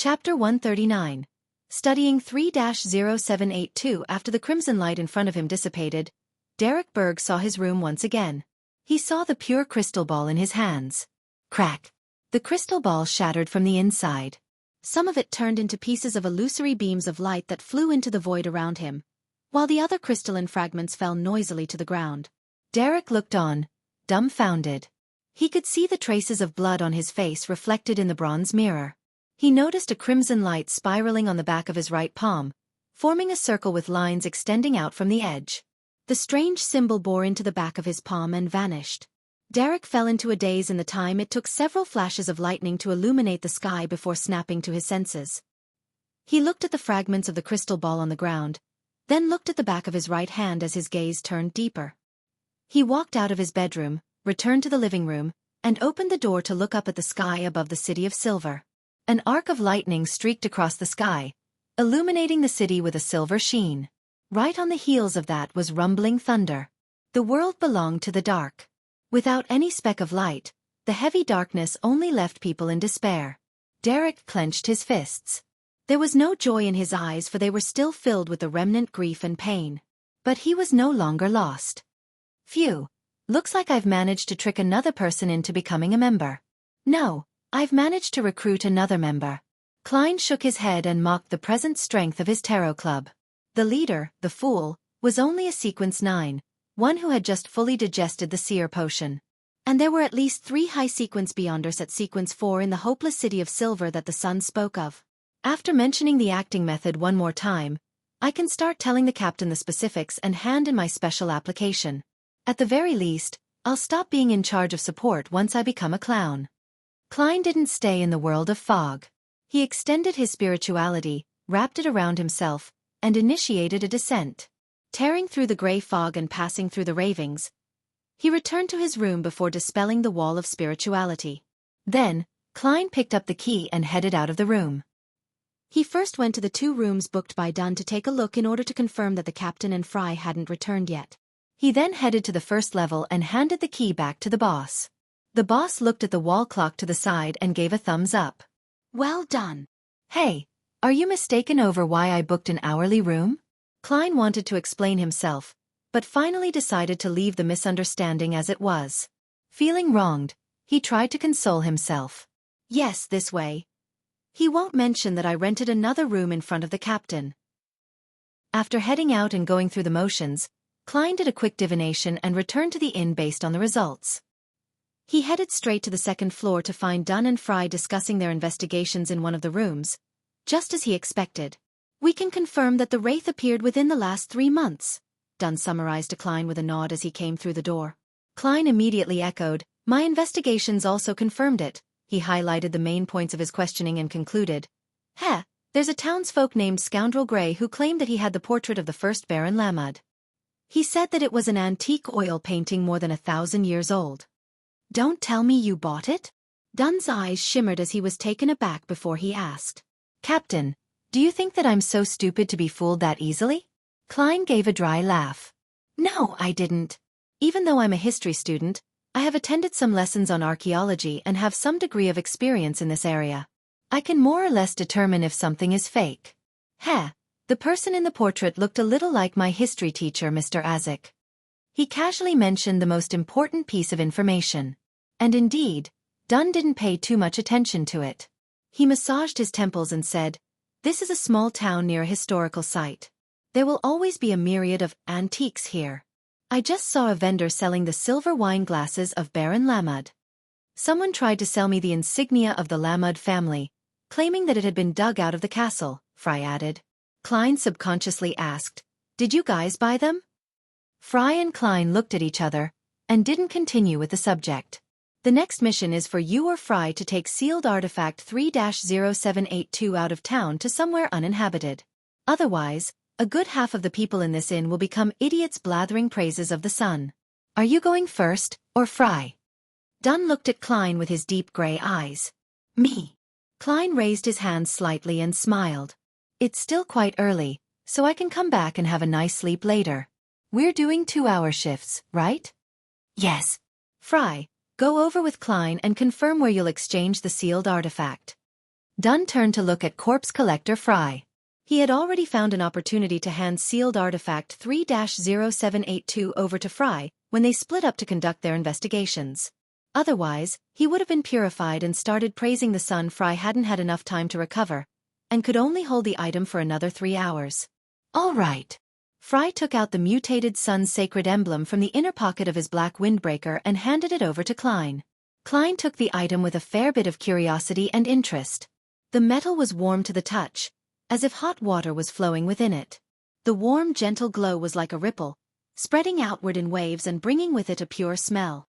Chapter 139. Studying 3-0782. After the crimson light in front of him dissipated, Derek Berg saw his room once again. He saw the pure crystal ball in his hands. Crack! The crystal ball shattered from the inside. Some of it turned into pieces of illusory beams of light that flew into the void around him, while the other crystalline fragments fell noisily to the ground. Derek looked on, dumbfounded. He could see the traces of blood on his face reflected in the bronze mirror. He noticed a crimson light spiraling on the back of his right palm, forming a circle with lines extending out from the edge. The strange symbol bore into the back of his palm and vanished. Derek fell into a daze in the time it took several flashes of lightning to illuminate the sky before snapping to his senses. He looked at the fragments of the crystal ball on the ground, then looked at the back of his right hand as his gaze turned deeper. He walked out of his bedroom, returned to the living room, and opened the door to look up at the sky above the city of silver. An arc of lightning streaked across the sky, illuminating the city with a silver sheen. Right on the heels of that was rumbling thunder. The world belonged to the dark. Without any speck of light, the heavy darkness only left people in despair. Derek clenched his fists. There was no joy in his eyes, for they were still filled with the remnant grief and pain. But he was no longer lost. Phew. Looks like I've managed to trick another person into becoming a member. No, I've managed to recruit another member. Klein shook his head and mocked the present strength of his tarot club. The leader, the fool, was only a sequence 9, one who had just fully digested the seer potion. And there were at least 3 high sequence beyonders at sequence 4 in the hopeless city of silver that the sun spoke of. After mentioning the acting method one more time, I can start telling the captain the specifics and hand in my special application. At the very least, I'll stop being in charge of support once I become a clown. Klein didn't stay in the world of fog. He extended his spirituality, wrapped it around himself, and initiated a descent. Tearing through the gray fog and passing through the ravings, he returned to his room before dispelling the wall of spirituality. Then, Klein picked up the key and headed out of the room. He first went to the 2 rooms booked by Dunn to take a look in order to confirm that the captain and Fry hadn't returned yet. He then headed to the first level and handed the key back to the boss. The boss looked at the wall clock to the side and gave a thumbs up. Well done. Hey, are you mistaken over why I booked an hourly room? Klein wanted to explain himself, but finally decided to leave the misunderstanding as it was. Feeling wronged, he tried to console himself. Yes, this way. He won't mention that I rented another room in front of the captain. After heading out and going through the motions, Klein did a quick divination and returned to the inn based on the results. He headed straight to the second floor to find Dunn and Fry discussing their investigations in one of the rooms, just as he expected. We can confirm that the wraith appeared within the last 3 months, Dunn summarized to Klein with a nod as he came through the door. Klein immediately echoed, my investigations also confirmed it. He highlighted the main points of his questioning and concluded, there's a townsfolk named Scoundrel Grey who claimed that he had the portrait of the first Baron Lamud. He said that it was an antique oil painting more than 1,000 years old. Don't tell me you bought it? Dunn's eyes shimmered as he was taken aback before he asked. Captain, do you think that I'm so stupid to be fooled that easily? Klein gave a dry laugh. No, I didn't. Even though I'm a history student, I have attended some lessons on archaeology and have some degree of experience in this area. I can more or less determine if something is fake. The person in the portrait looked a little like my history teacher, Mr. Azek. He casually mentioned the most important piece of information. And indeed, Dunn didn't pay too much attention to it. He massaged his temples and said, this is a small town near a historical site. There will always be a myriad of antiques here. I just saw a vendor selling the silver wine glasses of Baron Lamud. Someone tried to sell me the insignia of the Lamud family, claiming that it had been dug out of the castle, Fry added. Klein subconsciously asked, did you guys buy them? Fry and Klein looked at each other, and didn't continue with the subject. The next mission is for you or Fry to take sealed artifact 3-0782 out of town to somewhere uninhabited. Otherwise, a good half of the people in this inn will become idiots blathering praises of the sun. Are you going first, or Fry? Dunn looked at Klein with his deep gray eyes. Me. Klein raised his hands slightly and smiled. It's still quite early, so I can come back and have a nice sleep later. We're doing 2-hour shifts, right? Yes. Fry, go over with Klein and confirm where you'll exchange the sealed artifact. Dunn turned to look at corpse collector Fry. He had already found an opportunity to hand sealed artifact 3-0782 over to Fry when they split up to conduct their investigations. Otherwise, he would have been purified and started praising the sun. Fry hadn't had enough time to recover, and could only hold the item for another 3 hours. All right. Fry took out the mutated sun's sacred emblem from the inner pocket of his black windbreaker and handed it over to Klein. Klein took the item with a fair bit of curiosity and interest. The metal was warm to the touch, as if hot water was flowing within it. The warm, gentle glow was like a ripple, spreading outward in waves and bringing with it a pure smell.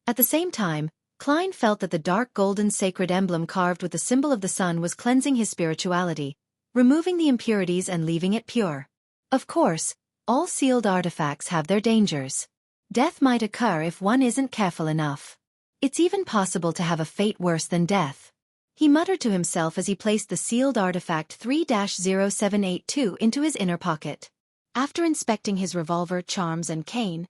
At the same time, Klein felt that the dark golden sacred emblem carved with the symbol of the sun was cleansing his spirituality, removing the impurities and leaving it pure. Of course, all sealed artifacts have their dangers. Death might occur if one isn't careful enough. It's even possible to have a fate worse than death. He muttered to himself as he placed the sealed artifact 3-0782 into his inner pocket. After inspecting his revolver, charms and cane,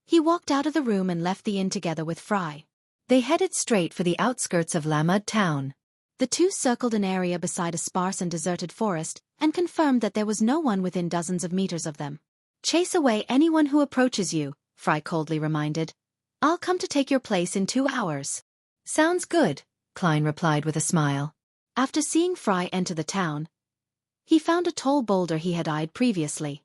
he walked out of the room and left the inn together with Fry. They headed straight for the outskirts of Lamud town. The two circled an area beside a sparse and deserted forest and confirmed that there was no one within dozens of meters of them. "Chase away anyone who approaches you," Fry coldly reminded. "I'll come to take your place in 2 hours." "Sounds good," Klein replied with a smile. After seeing Fry enter the town, he found a tall boulder he had eyed previously.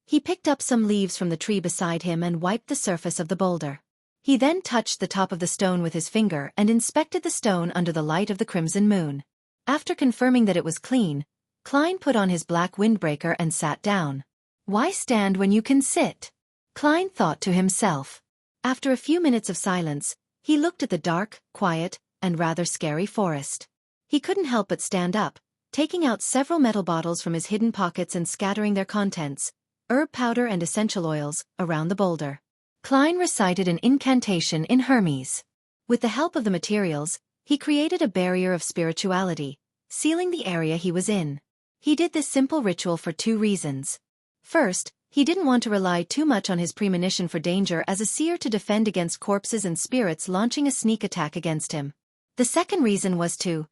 He picked up some leaves from the tree beside him and wiped the surface of the boulder. He then touched the top of the stone with his finger and inspected the stone under the light of the crimson moon. After confirming that it was clean, Klein put on his black windbreaker and sat down. "Why stand when you can sit?" Klein thought to himself. After a few minutes of silence, he looked at the dark, quiet, and rather scary forest. He couldn't help but stand up, taking out several metal bottles from his hidden pockets and scattering their contents, herb powder and essential oils, around the boulder. Klein recited an incantation in Hermes. With the help of the materials, he created a barrier of spirituality, sealing the area he was in. He did this simple ritual for 2 reasons. First, he didn't want to rely too much on his premonition for danger as a seer to defend against corpses and spirits launching a sneak attack against him. The second reason was to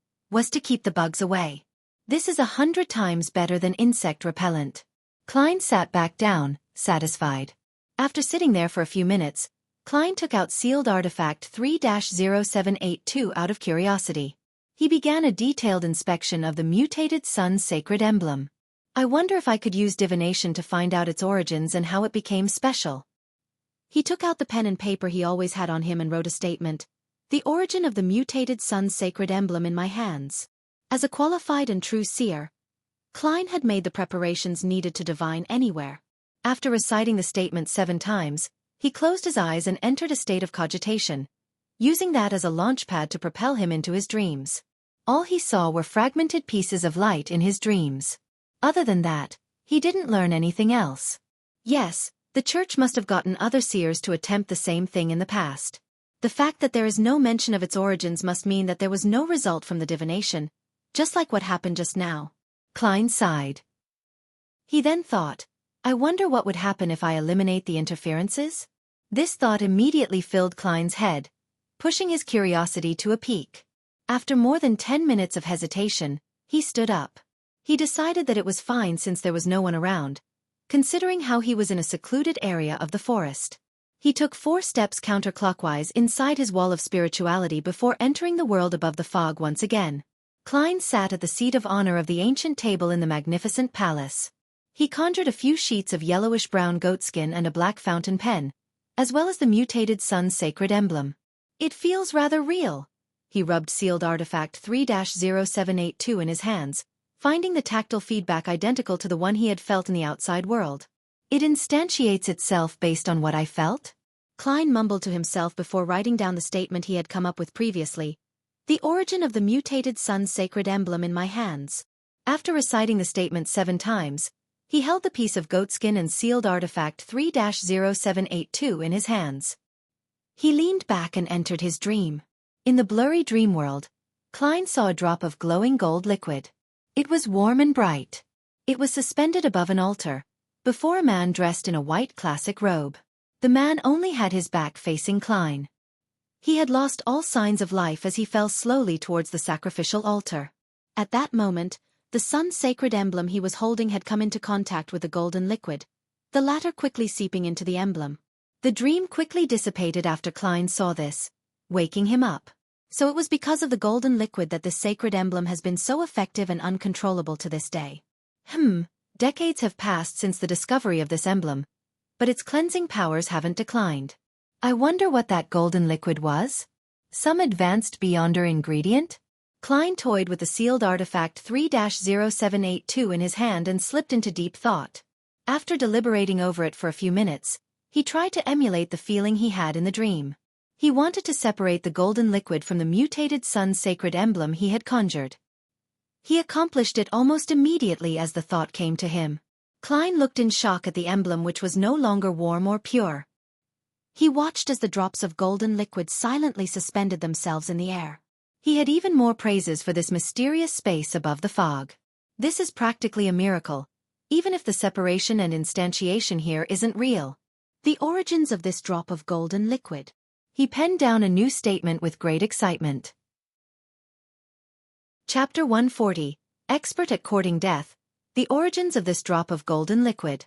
keep the bugs away. This is 100 times better than insect repellent. Klein sat back down, satisfied. After sitting there for a few minutes, Klein took out sealed artifact 3-0782 out of curiosity. He began a detailed inspection of the mutated sun's sacred emblem. "I wonder if I could use divination to find out its origins and how it became special." He took out the pen and paper he always had on him and wrote a statement. "The origin of the mutated sun's sacred emblem in my hands." As a qualified and true seer, Klein had made the preparations needed to divine anywhere. After reciting the statement 7 times, he closed his eyes and entered a state of cogitation, using that as a launchpad to propel him into his dreams. All he saw were fragmented pieces of light in his dreams. Other than that, he didn't learn anything else. Yes, the church must have gotten other seers to attempt the same thing in the past. The fact that there is no mention of its origins must mean that there was no result from the divination, just like what happened just now. Klein sighed. He then thought, "I wonder what would happen if I eliminate the interferences?" This thought immediately filled Klein's head, pushing his curiosity to a peak. After more than 10 minutes of hesitation, he stood up. He decided that it was fine since there was no one around, considering how he was in a secluded area of the forest. He took 4 steps counterclockwise inside his wall of spirituality before entering the world above the fog once again. Klein sat at the seat of honor of the ancient table in the magnificent palace. He conjured a few sheets of yellowish-brown goatskin and a black fountain pen, as well as the mutated sun's sacred emblem. "It feels rather real." He rubbed sealed artifact 3-0782 in his hands, finding the tactile feedback identical to the one he had felt in the outside world. "It instantiates itself based on what I felt?" Klein mumbled to himself before writing down the statement he had come up with previously. "The origin of the mutated sun's sacred emblem in my hands." After reciting the statement 7 times, he held the piece of goatskin and sealed artifact 3-0782 in his hands. He leaned back and entered his dream. In the blurry dream world, Klein saw a drop of glowing gold liquid. It was warm and bright. It was suspended above an altar, before a man dressed in a white classic robe. The man only had his back facing Klein. He had lost all signs of life as he fell slowly towards the sacrificial altar. At that moment, the sun's sacred emblem he was holding had come into contact with the golden liquid, the latter quickly seeping into the emblem. The dream quickly dissipated after Klein saw this, waking him up. So it was because of the golden liquid that this sacred emblem has been so effective and uncontrollable to this day. Decades have passed since the discovery of this emblem, but its cleansing powers haven't declined. I wonder what that golden liquid was? Some advanced Beyonder ingredient? Klein toyed with the sealed artifact 3-0782 in his hand and slipped into deep thought. After deliberating over it for a few minutes, he tried to emulate the feeling he had in the dream. He wanted to separate the golden liquid from the mutated sun's sacred emblem he had conjured. He accomplished it almost immediately as the thought came to him. Klein looked in shock at the emblem, which was no longer warm or pure. He watched as the drops of golden liquid silently suspended themselves in the air. He had even more praises for this mysterious space above the fog. This is practically a miracle, even if the separation and instantiation here isn't real. The origins of this drop of golden liquid. He penned down a new statement with great excitement. Chapter 140, Expert at Courting Death, the origins of this drop of golden liquid.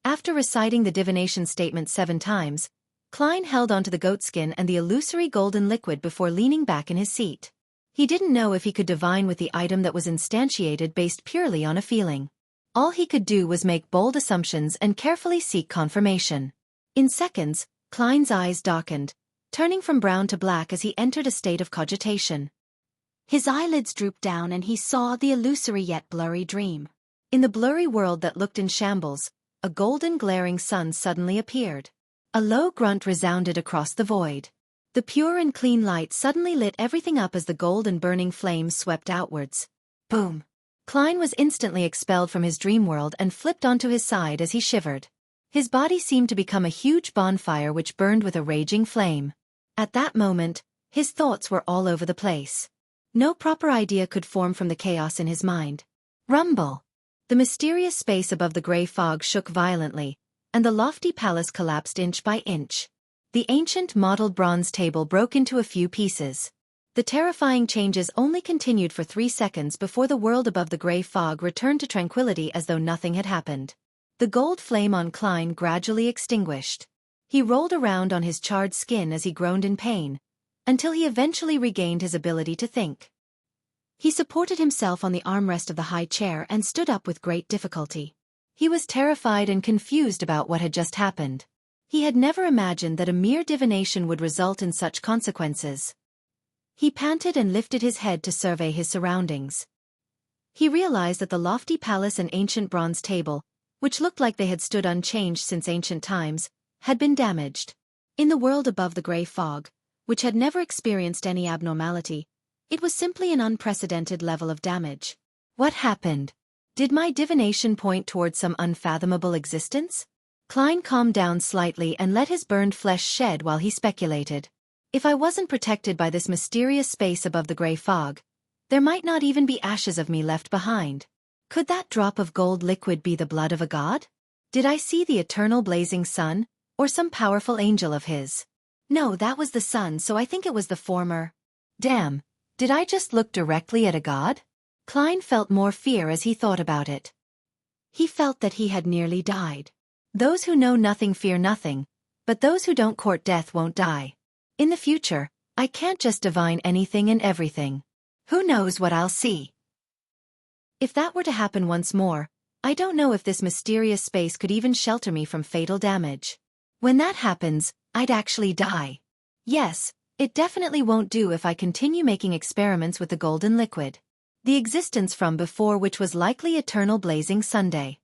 After reciting the divination statement 7 times, Klein held onto the goatskin and the illusory golden liquid before leaning back in his seat. He didn't know if he could divine with the item that was instantiated based purely on a feeling. All he could do was make bold assumptions and carefully seek confirmation. In seconds, Klein's eyes darkened, turning from brown to black as he entered a state of cogitation. His eyelids drooped down and he saw the illusory yet blurry dream. In the blurry world that looked in shambles, a golden glaring sun suddenly appeared. A low grunt resounded across the void. The pure and clean light suddenly lit everything up as the gold and burning flames swept outwards. Boom! Klein was instantly expelled from his dream world and flipped onto his side as he shivered. His body seemed to become a huge bonfire which burned with a raging flame. At that moment, his thoughts were all over the place. No proper idea could form from the chaos in his mind. Rumble! The mysterious space above the gray fog shook violently, and the lofty palace collapsed inch by inch. The ancient mottled bronze table broke into a few pieces. The terrifying changes only continued for 3 seconds before the world above the gray fog returned to tranquility as though nothing had happened. The gold flame on Klein gradually extinguished. He rolled around on his charred skin as he groaned in pain, until he eventually regained his ability to think. He supported himself on the armrest of the high chair and stood up with great difficulty. He was terrified and confused about what had just happened. He had never imagined that a mere divination would result in such consequences. He panted and lifted his head to survey his surroundings. He realized that the lofty palace and ancient bronze table, which looked like they had stood unchanged since ancient times, had been damaged. In the world above the gray fog, which had never experienced any abnormality, it was simply an unprecedented level of damage. What happened? Did my divination point toward some unfathomable existence? Klein calmed down slightly and let his burned flesh shed while he speculated. If I wasn't protected by this mysterious space above the gray fog, there might not even be ashes of me left behind. Could that drop of gold liquid be the blood of a god? Did I see the eternal blazing sun, or some powerful angel of his? No, that was the sun, so I think it was the former. Damn, did I just look directly at a god? Klein felt more fear as he thought about it. He felt that he had nearly died. Those who know nothing fear nothing, but those who don't court death won't die. In the future, I can't just divine anything and everything. Who knows what I'll see? If that were to happen once more, I don't know if this mysterious space could even shelter me from fatal damage. When that happens, I'd actually die. Yes, it definitely won't do if I continue making experiments with the golden liquid. The existence from before, which was likely eternal blazing Sunday.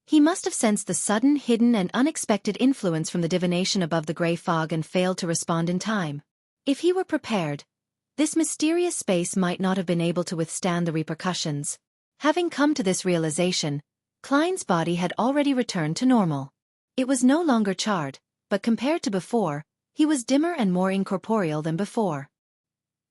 He must have sensed the sudden, hidden and unexpected influence from the divination above the gray fog and failed to respond in time. If he were prepared, this mysterious space might not have been able to withstand the repercussions. Having come to this realization, Klein's body had already returned to normal. It was no longer charred, but compared to before, he was dimmer and more incorporeal than before.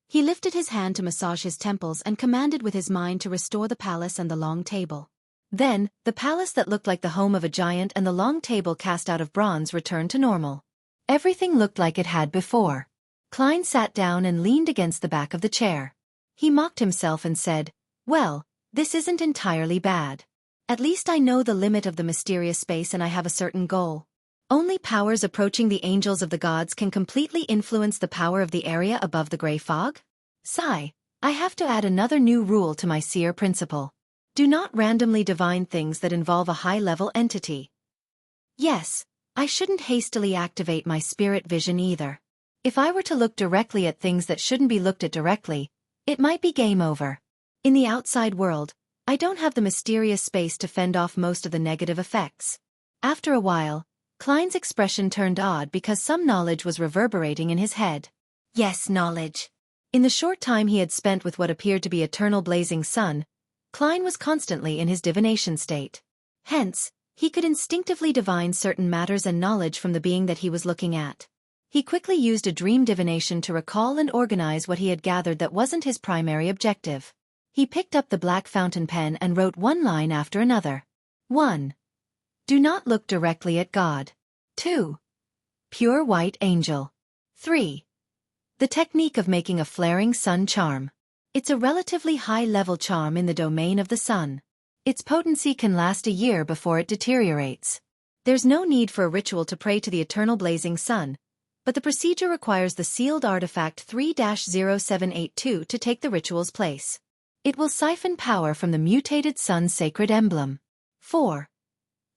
He lifted his hand to massage his temples and commanded with his mind to restore the palace and the long table. Then, the palace that looked like the home of a giant and the long table cast out of bronze returned to normal. Everything looked like it had before. Klein sat down and leaned against the back of the chair. He mocked himself and said, "Well, this isn't entirely bad. At least I know the limit of the mysterious space and I have a certain goal. Only powers approaching the angels of the gods can completely influence the power of the area above the gray fog? Sigh, I have to add another new rule to my seer principle. Do not randomly divine things that involve a high-level entity. Yes, I shouldn't hastily activate my spirit vision either. If I were to look directly at things that shouldn't be looked at directly, it might be game over. In the outside world, I don't have the mysterious space to fend off most of the negative effects." After a while, Klein's expression turned odd because some knowledge was reverberating in his head. Yes, knowledge. In the short time he had spent with what appeared to be eternal blazing sun, Klein was constantly in his divination state. Hence, he could instinctively divine certain matters and knowledge from the being that he was looking at. He quickly used a dream divination to recall and organize what he had gathered that wasn't his primary objective. He picked up the black fountain pen and wrote one line after another. 1. Do not look directly at God. 2. Pure white angel. 3. The technique of making a flaring sun charm. It's a relatively high-level charm in the domain of the sun. Its potency can last a year before it deteriorates. There's no need for a ritual to pray to the eternal blazing sun, but the procedure requires the sealed artifact 3-0782 to take the ritual's place. It will siphon power from the mutated sun's sacred emblem. 4.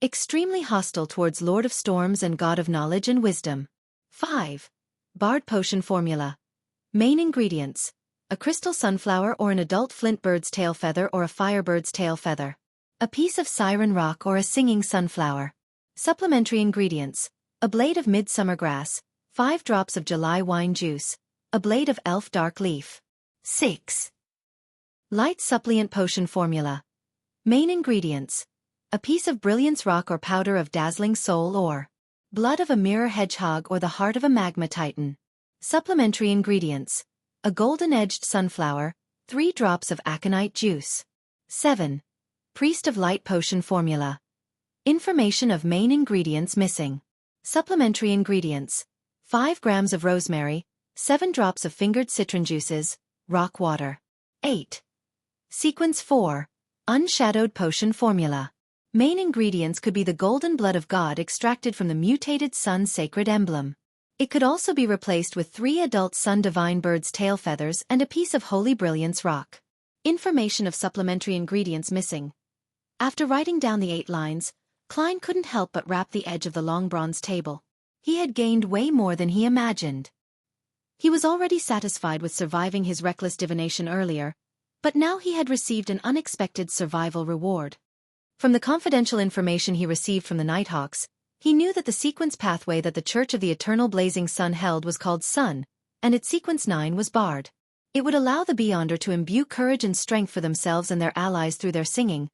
Extremely hostile towards Lord of Storms and God of Knowledge and Wisdom. 5. Bard Potion Formula. Main ingredients: a crystal sunflower or an adult flint bird's tail feather or a firebird's tail feather. A piece of siren rock or a singing sunflower. Supplementary ingredients: a blade of midsummer grass, 5 drops of July wine juice, a blade of elf dark leaf. 6. Light Suppliant Potion Formula. Main ingredients: a piece of brilliance rock or powder of dazzling soul or blood of a mirror hedgehog or the heart of a magma titan. Supplementary ingredients: a golden-edged sunflower, 3 drops of aconite juice. 7. Priest of Light Potion Formula. Information of main ingredients missing. Supplementary ingredients: 5 grams of rosemary, 7 drops of fingered citron juices, rock water. 8. Sequence 4. Unshadowed Potion Formula. Main ingredients could be the golden blood of God extracted from the mutated sun's sacred emblem. It could also be replaced with 3 adult sun divine bird's tail feathers and a piece of holy brilliance rock. Information of supplementary ingredients missing. After writing down the 8 lines, Klein couldn't help but rap the edge of the long bronze table. He had gained way more than he imagined. He was already satisfied with surviving his reckless divination earlier, but now he had received an unexpected survival reward. From the confidential information he received from the Nighthawks, he knew that the sequence pathway that the Church of the Eternal Blazing Sun held was called Sun, and its sequence 9 was Bard. It would allow the Beyonder to imbue courage and strength for themselves and their allies through their singing,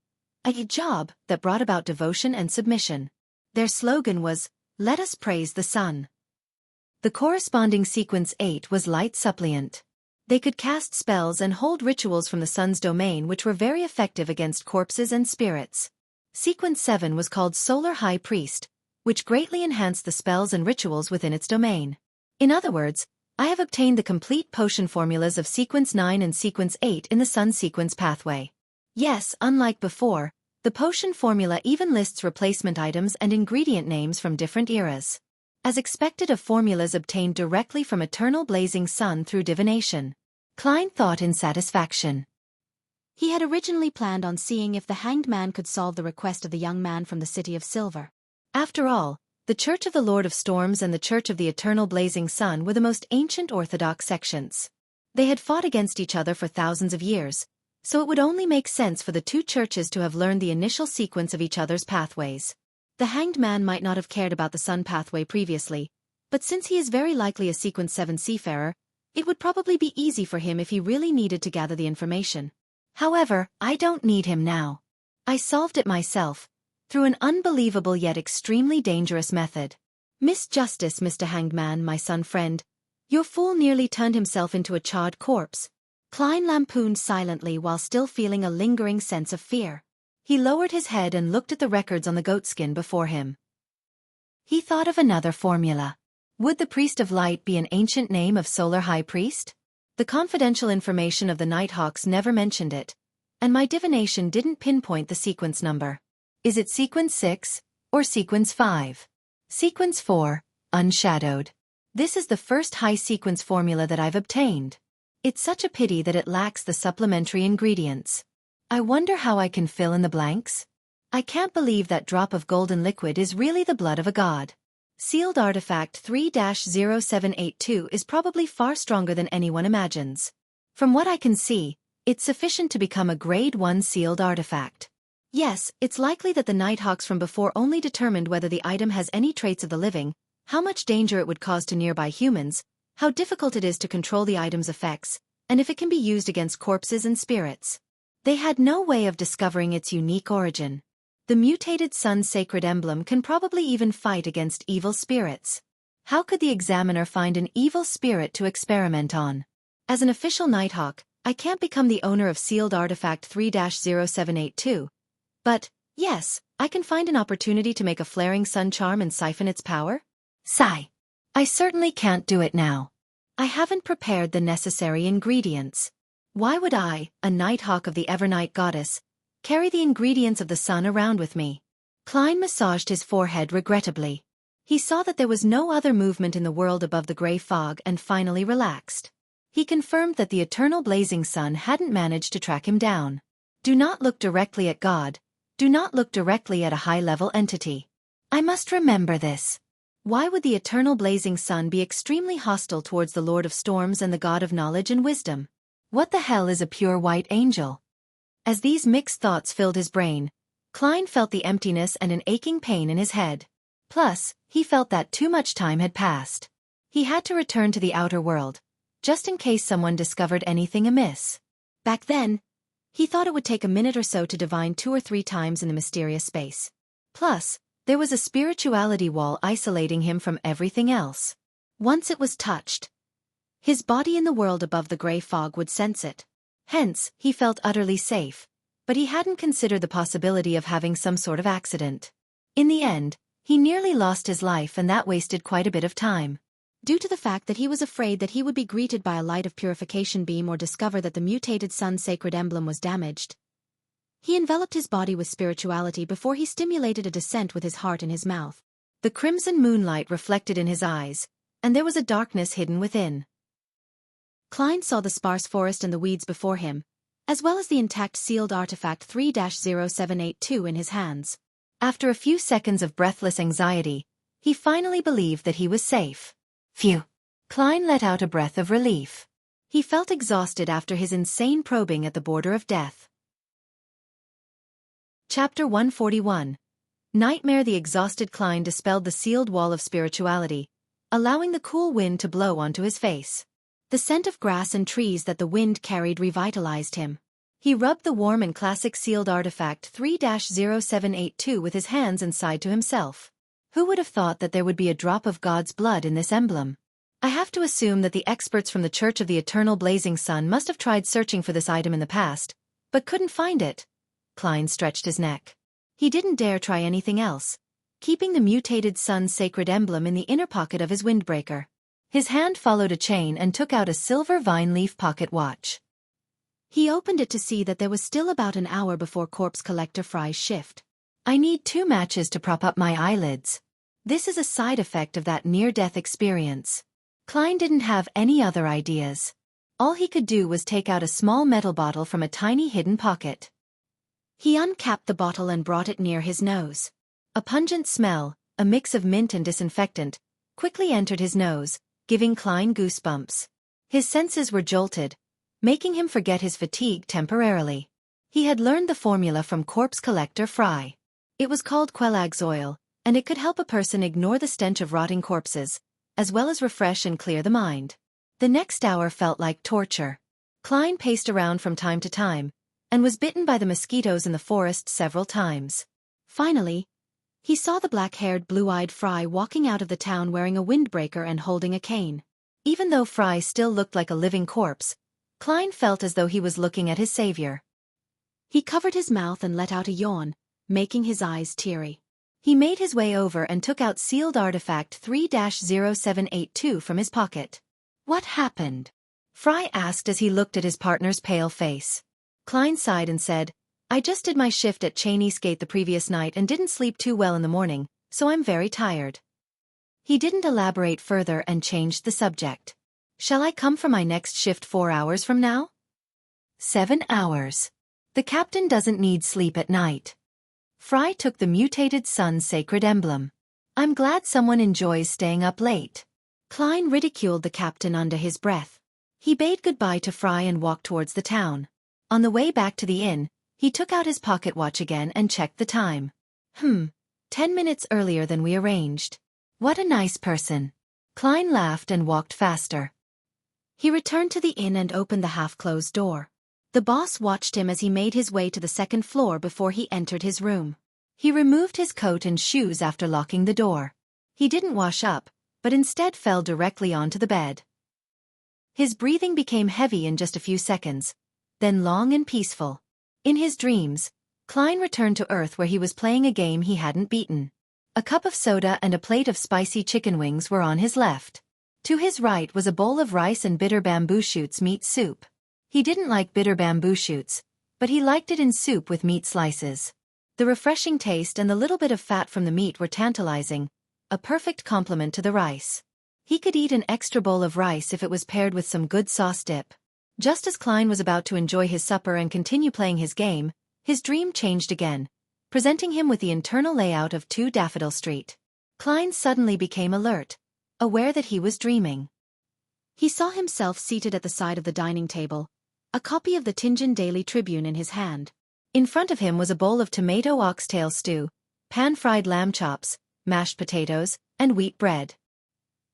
a job that brought about devotion and submission. Their slogan was, "Let us praise the sun." The corresponding sequence 8 was Light Suppliant. They could cast spells and hold rituals from the sun's domain which were very effective against corpses and spirits. Sequence 7 was called Solar High Priest, which greatly enhanced the spells and rituals within its domain. In other words, I have obtained the complete potion formulas of Sequence 9 and Sequence 8 in the Sun sequence pathway. Yes, unlike before, the potion formula even lists replacement items and ingredient names from different eras. As expected of formulas obtained directly from Eternal Blazing Sun through divination. Klein thought in satisfaction. He had originally planned on seeing if the Hanged Man could solve the request of the young man from the City of Silver. After all, the Church of the Lord of Storms and the Church of the Eternal Blazing Sun were the most ancient orthodox sections. They had fought against each other for thousands of years, so it would only make sense for the two churches to have learned the initial sequence of each other's pathways. The Hanged Man might not have cared about the Sun pathway previously, but since he is very likely a Sequence 7 seafarer, it would probably be easy for him if he really needed to gather the information. However, I don't need him now. I solved it myself, through an unbelievable yet extremely dangerous method. Miss Justice, Mr. Hanged Man, my son friend, your fool nearly turned himself into a charred corpse. Klein lampooned silently while still feeling a lingering sense of fear. He lowered his head and looked at the records on the goatskin before him. He thought of another formula. Would the Priest of Light be an ancient name of Solar High Priest? The confidential information of the Nighthawks never mentioned it, and my divination didn't pinpoint the sequence number. Is it sequence 6, or sequence 5? Sequence 4, unshadowed. This is the first high sequence formula that I've obtained. It's such a pity that it lacks the supplementary ingredients. I wonder how I can fill in the blanks? I can't believe that drop of golden liquid is really the blood of a god. Sealed artifact 3-0782 is probably far stronger than anyone imagines. From what I can see, it's sufficient to become a grade 1 sealed artifact. Yes, it's likely that the Nighthawks from before only determined whether the item has any traits of the living, how much danger it would cause to nearby humans, how difficult it is to control the item's effects, and if it can be used against corpses and spirits. They had no way of discovering its unique origin. The mutated sun's sacred emblem can probably even fight against evil spirits. How could the examiner find an evil spirit to experiment on? As an official Nighthawk, I can't become the owner of sealed artifact 3-0782. But, yes, I can find an opportunity to make a flaring sun charm and siphon its power? Sigh. I certainly can't do it now. I haven't prepared the necessary ingredients. Why would I, a Nighthawk of the Evernight goddess, carry the ingredients of the sun around with me? Klein massaged his forehead regrettably. He saw that there was no other movement in the world above the gray fog and finally relaxed. He confirmed that the eternal blazing sun hadn't managed to track him down. Do not look directly at God. Do not look directly at a high-level entity. I must remember this. Why would the eternal blazing sun be extremely hostile towards the Lord of Storms and the God of Knowledge and Wisdom? What the hell is a pure white angel? As these mixed thoughts filled his brain, Klein felt the emptiness and an aching pain in his head. Plus, he felt that too much time had passed. He had to return to the outer world, just in case someone discovered anything amiss. Back then, he thought it would take a minute or so to divine 2 or 3 times in the mysterious space. Plus, there was a spirituality wall isolating him from everything else. Once it was touched, his body in the world above the gray fog would sense it. Hence, he felt utterly safe, but he hadn't considered the possibility of having some sort of accident. In the end, he nearly lost his life, and that wasted quite a bit of time. Due to the fact that he was afraid that he would be greeted by a light of purification beam or discover that the mutated sun's sacred emblem was damaged, he enveloped his body with spirituality before he stimulated a descent with his heart in his mouth. The crimson moonlight reflected in his eyes, and there was a darkness hidden within. Klein saw the sparse forest and the weeds before him, as well as the intact sealed artifact 3-0782 in his hands. After a few seconds of breathless anxiety, he finally believed that he was safe. Phew! Klein let out a breath of relief. He felt exhausted after his insane probing at the border of death. Chapter 141. Nightmare. The exhausted Klein dispelled the sealed wall of spirituality, allowing the cool wind to blow onto his face. The scent of grass and trees that the wind carried revitalized him. He rubbed the warm and classic sealed artifact 3-0782 with his hands and sighed to himself. Who would have thought that there would be a drop of God's blood in this emblem? I have to assume that the experts from the Church of the Eternal Blazing Sun must have tried searching for this item in the past, but couldn't find it. Klein stretched his neck. He didn't dare try anything else, keeping the mutated sun's sacred emblem in the inner pocket of his windbreaker. His hand followed a chain and took out a silver vine leaf pocket watch. He opened it to see that there was still about an hour before Corpse Collector Fry's shift. I need 2 matches to prop up my eyelids. This is a side effect of that near-death experience. Klein didn't have any other ideas. All he could do was take out a small metal bottle from a tiny hidden pocket. He uncapped the bottle and brought it near his nose. A pungent smell, a mix of mint and disinfectant, quickly entered his nose, giving Klein goosebumps. His senses were jolted, making him forget his fatigue temporarily. He had learned the formula from Corpse Collector Fry. It was called Quelaag's oil, and it could help a person ignore the stench of rotting corpses, as well as refresh and clear the mind. The next hour felt like torture. Klein paced around from time to time, and was bitten by the mosquitoes in the forest several times. Finally, he saw the black-haired, blue-eyed Fry walking out of the town wearing a windbreaker and holding a cane. Even though Fry still looked like a living corpse, Klein felt as though he was looking at his savior. He covered his mouth and let out a yawn, making his eyes teary. He made his way over and took out sealed artifact 3-0782 from his pocket. What happened? Fry asked as he looked at his partner's pale face. Klein sighed and said, I just did my shift at Chinese Gate the previous night and didn't sleep too well in the morning, so I'm very tired. He didn't elaborate further and changed the subject. Shall I come for my next shift 4 hours from now? 7 hours. The captain doesn't need sleep at night. Fry took the mutated sun's sacred emblem. I'm glad someone enjoys staying up late. Klein ridiculed the captain under his breath. He bade goodbye to Fry and walked towards the town. On the way back to the inn, he took out his pocket watch again and checked the time. 10 minutes earlier than we arranged. What a nice person. Klein laughed and walked faster. He returned to the inn and opened the half-closed door. The boss watched him as he made his way to the second floor before he entered his room. He removed his coat and shoes after locking the door. He didn't wash up, but instead fell directly onto the bed. His breathing became heavy in just a few seconds, then long and peaceful. In his dreams, Klein returned to Earth where he was playing a game he hadn't beaten. A cup of soda and a plate of spicy chicken wings were on his left. To his right was a bowl of rice and bitter bamboo shoots meat soup. He didn't like bitter bamboo shoots, but he liked it in soup with meat slices. The refreshing taste and the little bit of fat from the meat were tantalizing, a perfect complement to the rice. He could eat an extra bowl of rice if it was paired with some good sauce dip. Just as Klein was about to enjoy his supper and continue playing his game, his dream changed again, presenting him with the internal layout of 2 Daffodil Street. Klein suddenly became alert, aware that he was dreaming. He saw himself seated at the side of the dining table, a copy of the Tianjin Daily Tribune in his hand. In front of him was a bowl of tomato oxtail stew, pan-fried lamb chops, mashed potatoes, and wheat bread.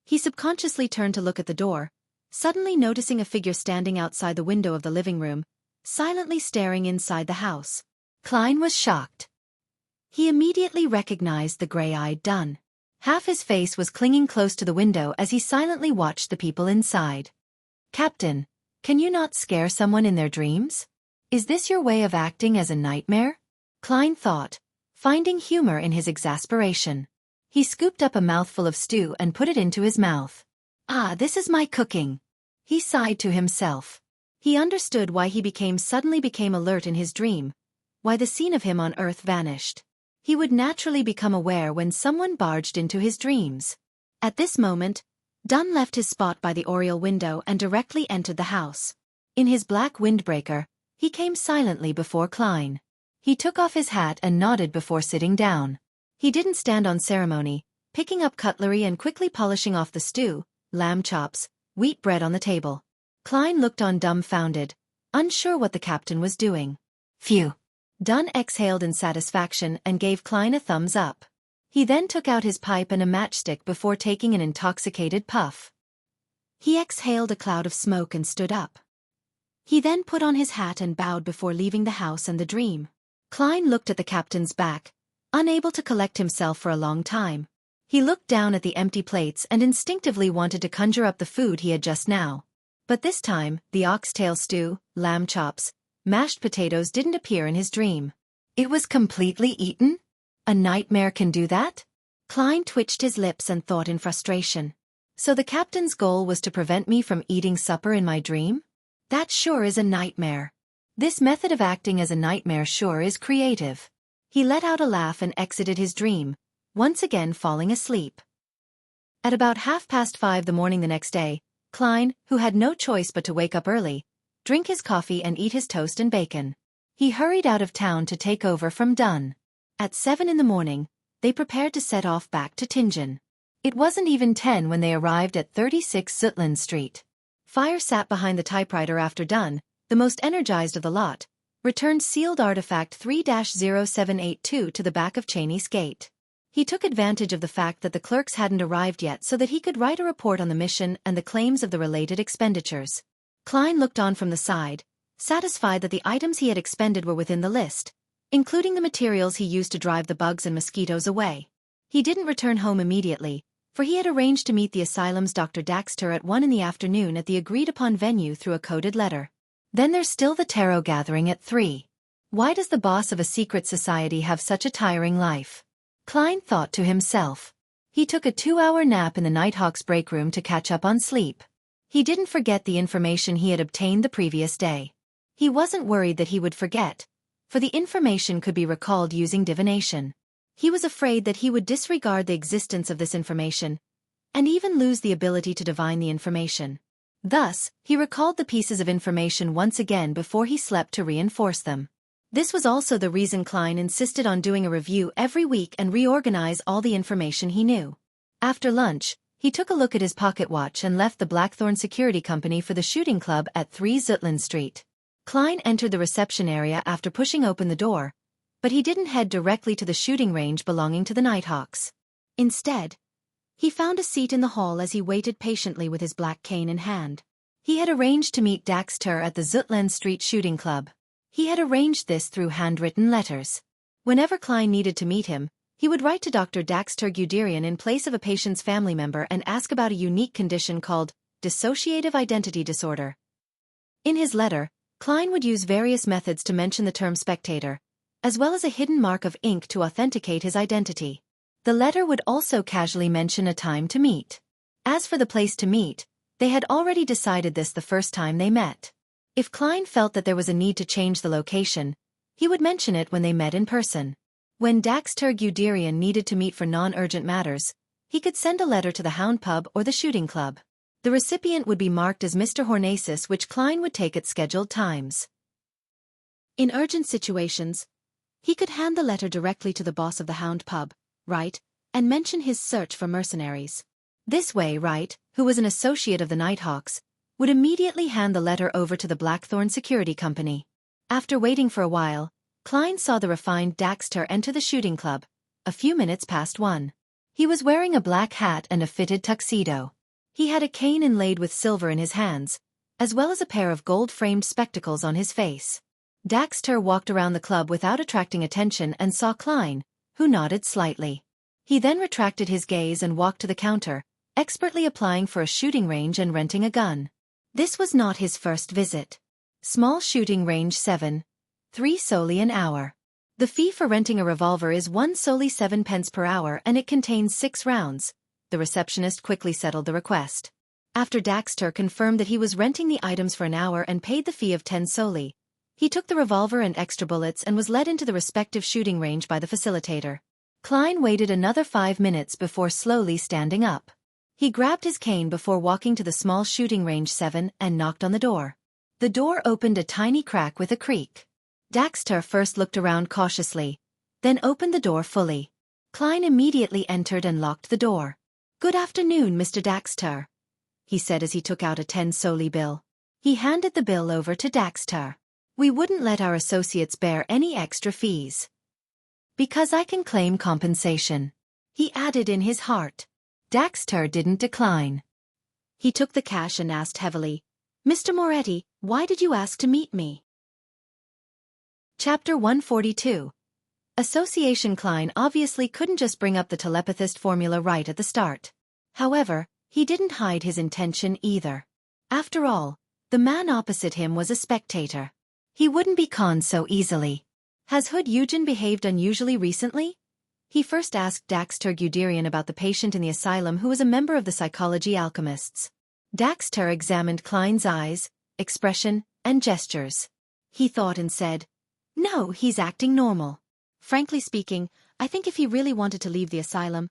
He subconsciously turned to look at the door, suddenly noticing a figure standing outside the window of the living room, silently staring inside the house. Klein was shocked. He immediately recognized the gray-eyed Dun. Half his face was clinging close to the window as he silently watched the people inside. Captain, can you not scare someone in their dreams? Is this your way of acting as a nightmare? Klein thought, finding humor in his exasperation. He scooped up a mouthful of stew and put it into his mouth. Ah, this is my cooking. He sighed to himself. He understood why he suddenly became alert in his dream, why the scene of him on Earth vanished. He would naturally become aware when someone barged into his dreams. At this moment, Dun left his spot by the oriel window and directly entered the house. In his black windbreaker, he came silently before Klein. He took off his hat and nodded before sitting down. He didn't stand on ceremony, picking up cutlery and quickly polishing off the stew, lamb chops, wheat bread on the table. Klein looked on dumbfounded, unsure what the captain was doing. Phew. Dun exhaled in satisfaction and gave Klein a thumbs up. He then took out his pipe and a matchstick before taking an intoxicated puff. He exhaled a cloud of smoke and stood up. He then put on his hat and bowed before leaving the house and the dream. Klein looked at the captain's back, unable to collect himself for a long time. He looked down at the empty plates and instinctively wanted to conjure up the food he had just now. But this time, the oxtail stew, lamb chops, mashed potatoes didn't appear in his dream. It was completely eaten? A nightmare can do that? Klein twitched his lips and thought in frustration. So the captain's goal was to prevent me from eating supper in my dream? That sure is a nightmare. This method of acting as a nightmare sure is creative. He let out a laugh and exited his dream, once again falling asleep. At about 5:30 the morning the next day, Klein, who had no choice but to wake up early, drink his coffee and eat his toast and bacon. He hurried out of town to take over from Dun. At 7 in the morning, they prepared to set off back to Tianjin. It wasn't even 10 when they arrived at 36 Zutland Street. Fire sat behind the typewriter after Dun, the most energized of the lot, returned sealed artifact 3-0782 to the back of Chinese Gate. He took advantage of the fact that the clerks hadn't arrived yet so that he could write a report on the mission and the claims of the related expenditures. Klein looked on from the side, satisfied that the items he had expended were within the list, including the materials he used to drive the bugs and mosquitoes away. He didn't return home immediately, for he had arranged to meet the asylum's Dr. Daxter at 1 in the afternoon at the agreed-upon venue through a coded letter. Then there's still the tarot gathering at 3. Why does the boss of a secret society have such a tiring life? Klein thought to himself. He took a 2-hour nap in the Nighthawk's break room to catch up on sleep. He didn't forget the information he had obtained the previous day. He wasn't worried that he would forget, for the information could be recalled using divination. He was afraid that he would disregard the existence of this information, and even lose the ability to divine the information. Thus, he recalled the pieces of information once again before he slept to reinforce them. This was also the reason Klein insisted on doing a review every week and reorganize all the information he knew. After lunch, he took a look at his pocket watch and left the Blackthorn Security Company for the shooting club at 3 Zutland Street. Klein entered the reception area after pushing open the door, but he didn't head directly to the shooting range belonging to the Nighthawks. Instead, he found a seat in the hall as he waited patiently with his black cane in hand. He had arranged to meet Daxter at the Zutland Street Shooting Club. He had arranged this through handwritten letters. Whenever Klein needed to meet him, he would write to Dr. Daxter Guderian in place of a patient's family member and ask about a unique condition called dissociative identity disorder. In his letter, Klein would use various methods to mention the term spectator, as well as a hidden mark of ink to authenticate his identity. The letter would also casually mention a time to meet. As for the place to meet, they had already decided this the first time they met. If Klein felt that there was a need to change the location, he would mention it when they met in person. When Daxter Guderian needed to meet for non-urgent matters, he could send a letter to the Hound Pub or the Shooting Club. The recipient would be marked as Mr. Hornacis, which Klein would take at scheduled times. In urgent situations, he could hand the letter directly to the boss of the Hound Pub, Wright, and mention his search for mercenaries. This way Wright, who was an associate of the Nighthawks, would immediately hand the letter over to the Blackthorn Security Company. After waiting for a while, Klein saw the refined Daxter enter the shooting club, a few minutes past 1. He was wearing a black hat and a fitted tuxedo. He had a cane inlaid with silver in his hands, as well as a pair of gold-framed spectacles on his face. Daxter walked around the club without attracting attention and saw Klein, who nodded slightly. He then retracted his gaze and walked to the counter, expertly applying for a shooting range and renting a gun. This was not his first visit. Small shooting range 7, 3 solely an hour. The fee for renting a revolver is 1 solely 7 pence per hour and it contains 6 rounds. The receptionist quickly settled the request. After Daxter confirmed that he was renting the items for an hour and paid the fee of 10 solely, he took the revolver and extra bullets and was led into the respective shooting range by the facilitator. Klein waited another 5 minutes before slowly standing up. He grabbed his cane before walking to the small shooting range 7 and knocked on the door. The door opened a tiny crack with a creak. Daxter first looked around cautiously, then opened the door fully. Klein immediately entered and locked the door. "Good afternoon, Mr. Daxter," he said as he took out a 10 solely bill. He handed the bill over to Daxter. "We wouldn't let our associates bear any extra fees. Because I can claim compensation," he added in his heart. Daxter didn't decline. He took the cash and asked heavily, "Mr. Moretti, why did you ask to meet me?" Chapter 142. Association. Klein obviously couldn't just bring up the telepathist formula right at the start. However, he didn't hide his intention either. After all, the man opposite him was a spectator. He wouldn't be conned so easily. "Has Hood Eugen behaved unusually recently?" He first asked Daxter Guderian about the patient in the asylum who was a member of the psychology alchemists. Daxter examined Klein's eyes, expression, and gestures. He thought and said, "No, he's acting normal. Frankly speaking, I think if he really wanted to leave the asylum,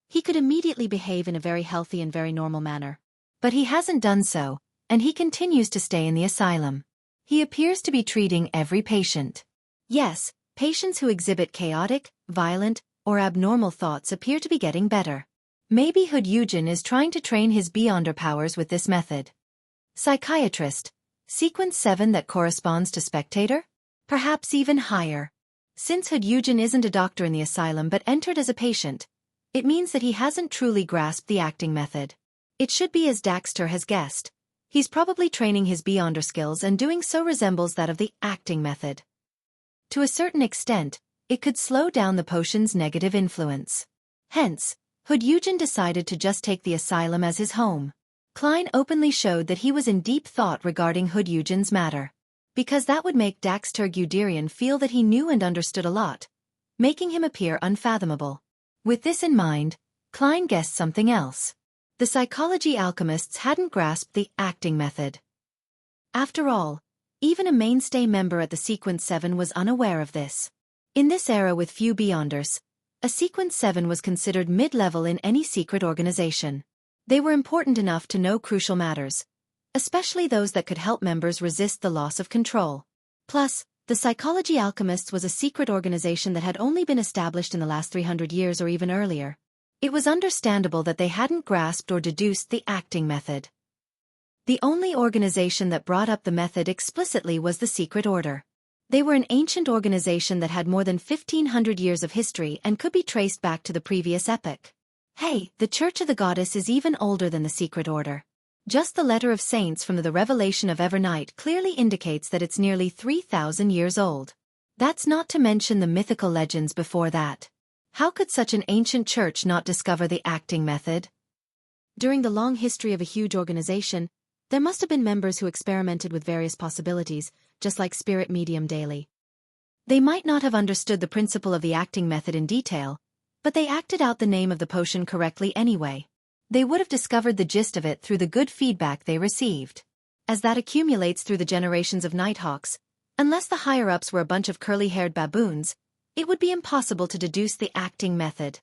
he could immediately behave in a very healthy and very normal manner. But he hasn't done so, and he continues to stay in the asylum. He appears to be treating every patient. Yes, patients who exhibit chaotic, violent, or abnormal thoughts appear to be getting better. Maybe Hood Eugen is trying to train his beyonder powers with this method." Psychiatrist. Sequence 7 that corresponds to spectator? Perhaps even higher. Since Hood Eugen isn't a doctor in the asylum but entered as a patient, it means that he hasn't truly grasped the acting method. It should be as Daxter has guessed. He's probably training his beyonder skills and doing so resembles that of the acting method. To a certain extent, it could slow down the potion's negative influence. Hence, Hood Eugen decided to just take the asylum as his home. Klein openly showed that he was in deep thought regarding Hood Eugen's matter. Because that would make Daxter Guderian feel that he knew and understood a lot, making him appear unfathomable. With this in mind, Klein guessed something else. The psychology alchemists hadn't grasped the acting method. After all, even a mainstay member at the Sequence 7 was unaware of this. In this era with few Beyonders, a Sequence 7 was considered mid-level in any secret organization. They were important enough to know crucial matters, especially those that could help members resist the loss of control. Plus, the Psychology Alchemists was a secret organization that had only been established in the last 300 years or even earlier. It was understandable that they hadn't grasped or deduced the acting method. The only organization that brought up the method explicitly was the Secret Order. They were an ancient organization that had more than 1,500 years of history and could be traced back to the previous epoch. Hey, the Church of the Goddess is even older than the Secret Order. Just the Letter of Saints from the Revelation of Evernight clearly indicates that it's nearly 3,000 years old. That's not to mention the mythical legends before that. How could such an ancient church not discover the acting method? During the long history of a huge organization, there must have been members who experimented with various possibilities, just like Spirit Medium Daily. They might not have understood the principle of the acting method in detail, but they acted out the name of the potion correctly anyway. They would have discovered the gist of it through the good feedback they received. As that accumulates through the generations of Nighthawks, unless the higher-ups were a bunch of curly-haired baboons, it would be impossible to deduce the acting method.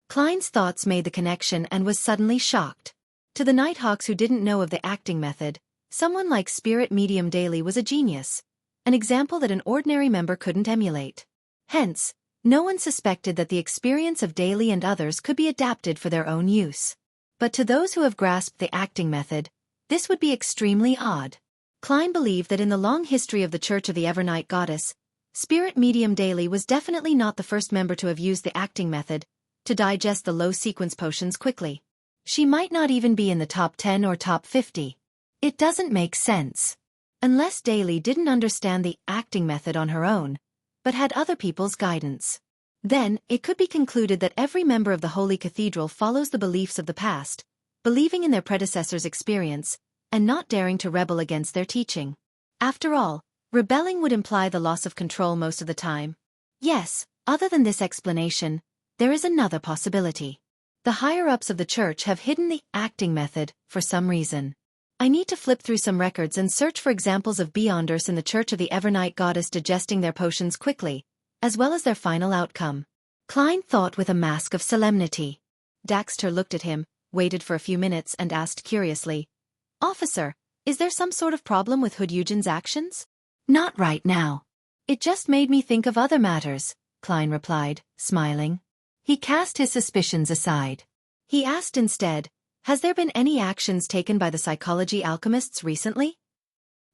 Klein's thoughts made the connection and was suddenly shocked. To the Nighthawks who didn't know of the acting method, someone like Spirit Medium Daily was a genius, an example that an ordinary member couldn't emulate. Hence, no one suspected that the experience of Daily and others could be adapted for their own use. But to those who have grasped the acting method, this would be extremely odd. Klein believed that in the long history of the Church of the Evernight Goddess, Spirit Medium Daily was definitely not the first member to have used the acting method to digest the low-sequence potions quickly. She might not even be in the top 10 or top 50. It doesn't make sense. Unless Daily didn't understand the acting method on her own, but had other people's guidance. Then, it could be concluded that every member of the Holy Cathedral follows the beliefs of the past, believing in their predecessors' experience, and not daring to rebel against their teaching. After all, rebelling would imply the loss of control most of the time. Yes, other than this explanation, there is another possibility. The higher-ups of the church have hidden the acting method for some reason. I need to flip through some records and search for examples of Beyonders in the Church of the Evernight Goddess digesting their potions quickly, as well as their final outcome. Klein thought with a mask of solemnity. Daxter looked at him, waited for a few minutes and asked curiously, "Officer, is there some sort of problem with Hood Eugen's actions?" "Not right now. It just made me think of other matters," Klein replied, smiling. He cast his suspicions aside. He asked instead, "Has there been any actions taken by the psychology alchemists recently?"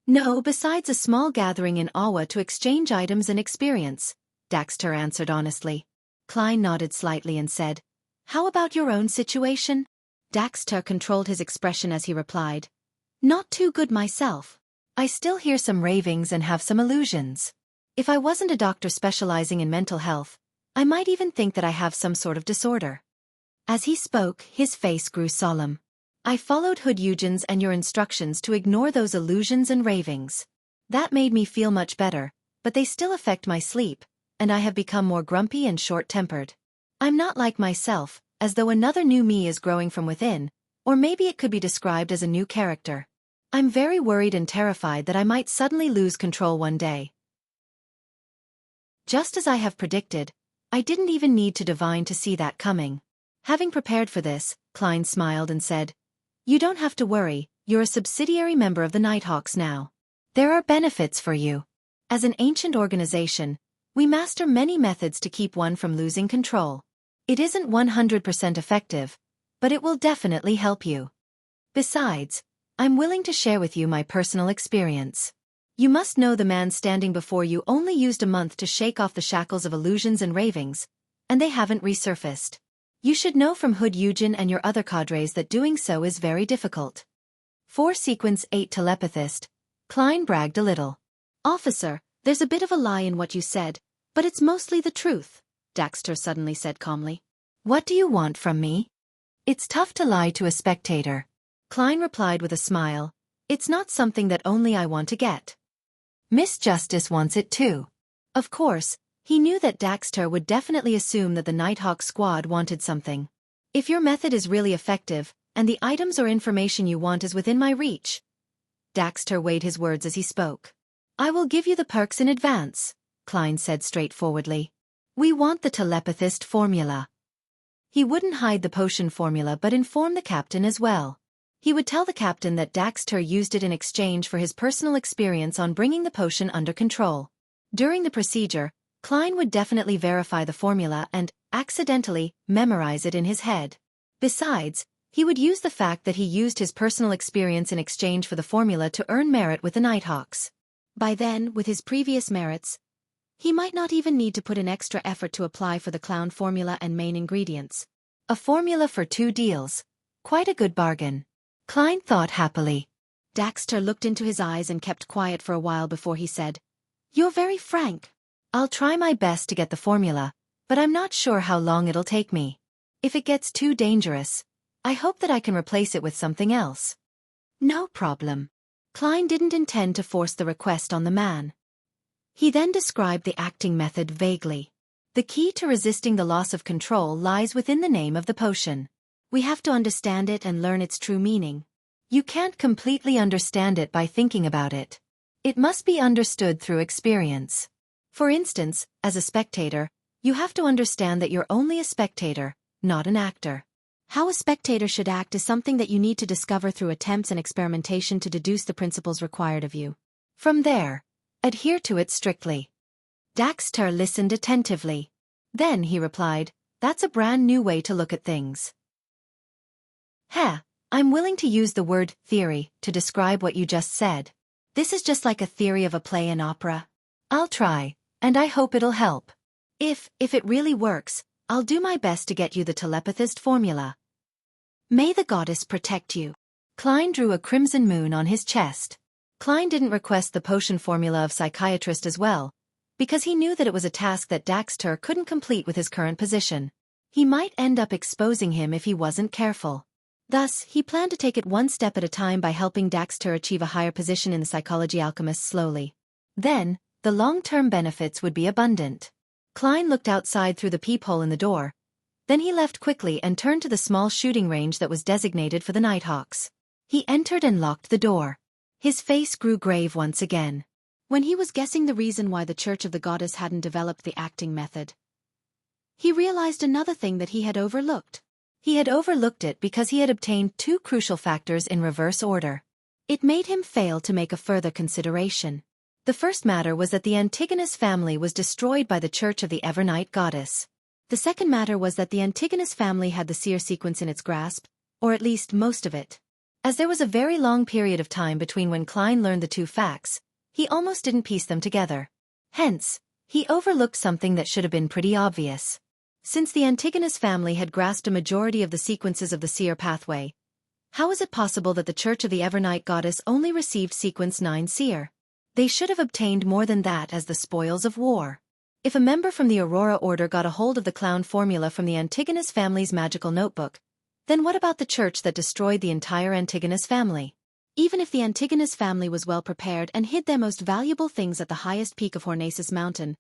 "No, besides a small gathering in Awa to exchange items and experience," Daxter answered honestly. Klein nodded slightly and said, "How about your own situation?" Daxter controlled his expression as he replied, "Not too good myself. I still hear some ravings and have some illusions. If I wasn't a doctor specializing in mental health, I might even think that I have some sort of disorder." As he spoke, his face grew solemn. "I followed Hood Eugen's and your instructions to ignore those illusions and ravings. That made me feel much better, but they still affect my sleep, and I have become more grumpy and short-tempered. I'm not like myself, as though another new me is growing from within, or maybe it could be described as a new character. I'm very worried and terrified that I might suddenly lose control one day." Just as I have predicted, I didn't even need to divine to see that coming. Having prepared for this, Klein smiled and said, "You don't have to worry, you're a subsidiary member of the Nighthawks now. There are benefits for you. As an ancient organization, we master many methods to keep one from losing control. It isn't 100% effective, but it will definitely help you. Besides, I'm willing to share with you my personal experience. You must know the man standing before you only used a month to shake off the shackles of illusions and ravings, and they haven't resurfaced. You should know from Hood Eugen and your other cadres that doing so is very difficult." For Sequence 8 telepathist, Klein bragged a little. "Officer, there's a bit of a lie in what you said, but it's mostly the truth," Daxter suddenly said calmly. "What do you want from me?" "It's tough to lie to a spectator," Klein replied with a smile. "It's not something that only I want to get. Miss Justice wants it too." Of course, he knew that Daxter would definitely assume that the Nighthawk squad wanted something. "If your method is really effective, and the items or information you want is within my reach. Daxter weighed his words as he spoke. I will give you the perks in advance, Klein said straightforwardly. We want the telepathist formula. He wouldn't hide the potion formula but inform the captain as well. He would tell the captain that Daxter used it in exchange for his personal experience on bringing the potion under control. During the procedure, Klein would definitely verify the formula and, accidentally, memorize it in his head. Besides, he would use the fact that he used his personal experience in exchange for the formula to earn merit with the Nighthawks. By then, with his previous merits, he might not even need to put in extra effort to apply for the clown formula and main ingredients. A formula for 2 deals. Quite a good bargain. Klein thought happily. Daxter looked into his eyes and kept quiet for a while before he said, You're very frank. I'll try my best to get the formula, but I'm not sure how long it'll take me. If it gets too dangerous, I hope that I can replace it with something else. No problem. Klein didn't intend to force the request on the man. He then described the acting method vaguely. The key to resisting the loss of control lies within the name of the potion. We have to understand it and learn its true meaning. You can't completely understand it by thinking about it. It must be understood through experience. For instance, as a spectator, you have to understand that you're only a spectator, not an actor. How a spectator should act is something that you need to discover through attempts and experimentation to deduce the principles required of you. From there, adhere to it strictly. Daxter listened attentively. Then he replied, That's a brand new way to look at things. I'm willing to use the word theory to describe what you just said. This is just like a theory of a play and opera. I'll try, and I hope it'll help. If it really works, I'll do my best to get you the telepathist formula. May the goddess protect you. Klein drew a crimson moon on his chest. Klein didn't request the potion formula of psychiatrist as well, because he knew that it was a task that Daxter couldn't complete with his current position. He might end up exposing him if he wasn't careful. Thus, he planned to take it one step at a time by helping Daxter achieve a higher position in the psychology alchemist slowly. Then, the long-term benefits would be abundant. Klein looked outside through the peephole in the door. Then he left quickly and turned to the small shooting range that was designated for the Nighthawks. He entered and locked the door. His face grew grave once again. When he was guessing the reason why the Church of the Goddess hadn't developed the acting method, he realized another thing that he had overlooked. He had overlooked it because he had obtained 2 crucial factors in reverse order. It made him fail to make a further consideration. The first matter was that the Antigonus family was destroyed by the Church of the Evernight Goddess. The second matter was that the Antigonus family had the seer sequence in its grasp, or at least most of it. As there was a very long period of time between when Klein learned the 2 facts, he almost didn't piece them together. Hence, he overlooked something that should have been pretty obvious. Since the Antigonus family had grasped a majority of the sequences of the seer pathway, how is it possible that the Church of the Evernight Goddess only received sequence 9 seer? They should have obtained more than that as the spoils of war. If a member from the Aurora Order got a hold of the clown formula from the Antigonus family's magical notebook, then what about the church that destroyed the entire Antigonus family? Even if the Antigonus family was well prepared and hid their most valuable things at the highest peak of Hornacis Mountain,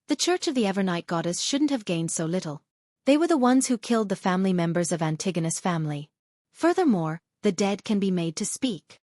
the Church of the Evernight Goddess shouldn't have gained so little. They were the ones who killed the family members of Antigonus family. Furthermore, the dead can be made to speak.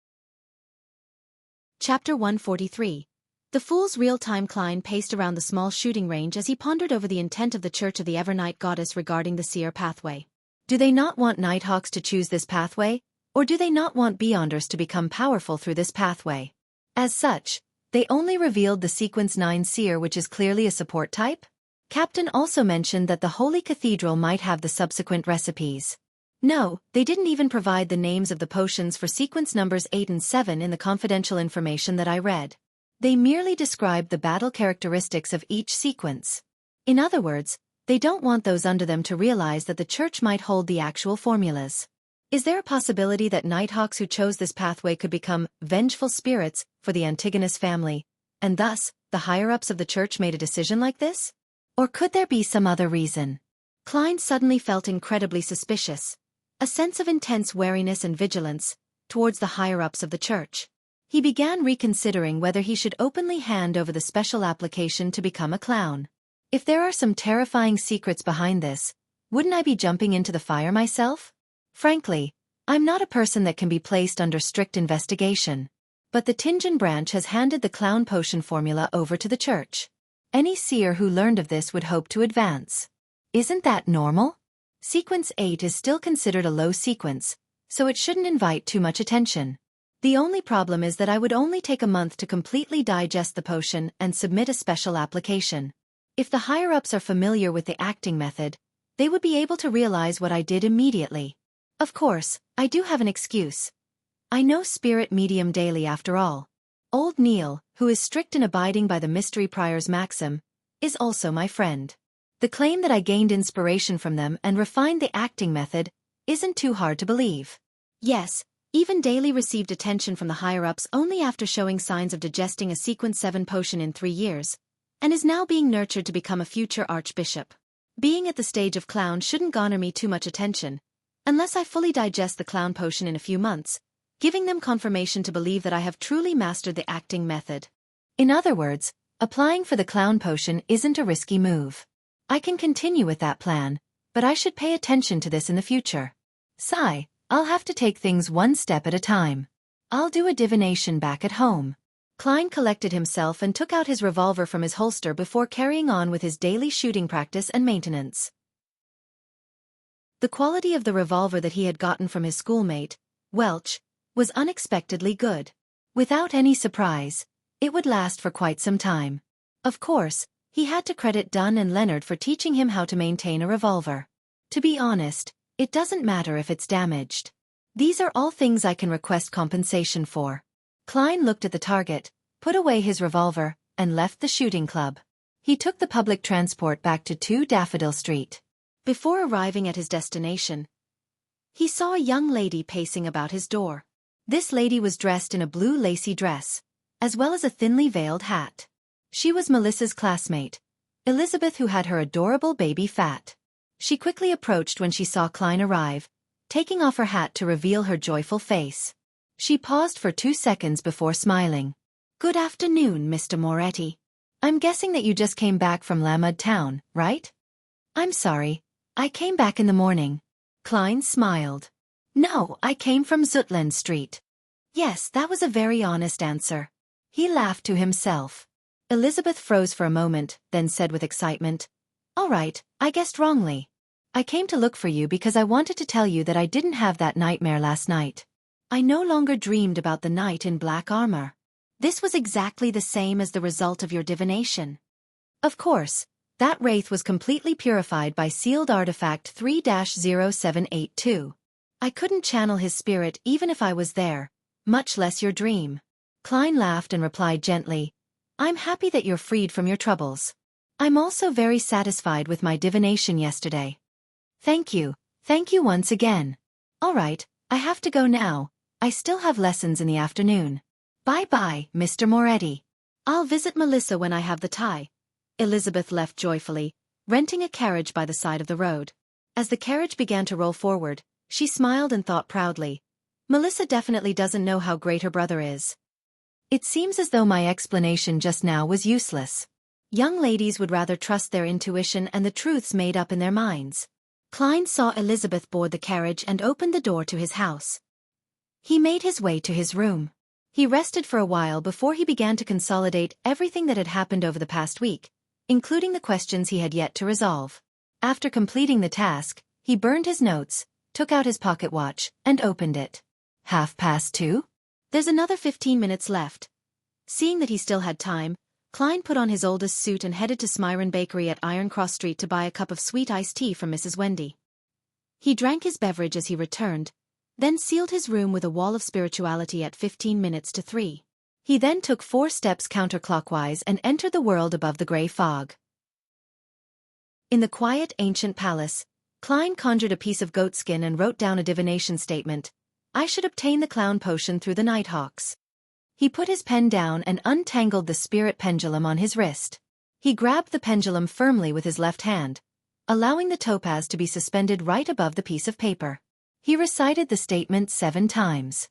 Chapter 143. The fool's real-time Klein paced around the small shooting range as he pondered over the intent of the Church of the Evernight Goddess regarding the seer pathway. Do they not want Nighthawks to choose this pathway, or do they not want Beyonders to become powerful through this pathway? As such, they only revealed the sequence 9 seer, which is clearly a support type? Captain also mentioned that the Holy Cathedral might have the subsequent recipes. No, they didn't even provide the names of the potions for sequence numbers 8 and 7 in the confidential information that I read. They merely described the battle characteristics of each sequence. In other words, they don't want those under them to realize that the church might hold the actual formulas. Is there a possibility that Nighthawks who chose this pathway could become vengeful spirits for the Antigonus family, and thus, the higher-ups of the church made a decision like this? Or could there be some other reason? Klein suddenly felt incredibly suspicious, a sense of intense wariness and vigilance towards the higher-ups of the church. He began reconsidering whether he should openly hand over the special application to become a clown. If there are some terrifying secrets behind this, wouldn't I be jumping into the fire myself? Frankly, I'm not a person that can be placed under strict investigation. But the Tinjin branch has handed the clown potion formula over to the church. Any seer who learned of this would hope to advance. Isn't that normal? Sequence 8 is still considered a low sequence, so it shouldn't invite too much attention. The only problem is that I would only take a month to completely digest the potion and submit a special application. If the higher-ups are familiar with the acting method, they would be able to realize what I did immediately. Of course, I do have an excuse. I know spirit medium daily after all. Old Neil, who is strict in abiding by the mystery prior's maxim, is also my friend. The claim that I gained inspiration from them and refined the acting method isn't too hard to believe. Yes, even Daly received attention from the higher-ups only after showing signs of digesting a Sequence 7 potion in 3 years, and is now being nurtured to become a future archbishop. Being at the stage of clown shouldn't garner me too much attention, unless I fully digest the clown potion in a few months, giving them confirmation to believe that I have truly mastered the acting method. In other words, applying for the clown potion isn't a risky move. I can continue with that plan, but I should pay attention to this in the future. Sigh, I'll have to take things one step at a time. I'll do a divination back at home. Klein collected himself and took out his revolver from his holster before carrying on with his daily shooting practice and maintenance. The quality of the revolver that he had gotten from his schoolmate, Welch, was unexpectedly good. Without any surprise, it would last for quite some time. Of course, he had to credit Dunn and Leonard for teaching him how to maintain a revolver. To be honest, it doesn't matter if it's damaged. These are all things I can request compensation for. Klein looked at the target, put away his revolver, and left the shooting club. He took the public transport back to 2 Daffodil Street. Before arriving at his destination, he saw a young lady pacing about his door. This lady was dressed in a blue lacy dress, as well as a thinly veiled hat. She was Melissa's classmate, Elizabeth, who had her adorable baby Fat. She quickly approached when she saw Klein arrive, taking off her hat to reveal her joyful face. She paused for 2 seconds before smiling. "Good afternoon, Mr. Moretti. I'm guessing that you just came back from Lamud Town, right?" "I'm sorry, I came back in the morning." Klein smiled. "No, I came from Zutland Street." Yes, that was a very honest answer. He laughed to himself. Elizabeth froze for a moment, then said with excitement, "All right, I guessed wrongly. I came to look for you because I wanted to tell you that I didn't have that nightmare last night. I no longer dreamed about the knight in black armor. This was exactly the same as the result of your divination. Of course, that wraith was completely purified by sealed artifact 3-0782. I couldn't channel his spirit even if I was there, much less your dream." Klein laughed and replied gently, "I'm happy that you're freed from your troubles. I'm also very satisfied with my divination yesterday." Thank you once again. All right, I have to go now. I still have lessons in the afternoon. Bye-bye, Mr. Moretti. I'll visit Melissa when I have the tie." Elizabeth left joyfully, renting a carriage by the side of the road. As the carriage began to roll forward, she smiled and thought proudly, "Melissa definitely doesn't know how great her brother is." It seems as though my explanation just now was useless. Young ladies would rather trust their intuition and the truths made up in their minds. Klein saw Elizabeth board the carriage and opened the door to his house. He made his way to his room. He rested for a while before he began to consolidate everything that had happened over the past week, including the questions he had yet to resolve. After completing the task, he burned his notes, took out his pocket watch, and opened it. 2:30? There's another 15 minutes left. Seeing that he still had time, Klein put on his oldest suit and headed to Smyron Bakery at Iron Cross Street to buy a cup of sweet iced tea from Mrs. Wendy. He drank his beverage as he returned, then sealed his room with a wall of spirituality at 15 minutes to 3. He then took 4 steps counterclockwise and entered the world above the grey fog. In the quiet ancient palace, Klein conjured a piece of goatskin and wrote down a divination statement. "I should obtain the clown potion through the Nighthawks." He put his pen down and untangled the spirit pendulum on his wrist. He grabbed the pendulum firmly with his left hand, allowing the topaz to be suspended right above the piece of paper. He recited the statement 7 times.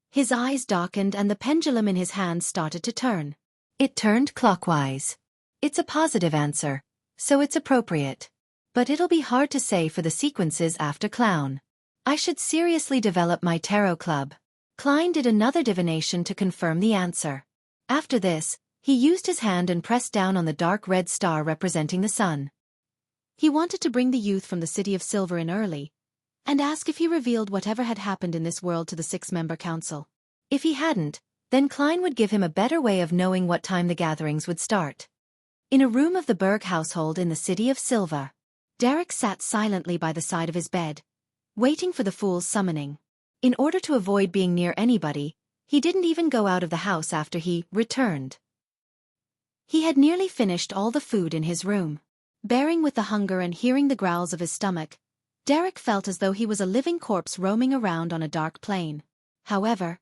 His eyes darkened and the pendulum in his hand started to turn. It turned clockwise. It's a positive answer, so it's appropriate. But it'll be hard to say for the sequences after clown. I should seriously develop my tarot club. Klein did another divination to confirm the answer. After this, he used his hand and pressed down on the dark red star representing the sun. He wanted to bring the youth from the City of Silver in early, and ask if he revealed whatever had happened in this world to the 6-member council. If he hadn't, then Klein would give him a better way of knowing what time the gatherings would start. In a room of the Berg household in the City of Silver, Derek sat silently by the side of his bed, waiting for the fool's summoning. In order to avoid being near anybody, he didn't even go out of the house after he returned. He had nearly finished all the food in his room. Bearing with the hunger and hearing the growls of his stomach, Derek felt as though he was a living corpse roaming around on a dark plain. However,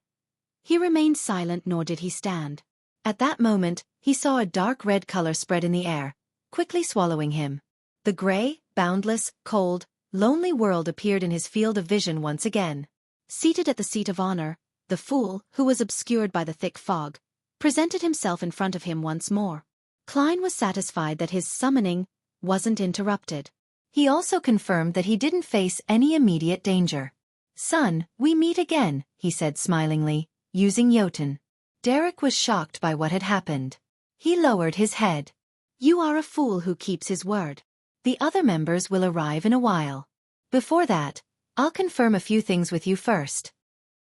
he remained silent, nor did he stand. At that moment, he saw a dark red color spread in the air, quickly swallowing him. The gray, boundless, cold, lonely world appeared in his field of vision once again. Seated at the seat of honor, the fool, who was obscured by the thick fog, presented himself in front of him once more. Klein was satisfied that his summoning wasn't interrupted. He also confirmed that he didn't face any immediate danger. "Son, we meet again," he said smilingly, using Jotun. Derek was shocked by what had happened. He lowered his head. "You are a fool who keeps his word. The other members will arrive in a while. Before that, I'll confirm a few things with you first."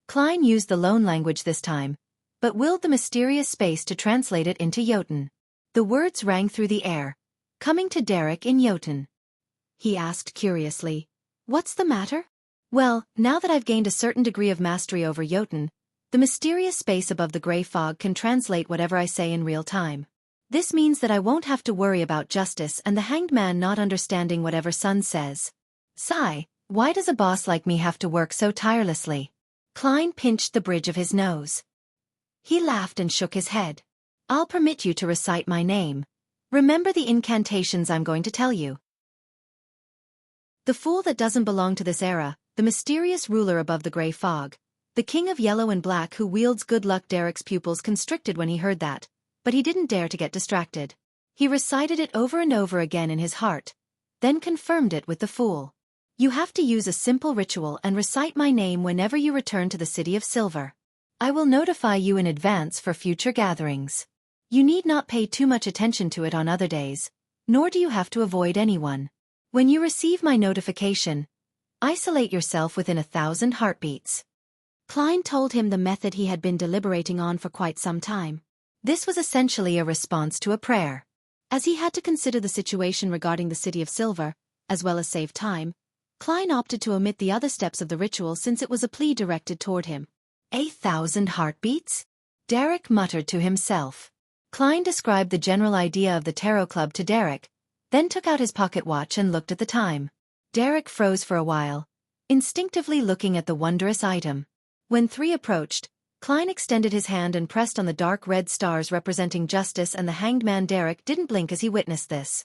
Klein used the loan language this time, but willed the mysterious space to translate it into Jotun. The words rang through the air, coming to Derek in Jotun. He asked curiously, "What's the matter?" "Well, now that I've gained a certain degree of mastery over Jotun, the mysterious space above the gray fog can translate whatever I say in real time. This means that I won't have to worry about justice and the hanged man not understanding whatever Sun says. Sigh, why does a boss like me have to work so tirelessly?" Klein pinched the bridge of his nose. He laughed and shook his head. "I'll permit you to recite my name. Remember the incantations I'm going to tell you." The fool that doesn't belong to this era, the mysterious ruler above the gray fog, the king of yellow and black who wields good luck. Derek's pupils constricted when he heard that, but he didn't dare to get distracted. He recited it over and over again in his heart, then confirmed it with the fool. "You have to use a simple ritual and recite my name whenever you return to the City of Silver. I will notify you in advance for future gatherings. You need not pay too much attention to it on other days, nor do you have to avoid anyone. When you receive my notification, isolate yourself within 1,000 heartbeats." Klein told him the method he had been deliberating on for quite some time. This was essentially a response to a prayer. As he had to consider the situation regarding the City of Silver, as well as save time, Klein opted to omit the other steps of the ritual since it was a plea directed toward him. 1,000 heartbeats? Derek muttered to himself. Klein described the general idea of the tarot club to Derek, then took out his pocket watch and looked at the time. Derek froze for a while, instinctively looking at the wondrous item. When 3 approached, Klein extended his hand and pressed on the dark red stars representing justice and the hanged man. Derek didn't blink as he witnessed this.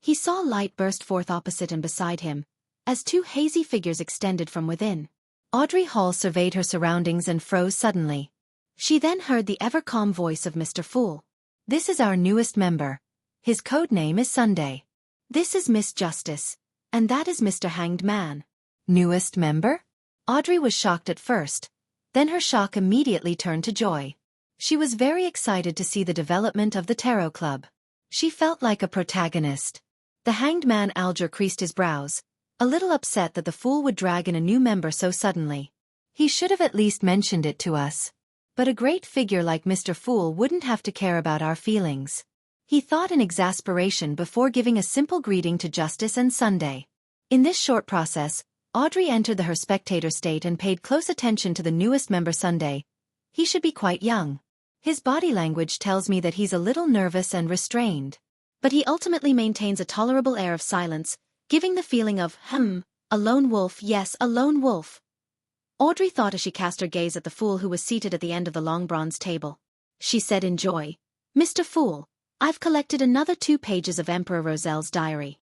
He saw light burst forth opposite and beside him, as 2 hazy figures extended from within. Audrey Hall surveyed her surroundings and froze suddenly. She then heard the ever-calm voice of Mr. Fool. "This is our newest member. His code name is Sunday. This is Miss Justice, and that is Mr. Hanged Man." "Newest member?" Audrey was shocked at first, then her shock immediately turned to joy. She was very excited to see the development of the tarot club. She felt like a protagonist. The hanged man Alger creased his brows, a little upset that the fool would drag in a new member so suddenly. He should have at least mentioned it to us. But a great figure like Mr. Fool wouldn't have to care about our feelings. He thought in exasperation before giving a simple greeting to Justice and Sunday. In this short process, Audrey entered her spectator state and paid close attention to the newest member Sunday. He should be quite young. His body language tells me that he's a little nervous and restrained. But he ultimately maintains a tolerable air of silence, giving the feeling of, a lone wolf. Yes, a lone wolf. Audrey thought as she cast her gaze at the fool who was seated at the end of the long bronze table. She said in joy, "Mr. Fool, I've collected another 2 pages of Emperor Roselle's diary."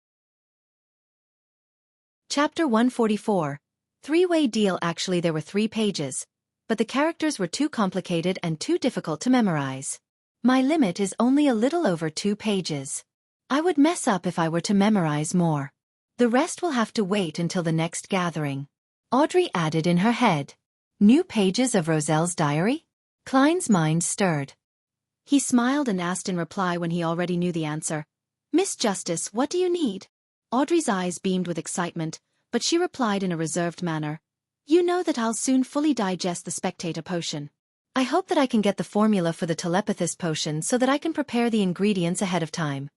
Chapter 144. 3-Way Deal. Actually there were 3 pages, but the characters were too complicated and too difficult to memorize. My limit is only a little over 2 pages. I would mess up if I were to memorize more. The rest will have to wait until the next gathering. Audrey added in her head. New pages of Roselle's diary? Klein's mind stirred. He smiled and asked in reply when he already knew the answer. Miss Justice, what do you need? Audrey's eyes beamed with excitement, but she replied in a reserved manner. You know that I'll soon fully digest the spectator potion. I hope that I can get the formula for the telepathist potion so that I can prepare the ingredients ahead of time.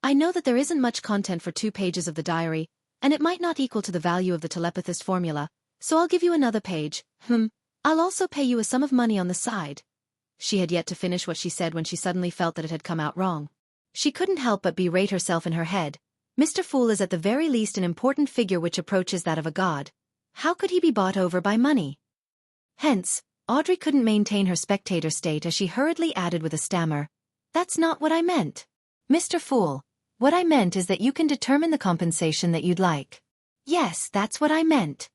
I know that there isn't much content for 2 pages of the diary, and it might not equal to the value of the telepathist formula, so I'll give you another page. I'll also pay you a sum of money on the side. She had yet to finish what she said when she suddenly felt that it had come out wrong. She couldn't help but berate herself in her head. Mr. Fool is at the very least an important figure which approaches that of a god. How could he be bought over by money? Hence, Audrey couldn't maintain her spectator state as she hurriedly added with a stammer. That's not what I meant. Mr. Fool, what I meant is that you can determine the compensation that you'd like. Yes, that's what I meant.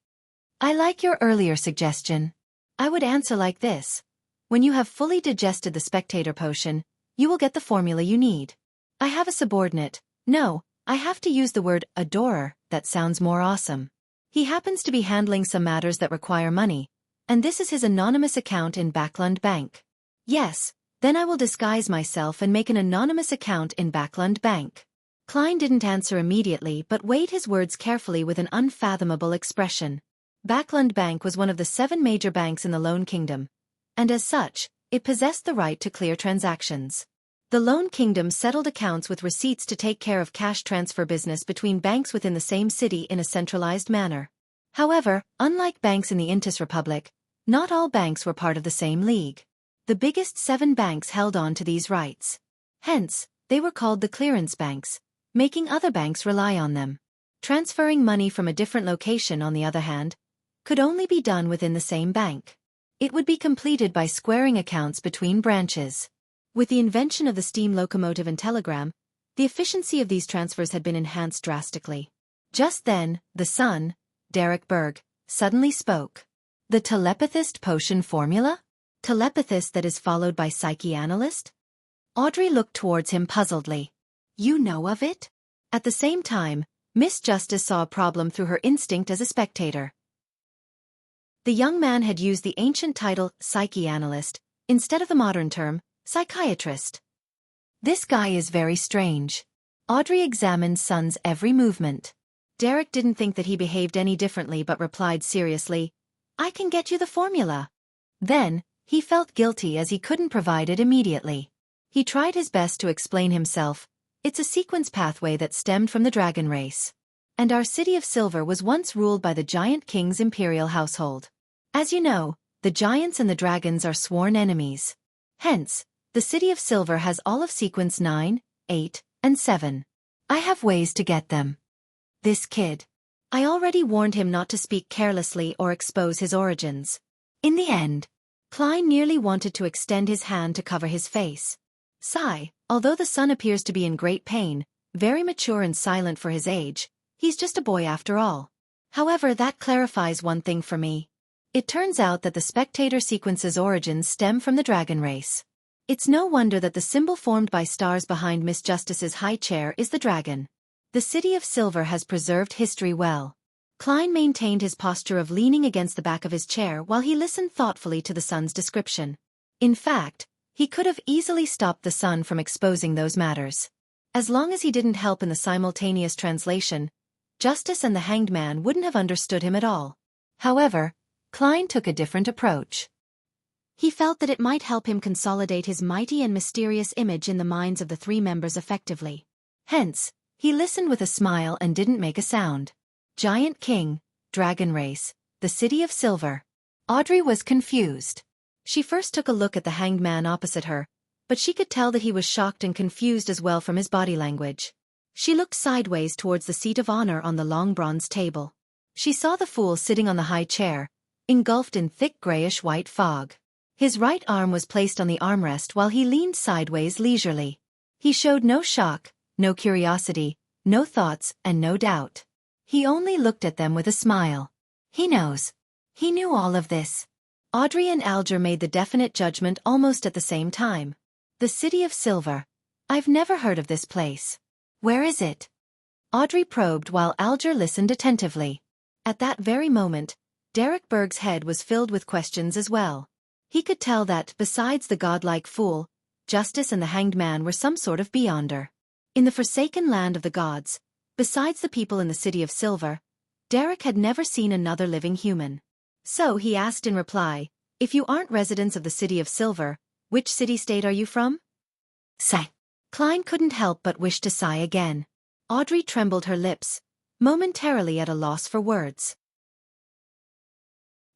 I like your earlier suggestion. I would answer like this. When you have fully digested the spectator potion, you will get the formula you need. I have a subordinate. No, I have to use the word adorer, that sounds more awesome. He happens to be handling some matters that require money, and this is his anonymous account in Backlund Bank. Yes, then I will disguise myself and make an anonymous account in Backlund Bank. Klein didn't answer immediately but weighed his words carefully with an unfathomable expression. Backlund Bank was one of the 7 major banks in the Lone Kingdom, and as such, it possessed the right to clear transactions. The Lone Kingdom settled accounts with receipts to take care of cash transfer business between banks within the same city in a centralized manner. However, unlike banks in the Intis Republic, not all banks were part of the same league. The biggest 7 banks held on to these rights. Hence, they were called the clearance banks, making other banks rely on them. Transferring money from a different location, on the other hand, could only be done within the same bank. It would be completed by squaring accounts between branches. With the invention of the steam locomotive and telegram, the efficiency of these transfers had been enhanced drastically. Just then, the son, Derek Berg, suddenly spoke. The telepathist potion formula? Telepathist that is followed by psychoanalyst? Audrey looked towards him puzzledly. You know of it? At the same time, Miss Justice saw a problem through her instinct as a spectator. The young man had used the ancient title psychoanalyst instead of the modern term psychiatrist. This guy is very strange. Audrey examined son's every movement. Derek didn't think that he behaved any differently but replied seriously, I can get you the formula. Then, he felt guilty as he couldn't provide it immediately. He tried his best to explain himself. It's a sequence pathway that stemmed from the dragon race. And our city of Silver was once ruled by the giant king's imperial household. As you know, the giants and the dragons are sworn enemies. Hence, the city of Silver has all of sequence 9, 8, and 7. I have ways to get them. This kid. I already warned him not to speak carelessly or expose his origins. In the end, Klein nearly wanted to extend his hand to cover his face. Sigh, although the son appears to be in great pain, very mature and silent for his age, he's just a boy after all. However, that clarifies one thing for me. It turns out that the spectator sequence's origins stem from the dragon race. It's no wonder that the symbol formed by stars behind Miss Justice's high chair is the dragon. The city of Silver has preserved history well. Klein maintained his posture of leaning against the back of his chair while he listened thoughtfully to the son's description. In fact, he could have easily stopped the son from exposing those matters. As long as he didn't help in the simultaneous translation, Justice and the hanged man wouldn't have understood him at all. However, Klein took a different approach. He felt that it might help him consolidate his mighty and mysterious image in the minds of the 3 members effectively. Hence, he listened with a smile and didn't make a sound. Giant King, Dragon Race, the City of Silver. Audrey was confused. She first took a look at the hanged man opposite her, but she could tell that he was shocked and confused as well from his body language. She looked sideways towards the seat of honor on the long bronze table. She saw the fool sitting on the high chair, engulfed in thick grayish-white fog. His right arm was placed on the armrest while he leaned sideways leisurely. He showed no shock, no curiosity, no thoughts, and no doubt. He only looked at them with a smile. He knows. He knew all of this. Audrey and Alger made the definite judgment almost at the same time. The City of Silver. I've never heard of this place. Where is it? Audrey probed while Alger listened attentively. At that very moment, Derek Berg's head was filled with questions as well. He could tell that, besides the godlike fool, Justice and the Hanged Man were some sort of beyonder. In the forsaken land of the gods, besides the people in the City of Silver, Derek had never seen another living human. So he asked in reply, "If you aren't residents of the City of Silver, which city-state are you from?" Sigh. Klein couldn't help but wish to sigh again. Audrey trembled her lips, momentarily at a loss for words.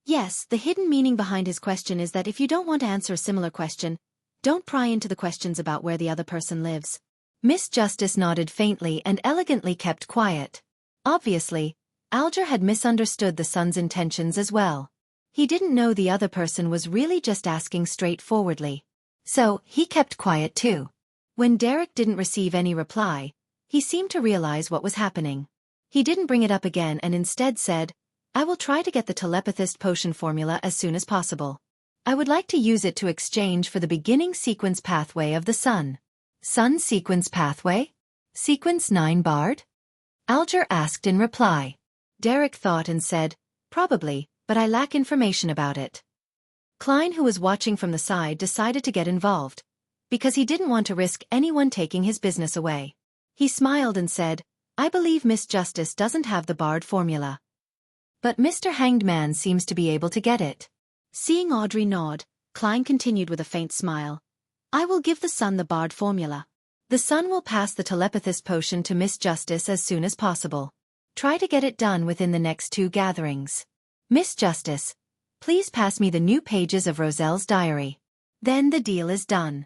Yes, the hidden meaning behind his question is that if you don't want to answer a similar question, don't pry into the questions about where the other person lives. Miss Justice nodded faintly and elegantly kept quiet. Obviously, Alger had misunderstood the son's intentions as well. He didn't know the other person was really just asking straightforwardly. So, he kept quiet too. When Derek didn't receive any reply, he seemed to realize what was happening. He didn't bring it up again and instead said, "I will try to get the telepathist potion formula as soon as possible. I would like to use it to exchange for the beginning sequence pathway of the sun." "Sun sequence pathway? Sequence 9 Bard?" Alger asked in reply. Derek thought and said, "Probably, but I lack information about it." Klein, who was watching from the side, decided to get involved, because he didn't want to risk anyone taking his business away. He smiled and said, "I believe Miss Justice doesn't have the Bard formula. But Mr. Hanged Man seems to be able to get it." Seeing Audrey nod, Klein continued with a faint smile. "I will give the sun the Bard formula. The sun will pass the telepathist potion to Miss Justice as soon as possible. Try to get it done within the next 2 gatherings. Miss Justice, please pass me the new pages of Roselle's diary. Then the deal is done."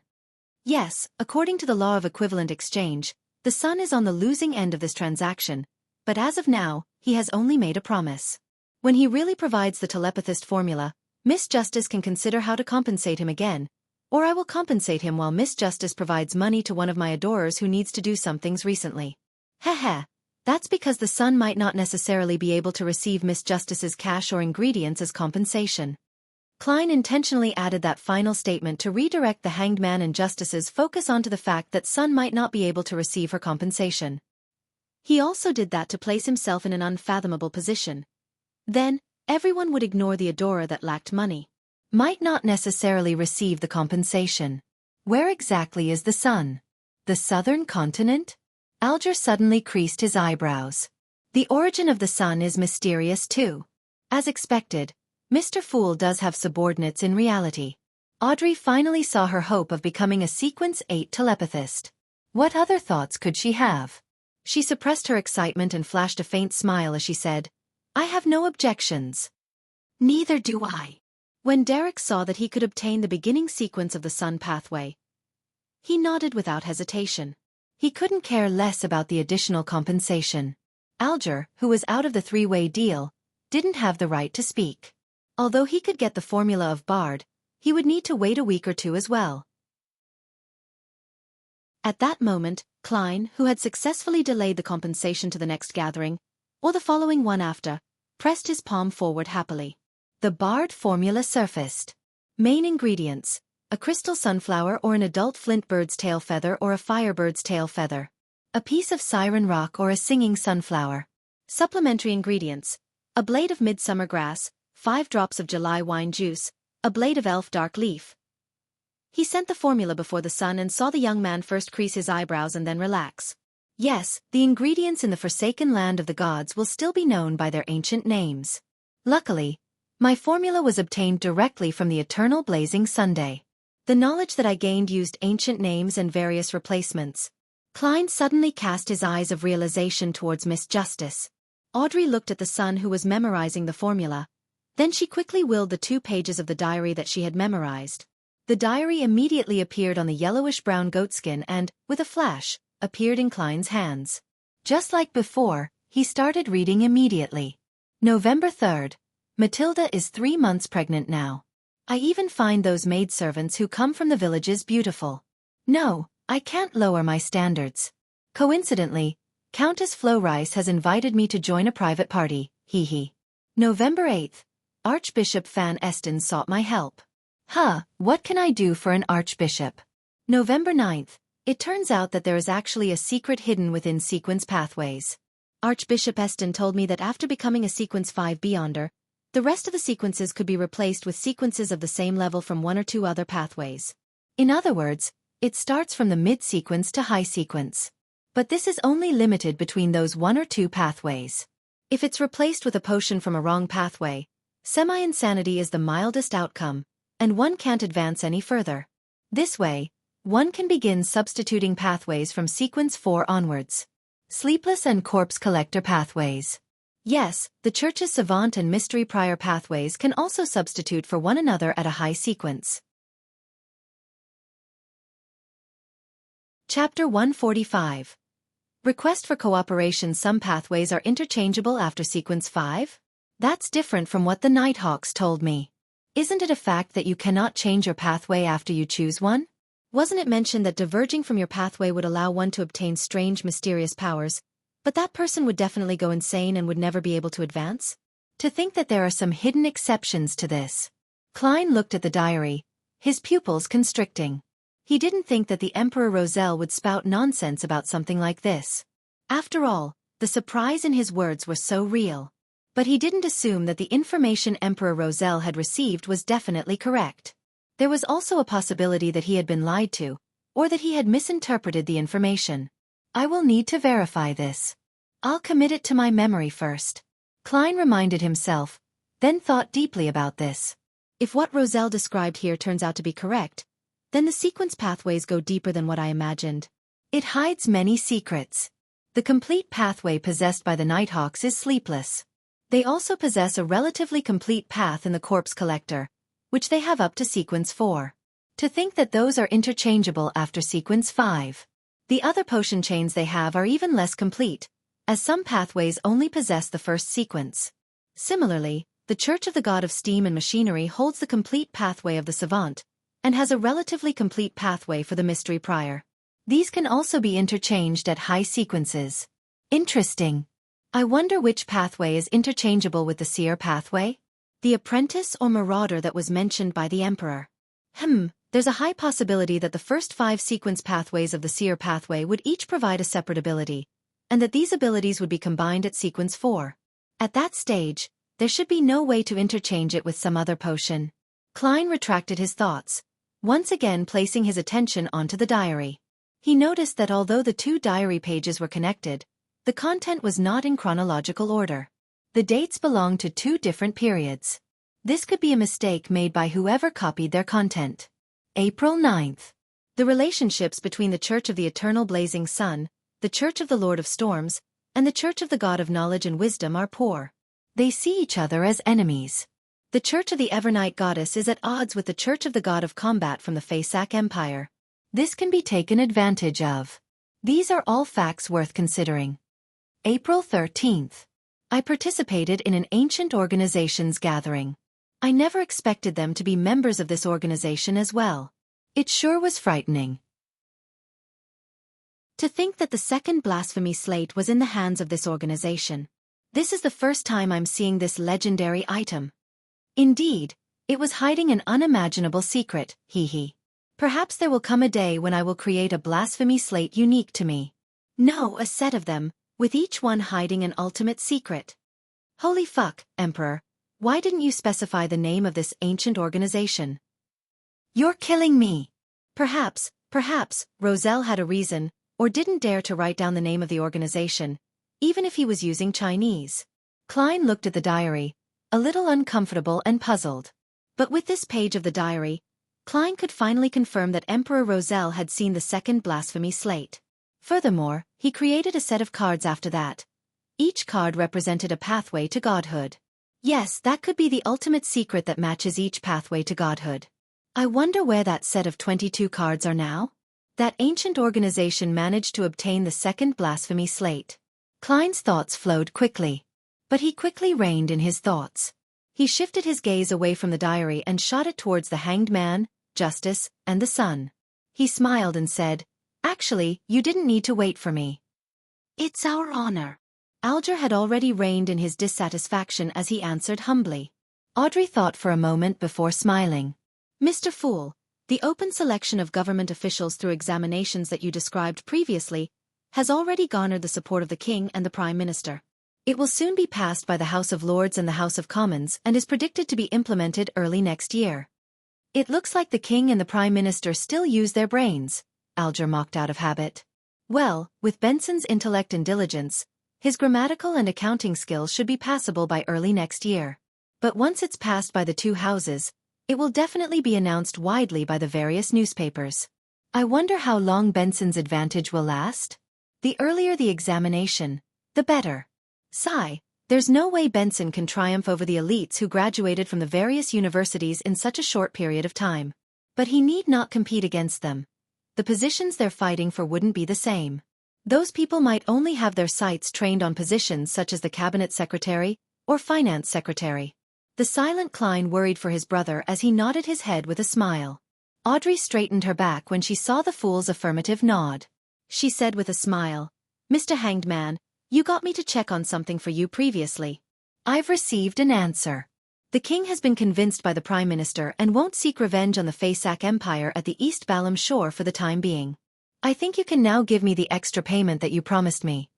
Yes, according to the law of equivalent exchange, the sun is on the losing end of this transaction, but as of now, he has only made a promise. When he really provides the telepathist formula, Miss Justice can consider how to compensate him again, or I will compensate him while Miss Justice provides money to one of my adorers who needs to do some things recently. Heh. That's because the sun might not necessarily be able to receive Miss Justice's cash or ingredients as compensation. Klein intentionally added that final statement to redirect the Hanged Man and Justice's focus onto the fact that Sun might not be able to receive her compensation. He also did that to place himself in an unfathomable position. Then, everyone would ignore the adorer that lacked money. Might not necessarily receive the compensation. Where exactly is the sun? The southern continent? Alger suddenly creased his eyebrows. The origin of the sun is mysterious too. As expected, Mr. Fool does have subordinates in reality. Audrey finally saw her hope of becoming a Sequence 8 telepathist. What other thoughts could she have? She suppressed her excitement and flashed a faint smile as she said, "I have no objections." "Neither do I." When Derek saw that he could obtain the beginning sequence of the sun pathway, he nodded without hesitation. He couldn't care less about the additional compensation. Alger, who was out of the 3-way deal, didn't have the right to speak. Although he could get the formula of Bard, he would need to wait a week or 2 as well. At that moment, Klein, who had successfully delayed the compensation to the next gathering, or the following one after, pressed his palm forward happily. The Bard formula surfaced. Main ingredients: a crystal sunflower or an adult flint bird's tail feather or a firebird's tail feather. A piece of siren rock or a singing sunflower. Supplementary ingredients: a blade of midsummer grass, 5 drops of July wine juice, a blade of elf dark leaf. He sent the formula before the sun and saw the young man first crease his eyebrows and then relax. Yes, the ingredients in the forsaken land of the gods will still be known by their ancient names. Luckily, my formula was obtained directly from the eternal blazing Sunday. The knowledge that I gained used ancient names and various replacements. Klein suddenly cast his eyes of realization towards Miss Justice. Audrey looked at the sun who was memorizing the formula. Then she quickly willed the 2 pages of the diary that she had memorized. The diary immediately appeared on the yellowish-brown goatskin and, with a flash, appeared in Klein's hands. Just like before, he started reading immediately. November 3rd. Matilda is 3 months pregnant now. I even find those maidservants who come from the villages beautiful. No, I can't lower my standards. Coincidentally, Countess Flo Rice has invited me to join a private party, hee. November 8th. Archbishop Van Esten sought my help. What can I do for an archbishop? November 9th. It turns out that there is actually a secret hidden within sequence pathways. Archbishop Eston told me that after becoming a Sequence 5 Beyonder, the rest of the sequences could be replaced with sequences of the same level from one or two other pathways. In other words, it starts from the mid-sequence to high sequence. But this is only limited between those one or two pathways. If it's replaced with a potion from a wrong pathway, semi-insanity is the mildest outcome, and one can't advance any further. This way, one can begin substituting pathways from sequence 4 onwards. Sleepless and corpse collector pathways. Yes, the Church's savant and mystery prior pathways can also substitute for one another at a high sequence. Chapter 145. Request for cooperation. Some pathways are interchangeable after sequence 5? That's different from what the Nighthawks told me. Isn't it a fact that you cannot change your pathway after you choose one? Wasn't it mentioned that diverging from your pathway would allow one to obtain strange, mysterious powers, but that person would definitely go insane and would never be able to advance? To think that there are some hidden exceptions to this. Klein looked at the diary, his pupils constricting. He didn't think that the Emperor Roselle would spout nonsense about something like this. After all, the surprise in his words was so real. But he didn't assume that the information Emperor Roselle had received was definitely correct. There was also a possibility that he had been lied to, or that he had misinterpreted the information. I will need to verify this. I'll commit it to my memory first. Klein reminded himself, then thought deeply about this. If what Roselle described here turns out to be correct, then the sequence pathways go deeper than what I imagined. It hides many secrets. The complete pathway possessed by the Nighthawks is sleepless. They also possess a relatively complete path in the corpse collector, which they have up to sequence 4. To think that those are interchangeable after sequence 5. The other potion chains they have are even less complete, as some pathways only possess the first sequence. Similarly, the Church of the God of Steam and Machinery holds the complete pathway of the savant, and has a relatively complete pathway for the mystery prior. These can also be interchanged at high sequences. Interesting. I wonder which pathway is interchangeable with the seer pathway? The apprentice or marauder that was mentioned by the Emperor. There's a high possibility that the first 5 sequence pathways of the seer pathway would each provide a separate ability, and that these abilities would be combined at sequence 4. At that stage, there should be no way to interchange it with some other potion. Klein retracted his thoughts, once again placing his attention onto the diary. He noticed that although the 2 diary pages were connected, the content was not in chronological order. The dates belonged to 2 different periods. This could be a mistake made by whoever copied their content. April 9th. The relationships between the Church of the Eternal Blazing Sun, the Church of the Lord of Storms, and the Church of the God of Knowledge and Wisdom are poor. They see each other as enemies. The Church of the Evernight Goddess is at odds with the Church of the God of Combat from the Faisak Empire. This can be taken advantage of. These are all facts worth considering. April 13th. I participated in an ancient organization's gathering. I never expected them to be members of this organization as well. It sure was frightening. To think that the second blasphemy slate was in the hands of this organization. This is the first time I'm seeing this legendary item. Indeed, it was hiding an unimaginable secret, hee. Perhaps there will come a day when I will create a blasphemy slate unique to me. No, a set of them, with each one hiding an ultimate secret. Holy fuck, Emperor, why didn't you specify the name of this ancient organization? You're killing me. Perhaps, Roselle had a reason, or didn't dare to write down the name of the organization, even if he was using Chinese. Klein looked at the diary, a little uncomfortable and puzzled. But with this page of the diary, Klein could finally confirm that Emperor Roselle had seen the second blasphemy slate. Furthermore, he created a set of cards after that. Each card represented a pathway to godhood. Yes, that could be the ultimate secret that matches each pathway to godhood. I wonder where that set of 22 cards are now? That ancient organization managed to obtain the second blasphemy slate. Klein's thoughts flowed quickly. But he quickly reined in his thoughts. He shifted his gaze away from the diary and shot it towards the Hanged Man, Justice, and the Sun. He smiled and said, "Actually, you didn't need to wait for me. It's our honor." Alger had already reined in his dissatisfaction as he answered humbly. Audrey thought for a moment before smiling. "Mr. Fool, the open selection of government officials through examinations that you described previously has already garnered the support of the king and the prime minister. It will soon be passed by the House of Lords and the House of Commons and is predicted to be implemented early next year. It looks like the king and the prime minister still use their brains, Alger mocked out of habit. Well, with Benson's intellect and diligence, his grammatical and accounting skills should be passable by early next year. But once it's passed by the two houses, it will definitely be announced widely by the various newspapers. I wonder how long Benson's advantage will last? The earlier the examination, the better. Sigh, there's no way Benson can triumph over the elites who graduated from the various universities in such a short period of time. But he need not compete against them. The positions they're fighting for wouldn't be the same. Those people might only have their sights trained on positions such as the cabinet secretary or finance secretary. The silent Klein worried for his brother as he nodded his head with a smile. Audrey straightened her back when she saw the fool's affirmative nod. She said with a smile, "Mr. Hanged Man, you got me to check on something for you previously. I've received an answer. The king has been convinced by the prime minister and won't seek revenge on the Faysac Empire at the East Balam shore for the time being. I think you can now give me the extra payment that you promised me."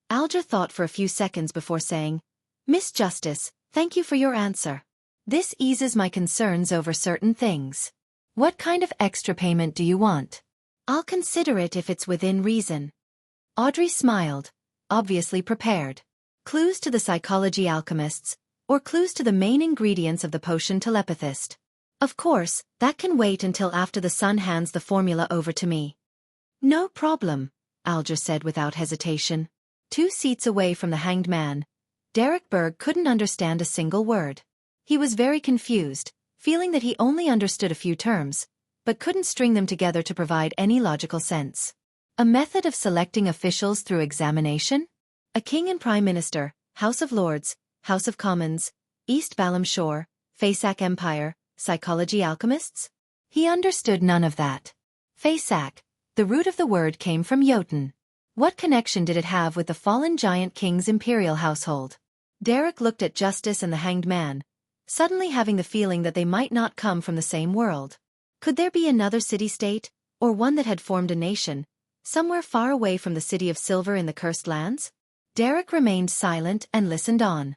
Alger thought for a few seconds before saying, "Miss Justice, thank you for your answer. This eases my concerns over certain things. What kind of extra payment do you want? I'll consider it if it's within reason." Audrey smiled, obviously prepared. Clues to the psychology alchemists, or clues to the main ingredients of the potion telepathist. Of course, that can wait until after the sun hands the formula over to me. "No problem," Alger said without hesitation. 2 seats away from the Hanged Man, Derek Berg couldn't understand a single word. He was very confused, feeling that he only understood a few terms, but couldn't string them together to provide any logical sense. A method of selecting officials through examination? A king and prime minister, House of Lords, House of Commons, East Balam Shore, Faysac Empire, psychology alchemists? He understood none of that. Faysac, the root of the word came from Jotun. What connection did it have with the fallen giant king's imperial household? Derek looked at Justice and the Hanged Man, suddenly having the feeling that they might not come from the same world. Could there be another city-state, or one that had formed a nation, somewhere far away from the City of Silver in the Cursed Lands? Derek remained silent and listened on.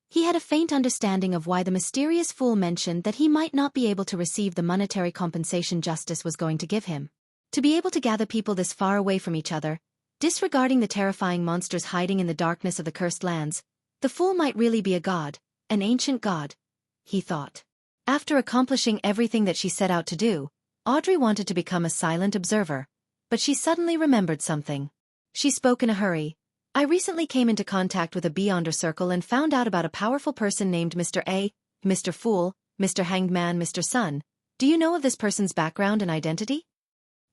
He had a faint understanding of why the mysterious fool mentioned that he might not be able to receive the monetary compensation Justice was going to give him. To be able to gather people this far away from each other, disregarding the terrifying monsters hiding in the darkness of the Cursed Lands, the fool might really be a god, an ancient god, he thought. After accomplishing everything that she set out to do, Audrey wanted to become a silent observer, but she suddenly remembered something. She spoke in a hurry. "I recently came into contact with a Beyonder Circle and found out about a powerful person named Mr. A, Mr. Fool, Mr. Hanged Man, Mr. Sun. Do you know of this person's background and identity?"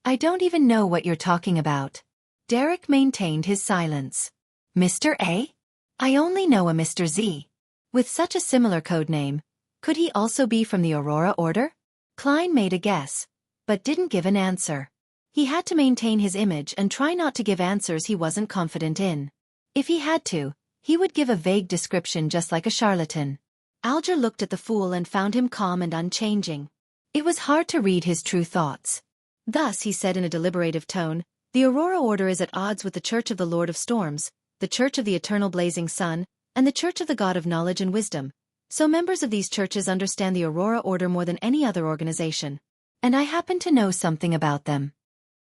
"I don't even know what you're talking about." Derek maintained his silence. "Mr. A? I only know a Mr. Z. With such a similar code name, could he also be from the Aurora Order?" Klein made a guess, but didn't give an answer. He had to maintain his image and try not to give answers he wasn't confident in. If he had to, he would give a vague description just like a charlatan. Alger looked at the fool and found him calm and unchanging. It was hard to read his true thoughts. Thus he said in a deliberative tone, "The Aurora Order is at odds with the Church of the Lord of Storms, the Church of the Eternal Blazing Sun, and the Church of the God of Knowledge and Wisdom. So members of these churches understand the Aurora Order more than any other organization. And I happen to know something about them.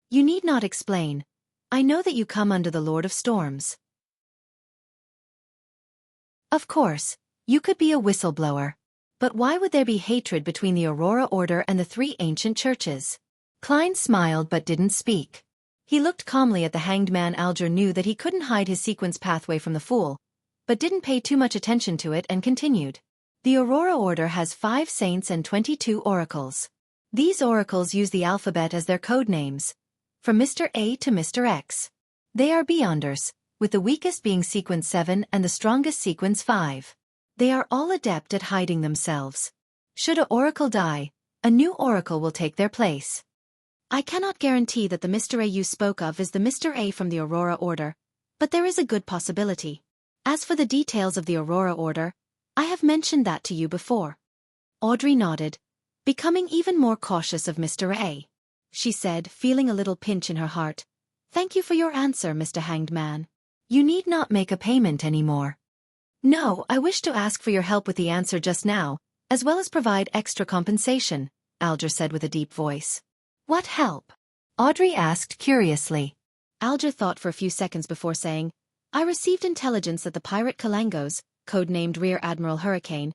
You need not explain. I know that you come under the Lord of Storms. Of course, you could be a whistleblower. But why would there be hatred between the Aurora Order and the 3 ancient churches?" Klein smiled but didn't speak. He looked calmly at the Hanged Man. Alger knew that he couldn't hide his sequence pathway from the fool, but didn't pay too much attention to it and continued. "The Aurora Order has 5 saints and 22 oracles. These oracles use the alphabet as their code names, from Mr. A to Mr. X. They are Beyonders, with the weakest being sequence 7 and the strongest sequence 5. They are all adept at hiding themselves. Should a oracle die, a new oracle will take their place. I cannot guarantee that the Mr. A you spoke of is the Mr. A from the Aurora Order, but there is a good possibility. As for the details of the Aurora Order, I have mentioned that to you before." Audrey nodded, becoming even more cautious of Mr. A. she said, feeling a little pinch in her heart. "Thank you for your answer, Mr. Hanged Man. You need not make a payment anymore." "No, I wish to ask for your help with the answer just now, as well as provide extra compensation," Alger said with a deep voice. "What help?" Audrey asked curiously. Alger thought for a few seconds before saying, "I received intelligence that the pirate Kalangos, codenamed Rear Admiral Hurricane,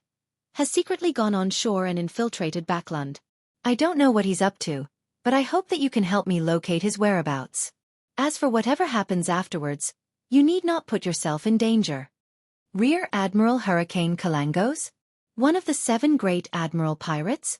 has secretly gone on shore and infiltrated Backland. I don't know what he's up to, but I hope that you can help me locate his whereabouts. As for whatever happens afterwards, you need not put yourself in danger." Rear Admiral Hurricane Kalangos? One of the 7 great admiral pirates?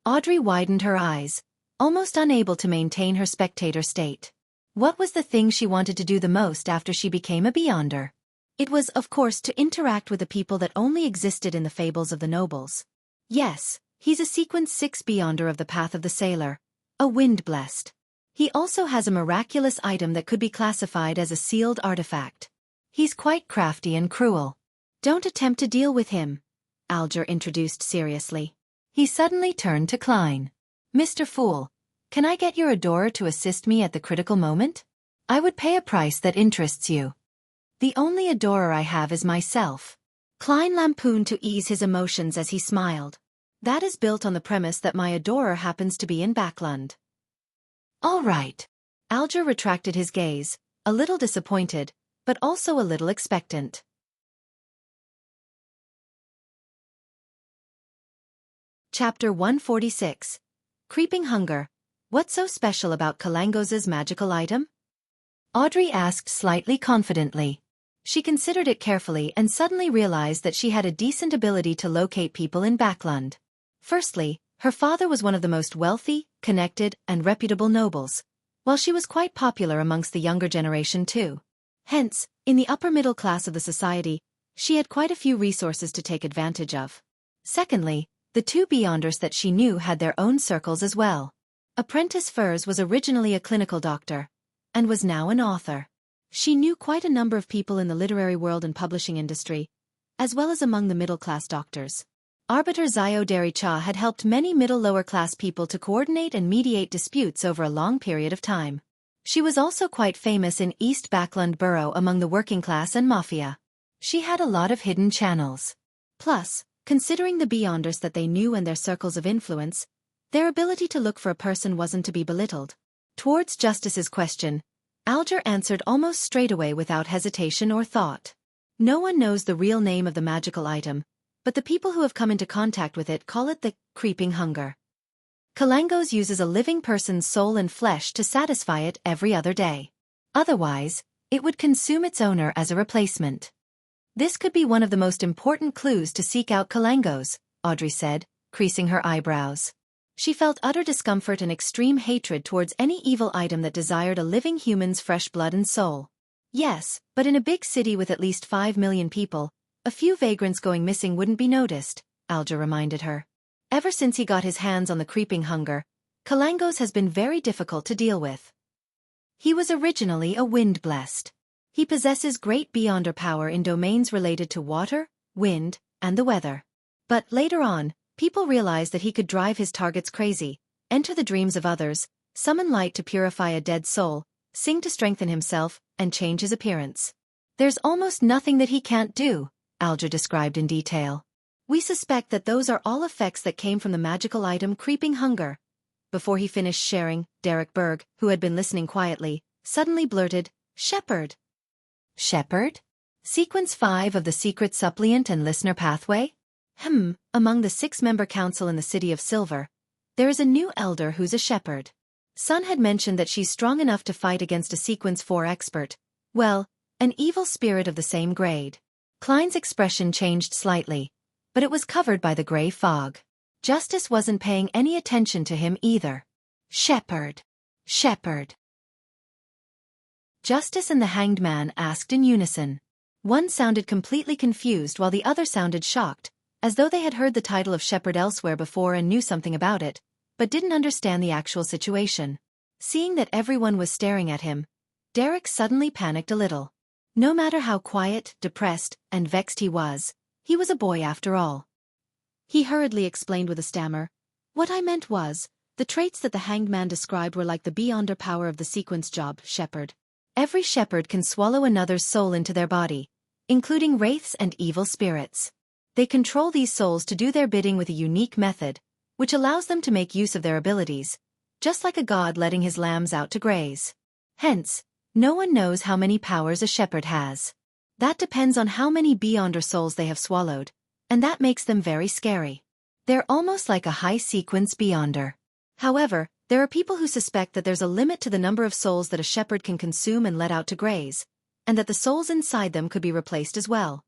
Audrey widened her eyes, almost unable to maintain her spectator state. What was the thing she wanted to do the most after she became a Beyonder? It was, of course, to interact with the people that only existed in the fables of the nobles. Yes, he's a Sequence 6 Beyonder of the Path of the Sailor, a wind-blessed. He also has a miraculous item that could be classified as a sealed artifact. He's quite crafty and cruel. "Don't attempt to deal with him," Alger introduced seriously. He suddenly turned to Klein. "Mr. Fool, can I get your adorer to assist me at the critical moment? I would pay a price that interests you." "The only adorer I have is myself." Klein lampooned to ease his emotions as he smiled. "That is built on the premise that my adorer happens to be in Backland." "All right." Alger retracted his gaze, a little disappointed, but also a little expectant. Chapter 146. Creeping Hunger. What's so special about Kalangos's magical item? Audrey asked slightly confidently. She considered it carefully and suddenly realized that she had a decent ability to locate people in Backland. Firstly, her father was one of the most wealthy, connected, and reputable nobles, while she was quite popular amongst the younger generation too. Hence, in the upper middle class of the society, she had quite a few resources to take advantage of. Secondly, the 2 Beyonders that she knew had their own circles as well. Apprentice Furs was originally a clinical doctor, and was now an author. She knew quite a number of people in the literary world and publishing industry, as well as among the middle-class doctors. Arbiter Zio Cha had helped many middle-lower-class people to coordinate and mediate disputes over a long period of time. She was also quite famous in East Backland Borough among the working class and mafia. She had a lot of hidden channels. Plus, considering the Beyonders that they knew and their circles of influence, their ability to look for a person wasn't to be belittled. Towards Justice's question, Alger answered almost straight away without hesitation or thought. "No one knows the real name of the magical item, but the people who have come into contact with it call it the creeping hunger. Kalangos uses a living person's soul and flesh to satisfy it every other day. Otherwise, it would consume its owner as a replacement. This could be one of the most important clues to seek out Kalangos," Audrey said, creasing her eyebrows. She felt utter discomfort and extreme hatred towards any evil item that desired a living human's fresh blood and soul. Yes, but in a big city with at least 5 million people, a few vagrants going missing wouldn't be noticed, Alger reminded her. Ever since he got his hands on the creeping hunger, Kalangos has been very difficult to deal with. He was originally a wind-blessed. He possesses great beyonder power in domains related to water, wind, and the weather. But later on, people realized that he could drive his targets crazy, enter the dreams of others, summon light to purify a dead soul, sing to strengthen himself, and change his appearance. "There's almost nothing that he can't do," Alger described in detail. "We suspect that those are all effects that came from the magical item Creeping Hunger." Before he finished sharing, Derek Berg, who had been listening quietly, suddenly blurted, "Shepherd." "Shepherd? Sequence 5 of the Secret Suppliant and Listener Pathway? Among the 6-member council in the City of Silver, there is a new elder who's a shepherd. Sun had mentioned that she's strong enough to fight against a Sequence 4 expert. Well, an evil spirit of the same grade." Klein's expression changed slightly, but it was covered by the gray fog. Justice wasn't paying any attention to him either. "Shepherd. Shepherd." Justice and the Hanged Man asked in unison. One sounded completely confused while the other sounded shocked, as though they had heard the title of shepherd elsewhere before and knew something about it, but didn't understand the actual situation. Seeing that everyone was staring at him, Derek suddenly panicked a little. No matter how quiet, depressed, and vexed he was a boy after all. He hurriedly explained with a stammer, "What I meant was, The traits that the hanged man described were like the beyonder power of the sequence job, shepherd. Every shepherd can swallow another's soul into their body, including wraiths and evil spirits. They control these souls to do their bidding with a unique method, which allows them to make use of their abilities, just like a god letting his lambs out to graze. Hence, no one knows how many powers a shepherd has. That depends on how many beyonder souls they have swallowed, and that makes them very scary. They're almost like a high-sequence beyonder. However, there are people who suspect that there's a limit to the number of souls that a shepherd can consume and let out to graze, and that the souls inside them could be replaced as well.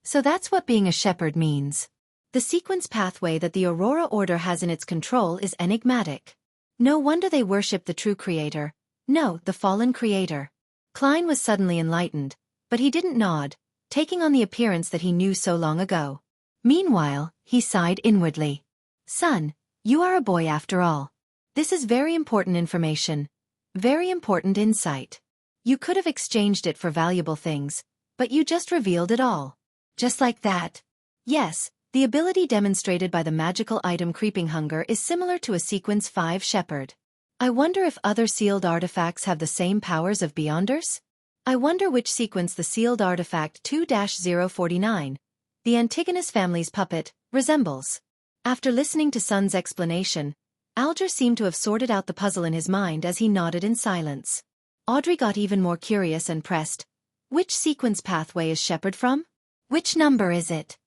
So that's what being a shepherd means. The sequence pathway that the Aurora Order has in its control is enigmatic. No wonder they worship the true creator. No, the fallen creator. Klein was suddenly enlightened, but he didn't nod, taking on the appearance that he knew so long ago. Meanwhile, he sighed inwardly. Son, you are a boy after all. This is very important information. Very important insight. You could have exchanged it for valuable things, but you just revealed it all. Just like that. Yes, the ability demonstrated by the magical item Creeping Hunger is similar to a Sequence 5 shepherd. I wonder if other sealed artifacts have the same powers of beyonders? I wonder which sequence the sealed artifact 2-049, the Antigonus family's puppet, resembles. After listening to Sun's explanation, Alger seemed to have sorted out the puzzle in his mind as he nodded in silence. Audrey got even more curious and pressed. Which sequence pathway is shepherd from? Which number is it?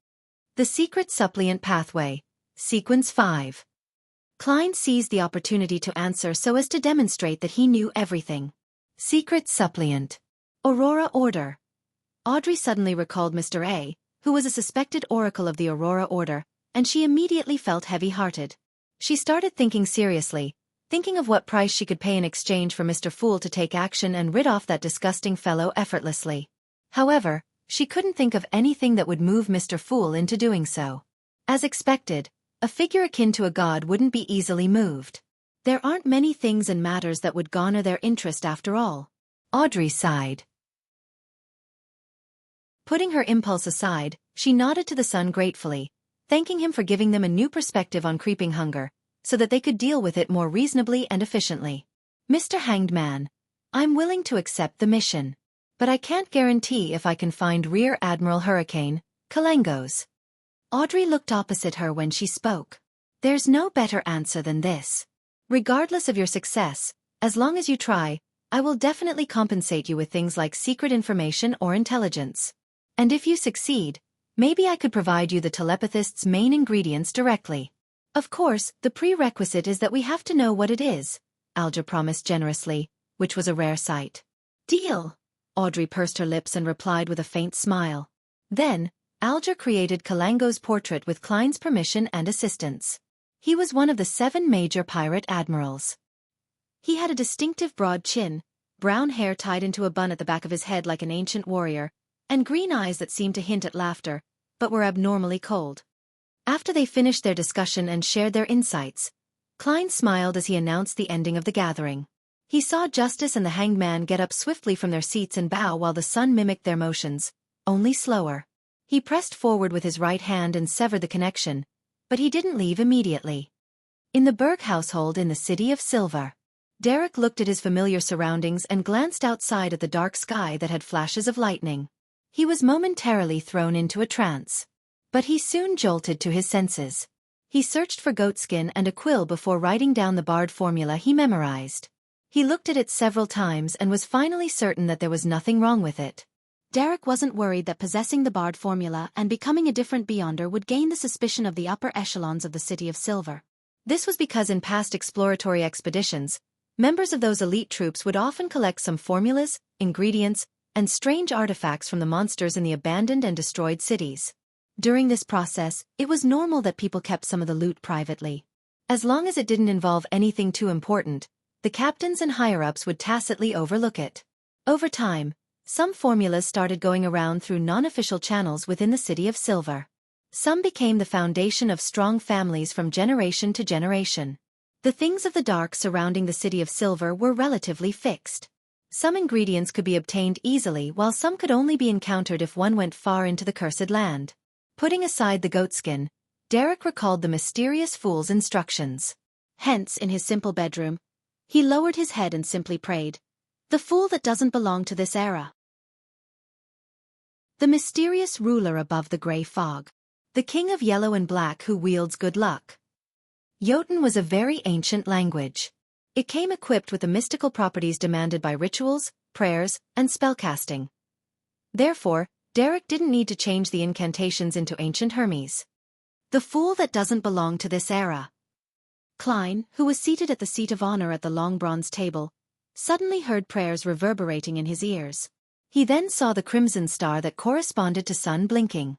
The secret suppliant pathway, Sequence 5. Klein seized the opportunity to answer so as to demonstrate that he knew everything. Secret suppliant. Aurora Order. Audrey suddenly recalled Mr. A, who was a suspected oracle of the Aurora Order, and she immediately felt heavy-hearted. She started thinking seriously, thinking of what price she could pay in exchange for Mr. Fool to take action and rid off that disgusting fellow effortlessly. However, she couldn't think of anything that would move Mr. Fool into doing so. As expected, a figure akin to a god wouldn't be easily moved. There aren't many things and matters that would garner their interest after all. Audrey sighed. Putting her impulse aside, she nodded to the son gratefully, thanking him for giving them a new perspective on Creeping Hunger, so that they could deal with it more reasonably and efficiently. Mr. Hanged Man, I'm willing to accept the mission. But I can't guarantee if I can find Rear Admiral Hurricane, Kalangos. Audrey looked opposite her when she spoke. There's no better answer than this. Regardless of your success, as long as you try, I will definitely compensate you with things like secret information or intelligence. And if you succeed, maybe I could provide you the telepathist's main ingredients directly. Of course, the prerequisite is that we have to know what it is, Alger promised generously, which was a rare sight. Deal. Audrey pursed her lips and replied with a faint smile. Then, Alger created Kalangos' portrait with Klein's permission and assistance. He was one of the 7 major pirate admirals. He had a distinctive broad chin, brown hair tied into a bun at the back of his head like an ancient warrior, and green eyes that seemed to hint at laughter, but were abnormally cold. After they finished their discussion and shared their insights, Klein smiled as he announced the ending of the gathering. He saw Justice and the Hanged Man get up swiftly from their seats and bow while the sun mimicked their motions, only slower. He pressed forward with his right hand and severed the connection, but he didn't leave immediately. In the Berg household in the City of Silver, Derek looked at his familiar surroundings and glanced outside at the dark sky that had flashes of lightning. He was momentarily thrown into a trance. But he soon jolted to his senses. He searched for goatskin and a quill before writing down the barred formula he memorized. He looked at it several times and was finally certain that there was nothing wrong with it. Derek wasn't worried that possessing the barred formula and becoming a different beyonder would gain the suspicion of the upper echelons of the City of Silver. This was because in past exploratory expeditions, members of those elite troops would often collect some formulas, ingredients, and strange artifacts from the monsters in the abandoned and destroyed cities. During this process, it was normal that people kept some of the loot privately. As long as it didn't involve anything too important, the captains and higher-ups would tacitly overlook it. Over time, some formulas started going around through non-official channels within the City of Silver. Some became the foundation of strong families from generation to generation. The things of the dark surrounding the City of Silver were relatively fixed. Some ingredients could be obtained easily while some could only be encountered if one went far into the cursed land. Putting aside the goatskin, Derek recalled the mysterious fool's instructions. Hence, in his simple bedroom, he lowered his head and simply prayed, "The fool that doesn't belong to this era." The mysterious ruler above the gray fog. The king of yellow and black who wields good luck. Jotun was a very ancient language. It came equipped with the mystical properties demanded by rituals, prayers, and spellcasting. Therefore, Derek didn't need to change the incantations into ancient Hermes. The fool that doesn't belong to this era. Klein, who was seated at the seat of honor at the long bronze table, suddenly heard prayers reverberating in his ears. He then saw the crimson star that corresponded to sun blinking.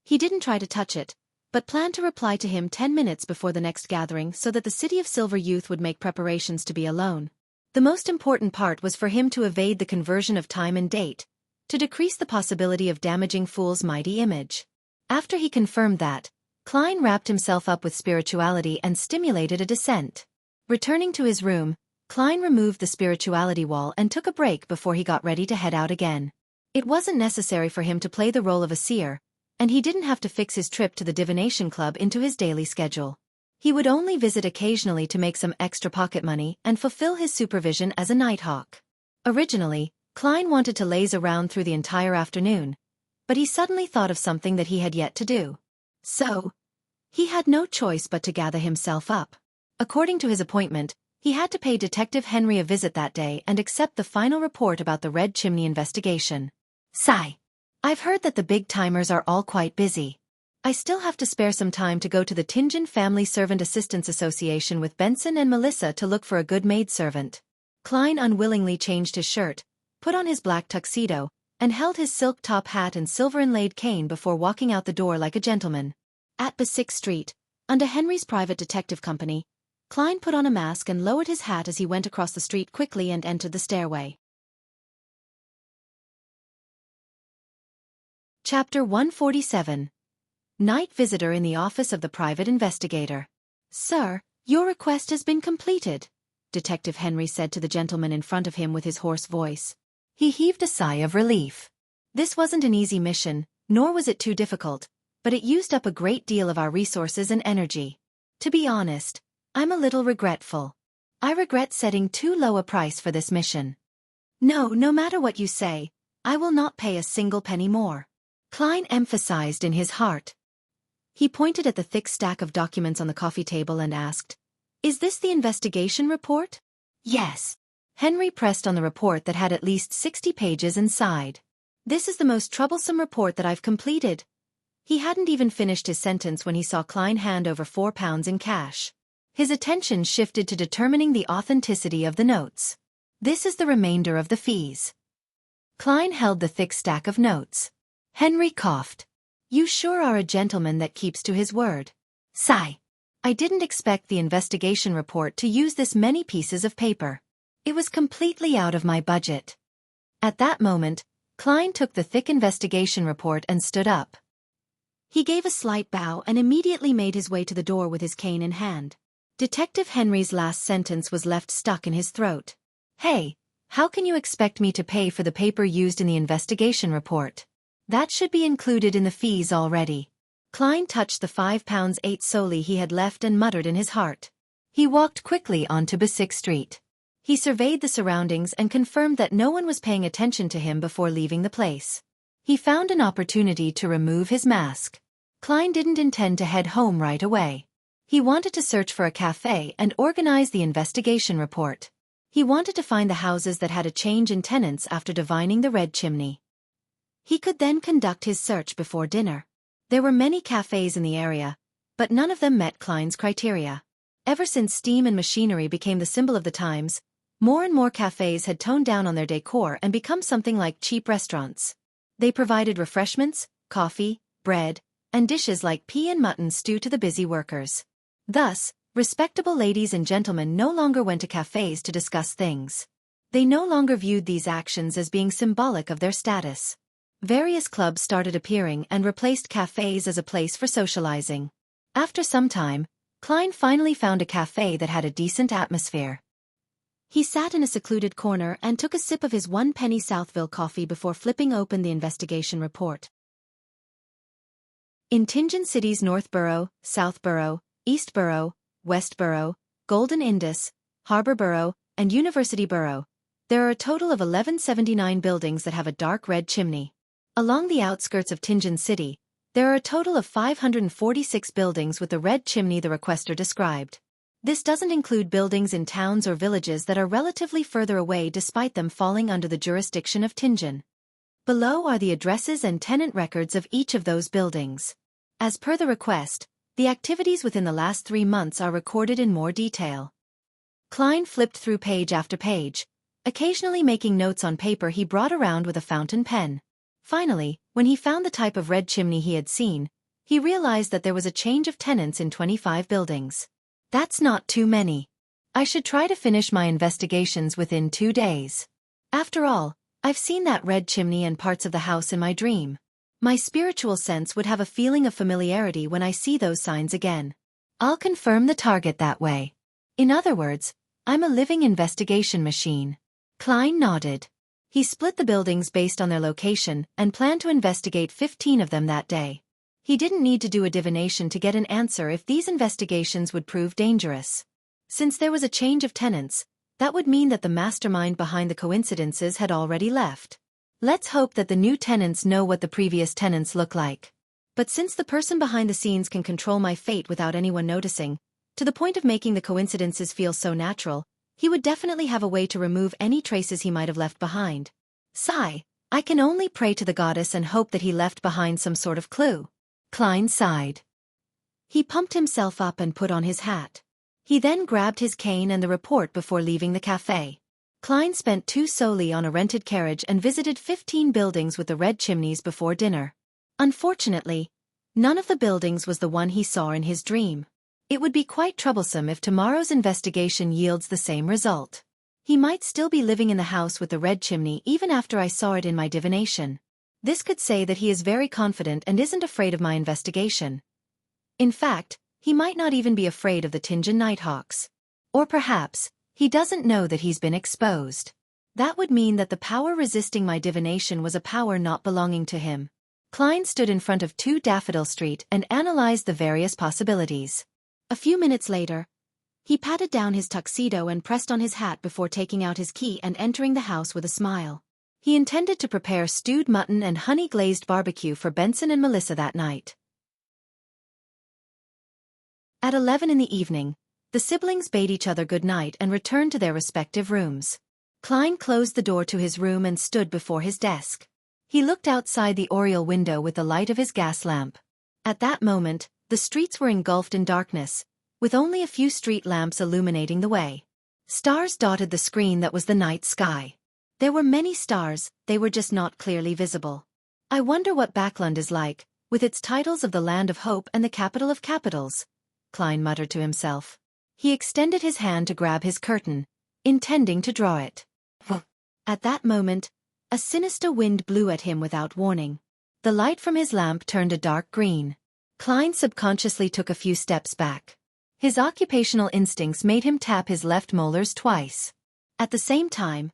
He didn't try to touch it, but planned to reply to him 10 minutes before the next gathering so that the City of Silver youth would make preparations to be alone. The most important part was for him to evade the conversion of time and date, to decrease the possibility of damaging Fool's mighty image. After he confirmed that, Klein wrapped himself up with spirituality and stimulated a descent. Returning to his room, Klein removed the spirituality wall and took a break before he got ready to head out again. It wasn't necessary for him to play the role of a seer, and he didn't have to fix his trip to the divination club into his daily schedule. He would only visit occasionally to make some extra pocket money and fulfill his supervision as a nighthawk. Originally, Klein wanted to laze around through the entire afternoon, but he suddenly thought of something that he had yet to do. So, he had no choice but to gather himself up. According to his appointment, he had to pay Detective Henry a visit that day and accept the final report about the Red Chimney investigation. Sigh. I've heard that the big-timers are all quite busy. I still have to spare some time to go to the Tingen Family Servant Assistants Association with Benson and Melissa to look for a good maidservant. Klein unwillingly changed his shirt, put on his black tuxedo, and held his silk top hat and silver-inlaid cane before walking out the door like a gentleman. At Basic Street, under Henry's private detective company, Klein put on a mask and lowered his hat as he went across the street quickly and entered the stairway. Chapter 147. Night Visitor in the Office of the Private Investigator. "Sir, your request has been completed," Detective Henry said to the gentleman in front of him with his hoarse voice. He heaved a sigh of relief. This wasn't an easy mission, nor was it too difficult, but it used up a great deal of our resources and energy. To be honest, I'm a little regretful. I regret setting too low a price for this mission. No matter what you say, I will not pay a single penny more," Klein emphasized in his heart. He pointed at the thick stack of documents on the coffee table and asked, "Is this the investigation report?" "Yes." Henry pressed on the report that had at least 60 pages and sighed. "This is the most troublesome report that I've completed." He hadn't even finished his sentence when he saw Klein hand over £4 in cash. His attention shifted to determining the authenticity of the notes. "This is the remainder of the fees." Klein held the thick stack of notes. Henry coughed. "You sure are a gentleman that keeps to his word." Sigh. "I didn't expect the investigation report to use this many pieces of paper. It was completely out of my budget." At that moment, Klein took the thick investigation report and stood up. He gave a slight bow and immediately made his way to the door with his cane in hand. Detective Henry's last sentence was left stuck in his throat. "Hey, how can you expect me to pay for the paper used in the investigation report? That should be included in the fees already." Klein touched the £5.8 solely he had left and muttered in his heart. He walked quickly onto Basic Street. He surveyed the surroundings and confirmed that no one was paying attention to him before leaving the place. He found an opportunity to remove his mask. Klein didn't intend to head home right away. He wanted to search for a cafe and organize the investigation report. He wanted to find the houses that had a change in tenants after divining the Red Chimney. He could then conduct his search before dinner. There were many cafes in the area, but none of them met Klein's criteria. Ever since steam and machinery became the symbol of the times, more and more cafes had toned down on their decor and become something like cheap restaurants. They provided refreshments, coffee, bread, and dishes like pea and mutton stew to the busy workers. Thus, respectable ladies and gentlemen no longer went to cafes to discuss things. They no longer viewed these actions as being symbolic of their status. Various clubs started appearing and replaced cafes as a place for socializing. After some time, Klein finally found a cafe that had a decent atmosphere. He sat in a secluded corner and took a sip of his 1-penny Southville coffee before flipping open the investigation report. In Tingen City's North Borough, South Borough, East Borough, West Borough, Golden Indus, Harbor Borough, and University Borough. There are a total of 1179 buildings that have a dark red chimney. Along the outskirts of Tianjin City, there are a total of 546 buildings with the red chimney the requester described. This doesn't include buildings in towns or villages that are relatively further away despite them falling under the jurisdiction of Tianjin. Below are the addresses and tenant records of each of those buildings. As per the request, the activities within the last 3 months are recorded in more detail. Klein flipped through page after page, occasionally making notes on paper he brought around with a fountain pen. Finally, when he found the type of red chimney he had seen, he realized that there was a change of tenants in 25 buildings. That's not too many. I should try to finish my investigations within 2 days. After all, I've seen that red chimney and parts of the house in my dream. My spiritual sense would have a feeling of familiarity when I see those signs again. I'll confirm the target that way. In other words, I'm a living investigation machine. Klein nodded. He split the buildings based on their location and planned to investigate 15 of them that day. He didn't need to do a divination to get an answer if these investigations would prove dangerous. Since there was a change of tenants, that would mean that the mastermind behind the coincidences had already left. Let's hope that the new tenants know what the previous tenants look like. But since the person behind the scenes can control my fate without anyone noticing, to the point of making the coincidences feel so natural, he would definitely have a way to remove any traces he might have left behind. Sigh, I can only pray to the goddess and hope that he left behind some sort of clue. Klein sighed. He pumped himself up and put on his hat. He then grabbed his cane and the report before leaving the cafe. Klein spent 2 solely on a rented carriage and visited 15 buildings with the red chimneys before dinner. Unfortunately, none of the buildings was the one he saw in his dream. It would be quite troublesome if tomorrow's investigation yields the same result. He might still be living in the house with the red chimney even after I saw it in my divination. This could say that he is very confident and isn't afraid of my investigation. In fact, he might not even be afraid of the Tianjin Nighthawks. Or perhaps, he doesn't know that he's been exposed. That would mean that the power resisting my divination was a power not belonging to him. Klein stood in front of 2 Daffodil Street and analyzed the various possibilities. A few minutes later, he patted down his tuxedo and pressed on his hat before taking out his key and entering the house with a smile. He intended to prepare stewed mutton and honey-glazed barbecue for Benson and Melissa that night. At 11 in the evening, the siblings bade each other good night and returned to their respective rooms. Klein closed the door to his room and stood before his desk. He looked outside the oriel window with the light of his gas lamp. At that moment, the streets were engulfed in darkness, with only a few street lamps illuminating the way. Stars dotted the screen that was the night sky. There were many stars, they were just not clearly visible. I wonder what Backlund is like, with its titles of the land of hope and the capital of capitals, Klein muttered to himself. He extended his hand to grab his curtain, intending to draw it. At that moment, a sinister wind blew at him without warning. The light from his lamp turned a dark green. Klein subconsciously took a few steps back. His occupational instincts made him tap his left molars twice. At the same time,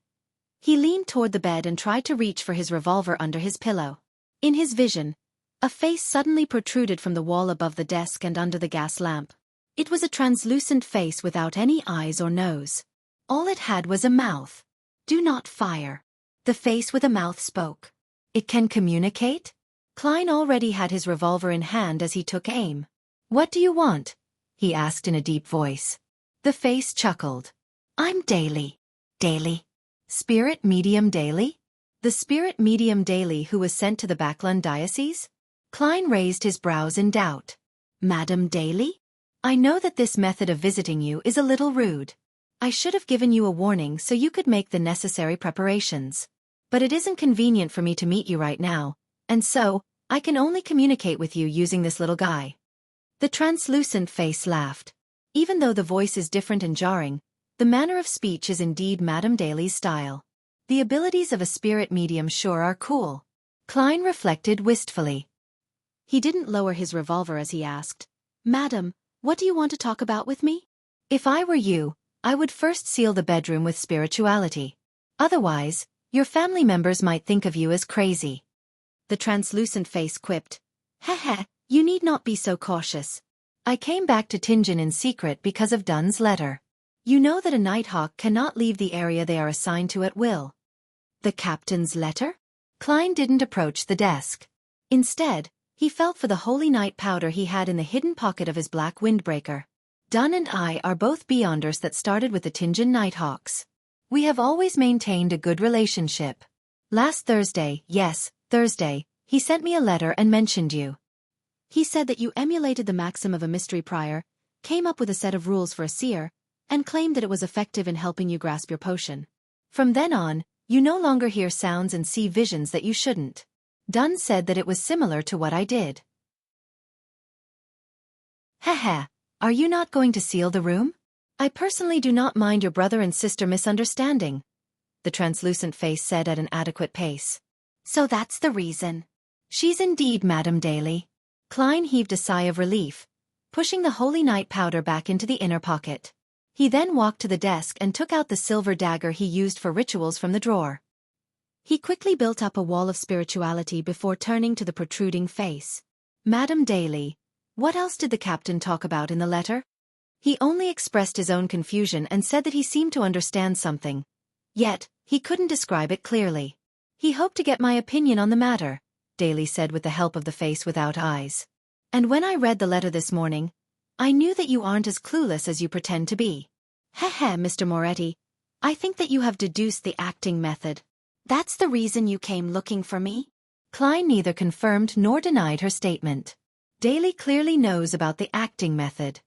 he leaned toward the bed and tried to reach for his revolver under his pillow. In his vision, a face suddenly protruded from the wall above the desk and under the gas lamp. It was a translucent face without any eyes or nose. All it had was a mouth. Do not fire. The face with a mouth spoke. It can communicate? Klein already had his revolver in hand as he took aim. What do you want? He asked in a deep voice. The face chuckled. I'm Daly. Daly? Spirit Medium Daly? The Spirit Medium Daly who was sent to the Backlund diocese? Klein raised his brows in doubt. Madam Daly? I know that this method of visiting you is a little rude. I should have given you a warning so you could make the necessary preparations. But it isn't convenient for me to meet you right now, and so, I can only communicate with you using this little guy. The translucent face laughed. Even though the voice is different and jarring, the manner of speech is indeed Madame Daly's style. The abilities of a spirit medium sure are cool. Klein reflected wistfully. He didn't lower his revolver as he asked, Madam, what do you want to talk about with me? If I were you, I would first seal the bedroom with spirituality. Otherwise, your family members might think of you as crazy. The translucent face quipped. Heh, you need not be so cautious. I came back to Tianjin in secret because of Dun's letter. You know that a nighthawk cannot leave the area they are assigned to at will. The captain's letter? Klein didn't approach the desk. Instead, he felt for the holy night powder he had in the hidden pocket of his black windbreaker. Dunn and I are both beyonders that started with the Tinjin Nighthawks. We have always maintained a good relationship. Last Thursday, yes, Thursday, he sent me a letter and mentioned you. He said that you emulated the maxim of a mystery prior, came up with a set of rules for a seer, and claimed that it was effective in helping you grasp your potion. From then on, you no longer hear sounds and see visions that you shouldn't. Dunn said that it was similar to what I did. Haha, are you not going to seal the room? I personally do not mind your brother and sister misunderstanding, the translucent face said at an adequate pace. So that's the reason. She's indeed Madame Daly. Klein heaved a sigh of relief, pushing the holy night powder back into the inner pocket. He then walked to the desk and took out the silver dagger he used for rituals from the drawer. He quickly built up a wall of spirituality before turning to the protruding face. Madame Daly, what else did the captain talk about in the letter? He only expressed his own confusion and said that he seemed to understand something. Yet, he couldn't describe it clearly. He hoped to get my opinion on the matter, Daly said with the help of the face without eyes. And when I read the letter this morning, I knew that you aren't as clueless as you pretend to be. Heh, Mr. Moretti, I think that you have deduced the acting method. That's the reason you came looking for me? Klein neither confirmed nor denied her statement. Daly clearly knows about the acting method.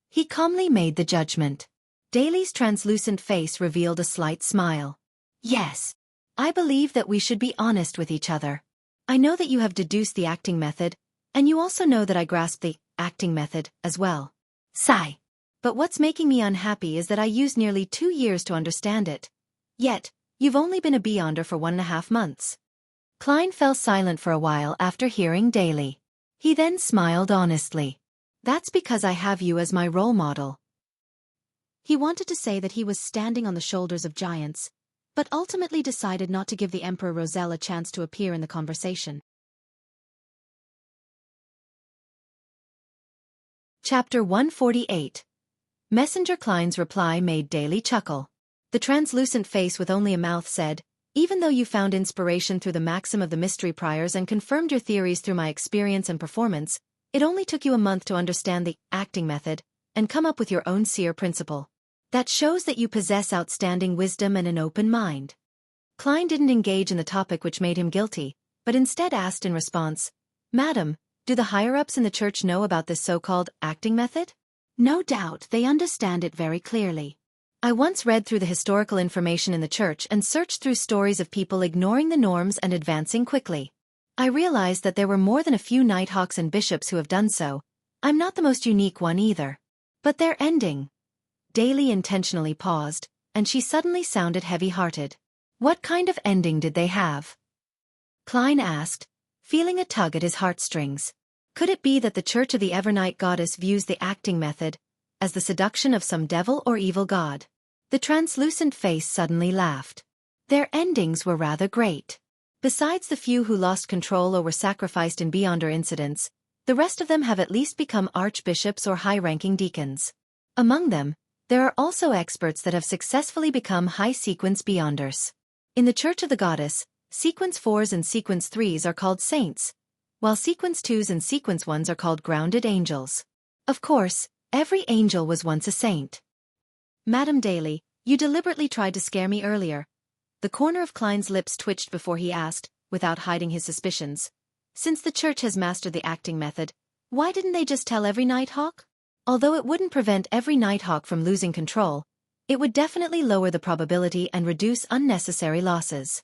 He calmly made the judgment. Daly's translucent face revealed a slight smile. Yes. I believe that we should be honest with each other. I know that you have deduced the acting method, and you also know that I grasp the acting method as well. Sigh. But what's making me unhappy is that I used nearly 2 years to understand it. Yet, you've only been a beyonder for 1.5 months. Klein fell silent for a while after hearing Daly. He then smiled honestly. That's because I have you as my role model. He wanted to say that he was standing on the shoulders of giants, but ultimately decided not to give the Emperor Roselle a chance to appear in the conversation. Chapter 148. Messenger Klein's reply made Daly chuckle. The translucent face with only a mouth said, even though you found inspiration through the maxim of the mystery priors and confirmed your theories through my experience and performance, it only took you a month to understand the acting method and come up with your own seer principle. That shows that you possess outstanding wisdom and an open mind. Klein didn't engage in the topic which made him guilty, but instead asked in response, Madam, do the higher-ups in the church know about this so-called acting method? No doubt they understand it very clearly. I once read through the historical information in the church and searched through stories of people ignoring the norms and advancing quickly. I realized that there were more than a few nighthawks and bishops who have done so. I'm not the most unique one either. But their ending. Daly intentionally paused, and she suddenly sounded heavy-hearted. What kind of ending did they have? Klein asked, feeling a tug at his heartstrings. Could it be that the Church of the Evernight Goddess views the acting method as the seduction of some devil or evil god? The translucent face suddenly laughed. Their endings were rather great. Besides the few who lost control or were sacrificed in Beyonder incidents, the rest of them have at least become archbishops or high-ranking deacons. Among them, there are also experts that have successfully become high-sequence Beyonders. In the Church of the Goddess, Sequence 4s and Sequence 3s are called saints, while Sequence 2s and Sequence 1s are called grounded angels. Of course, every angel was once a saint. Madame Daly, you deliberately tried to scare me earlier. The corner of Klein's lips twitched before he asked, without hiding his suspicions. Since the church has mastered the acting method, why didn't they just tell every nighthawk? Although it wouldn't prevent every nighthawk from losing control, it would definitely lower the probability and reduce unnecessary losses.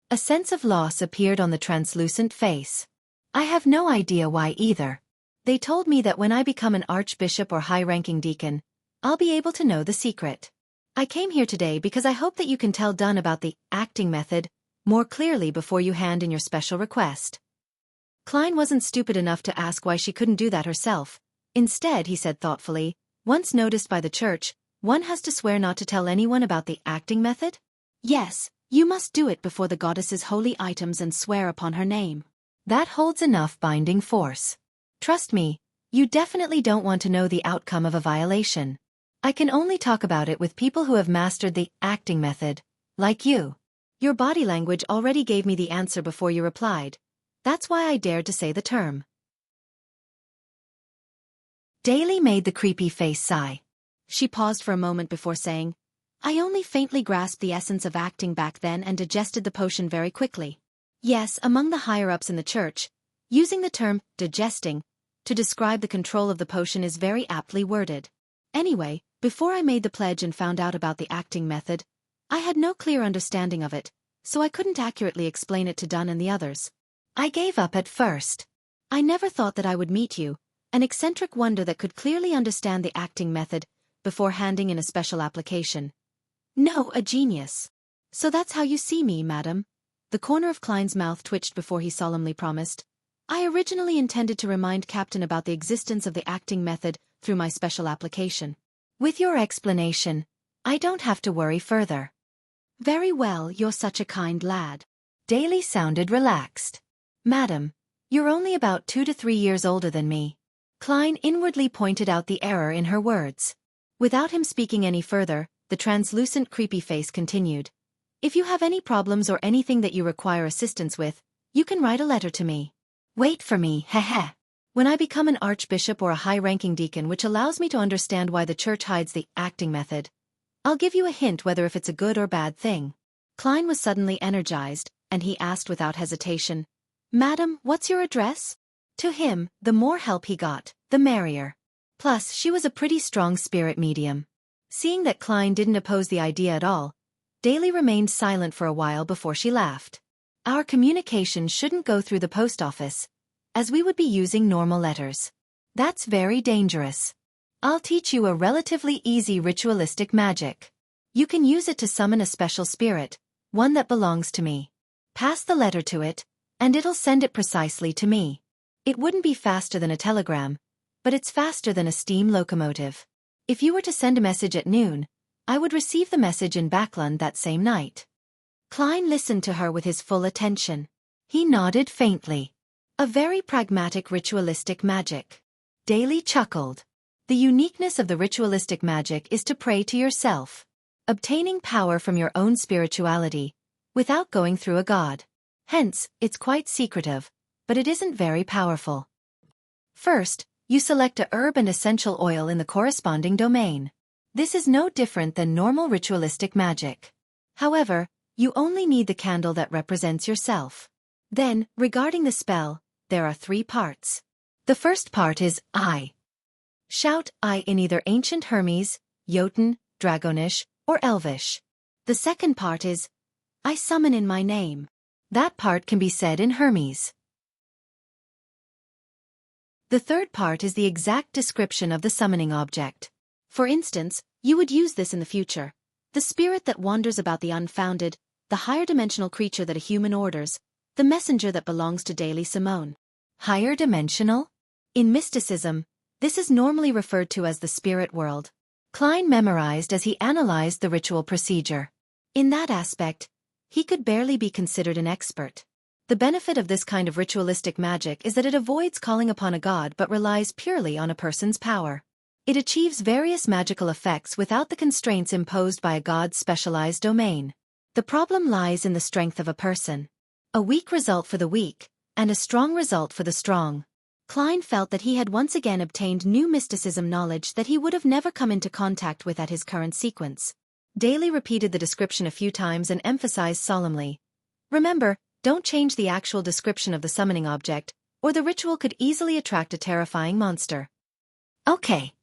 A sense of loss appeared on the translucent face. I have no idea why either. They told me that when I become an archbishop or high-ranking deacon, I'll be able to know the secret. I came here today because I hope that you can tell Dunn about the acting method more clearly before you hand in your special request. Klein wasn't stupid enough to ask why she couldn't do that herself. Instead, he said thoughtfully, once noticed by the church, one has to swear not to tell anyone about the acting method? Yes, you must do it before the goddess's holy items and swear upon her name. That holds enough binding force. Trust me, you definitely don't want to know the outcome of a violation. I can only talk about it with people who have mastered the acting method, like you. Your body language already gave me the answer before you replied. That's why I dared to say the term. Daly made the creepy face sigh. She paused for a moment before saying, I only faintly grasped the essence of acting back then and digested the potion very quickly. Yes, among the higher-ups in the church, using the term digesting to describe the control of the potion is very aptly worded. Anyway, before I made the pledge and found out about the acting method, I had no clear understanding of it, so I couldn't accurately explain it to Dunn and the others. I gave up at first. I never thought that I would meet you, an eccentric wonder that could clearly understand the acting method before handing in a special application. No, a genius. So that's how you see me, madam. The corner of Klein's mouth twitched before he solemnly promised. I originally intended to remind Captain about the existence of the acting method through my special application. With your explanation, I don't have to worry further. Very well, you're such a kind lad. Daly sounded relaxed. Madam, you're only about 2 to 3 years older than me. Klein inwardly pointed out the error in her words. Without him speaking any further, the translucent creepy face continued. If you have any problems or anything that you require assistance with, you can write a letter to me. Wait for me, heh. When I become an archbishop or a high-ranking deacon which allows me to understand why the church hides the acting method, I'll give you a hint whether if it's a good or bad thing. Klein was suddenly energized, and he asked without hesitation, Madam, what's your address? To him, the more help he got, the merrier. Plus, she was a pretty strong spirit medium. Seeing that Klein didn't oppose the idea at all, Daly remained silent for a while before she laughed. Our communication shouldn't go through the post office, as we would be using normal letters. That's very dangerous. I'll teach you a relatively easy ritualistic magic. You can use it to summon a special spirit, one that belongs to me. Pass the letter to it, and it'll send it precisely to me. It wouldn't be faster than a telegram, but it's faster than a steam locomotive. If you were to send a message at noon, I would receive the message in Backlund that same night. Klein listened to her with his full attention. He nodded faintly. A very pragmatic ritualistic magic. Daly chuckled. The uniqueness of the ritualistic magic is to pray to yourself, obtaining power from your own spirituality, without going through a god. Hence, it's quite secretive, but it isn't very powerful. First, you select a herb and essential oil in the corresponding domain. This is no different than normal ritualistic magic. However, you only need the candle that represents yourself. Then, regarding the spell, there are 3 parts. The first part is I. Shout I in either ancient Hermes, Jotun, Dragonish, or Elvish. The second part is I summon in my name. That part can be said in Hermes. The third part is the exact description of the summoning object. For instance, you would use this in the future. The spirit that wanders about the unfounded, the higher dimensional creature that a human orders, the messenger that belongs to Daily Simone. Higher dimensional? In mysticism, this is normally referred to as the spirit world. Klein memorized as he analyzed the ritual procedure. In that aspect, he could barely be considered an expert. The benefit of this kind of ritualistic magic is that it avoids calling upon a god but relies purely on a person's power. It achieves various magical effects without the constraints imposed by a god's specialized domain. The problem lies in the strength of a person. A weak result for the weak, and a strong result for the strong. Klein felt that he had once again obtained new mysticism knowledge that he would have never come into contact with at his current sequence. Daly repeated the description a few times and emphasized solemnly. Remember, don't change the actual description of the summoning object, or the ritual could easily attract a terrifying monster. Okay.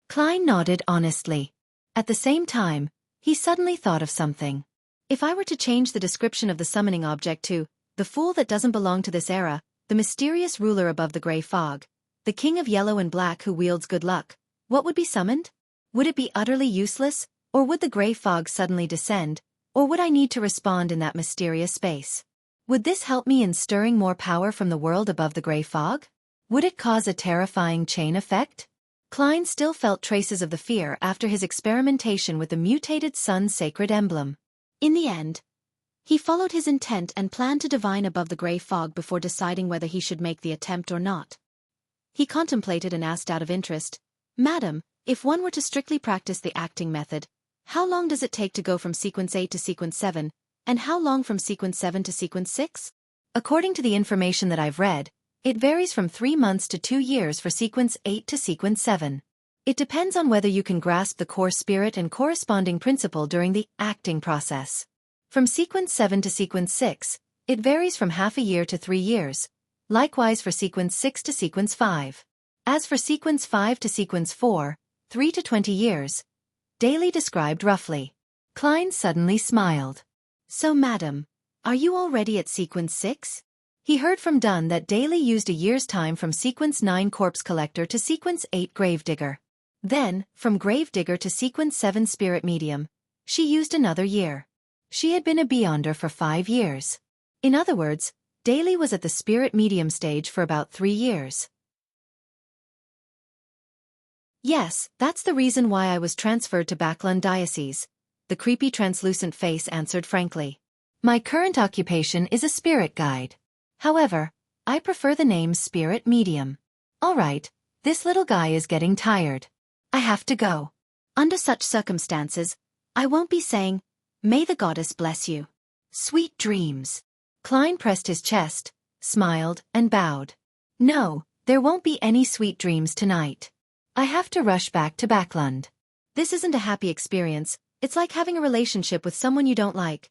Klein nodded honestly. At the same time, he suddenly thought of something. If I were to change the description of the summoning object to, the fool that doesn't belong to this era, the mysterious ruler above the gray fog, the king of yellow and black who wields good luck, what would be summoned? Would it be utterly useless, or would the gray fog suddenly descend, or would I need to respond in that mysterious space? Would this help me in stirring more power from the world above the gray fog? Would it cause a terrifying chain effect? Klein still felt traces of the fear after his experimentation with the mutated sun's sacred emblem. In the end, he followed his intent and planned to divine above the gray fog before deciding whether he should make the attempt or not. He contemplated and asked out of interest, Madam, If one were to strictly practice the acting method, how long does it take to go from sequence 8 to sequence 7, and how long from sequence 7 to sequence 6? According to the information that I've read, it varies from 3 months to 2 years for sequence 8 to sequence 7. It depends on whether you can grasp the core spirit and corresponding principle during the acting process. From sequence 7 to sequence 6, it varies from half a year to 3 years. Likewise for sequence 6 to sequence 5. As for sequence 5 to sequence 4, 3 to 20 years. Daly described roughly. Klein suddenly smiled. So madam, are you already at sequence 6? He heard from Dunn that Daly used a year's time from sequence 9 corpse collector to sequence 8 gravedigger. Then, from gravedigger to sequence 7 spirit medium, she used another year. She had been a beyonder for 5 years. In other words, Daly was at the spirit medium stage for about 3 years. Yes, that's the reason why I was transferred to Backlund Diocese, the creepy translucent face answered frankly. My current occupation is a spirit guide. However, I prefer the name spirit medium. All right, this little guy is getting tired. I have to go. Under such circumstances, I won't be saying, "May the goddess bless you. Sweet dreams." Klein pressed his chest, smiled, and bowed. No, there won't be any sweet dreams tonight. I have to rush back to Backlund. This isn't a happy experience, it's like having a relationship with someone you don't like.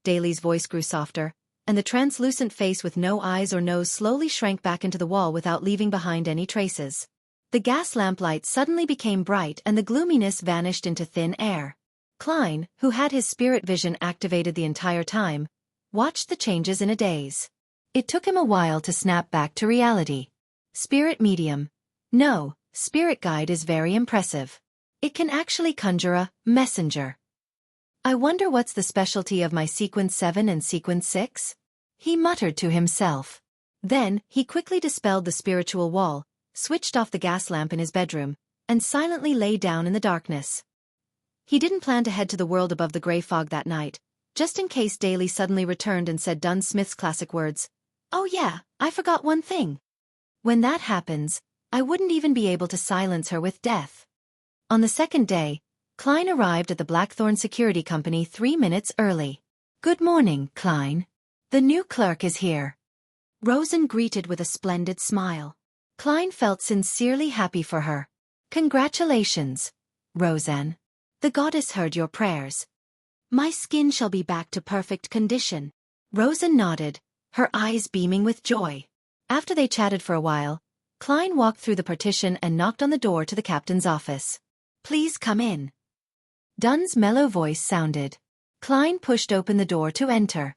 Daly's voice grew softer, and the translucent face with no eyes or nose slowly shrank back into the wall without leaving behind any traces. The gas lamplight suddenly became bright and the gloominess vanished into thin air. Klein, who had his spirit vision activated the entire time, watched the changes in a daze. It took him a while to snap back to reality. Spirit medium. No, spirit guide is very impressive. It can actually conjure a messenger. I wonder what's the specialty of my sequence 7 and sequence 6? He muttered to himself. Then, he quickly dispelled the spiritual wall, switched off the gas lamp in his bedroom, and silently lay down in the darkness. He didn't plan to head to the world above the gray fog that night, just in case Daly suddenly returned and said Dunn Smith's classic words, "Oh yeah, I forgot one thing." When that happens, I wouldn't even be able to silence her with death. On the second day, Klein arrived at the Blackthorn Security Company 3 minutes early. Good morning, Klein. The new clerk is here. Rosen greeted with a splendid smile. Klein felt sincerely happy for her. Congratulations, Rosen. The goddess heard your prayers. My skin shall be back to perfect condition. Rosen nodded, her eyes beaming with joy. After they chatted for a while, Klein walked through the partition and knocked on the door to the captain's office. Please come in. Dunn's mellow voice sounded. Klein pushed open the door to enter.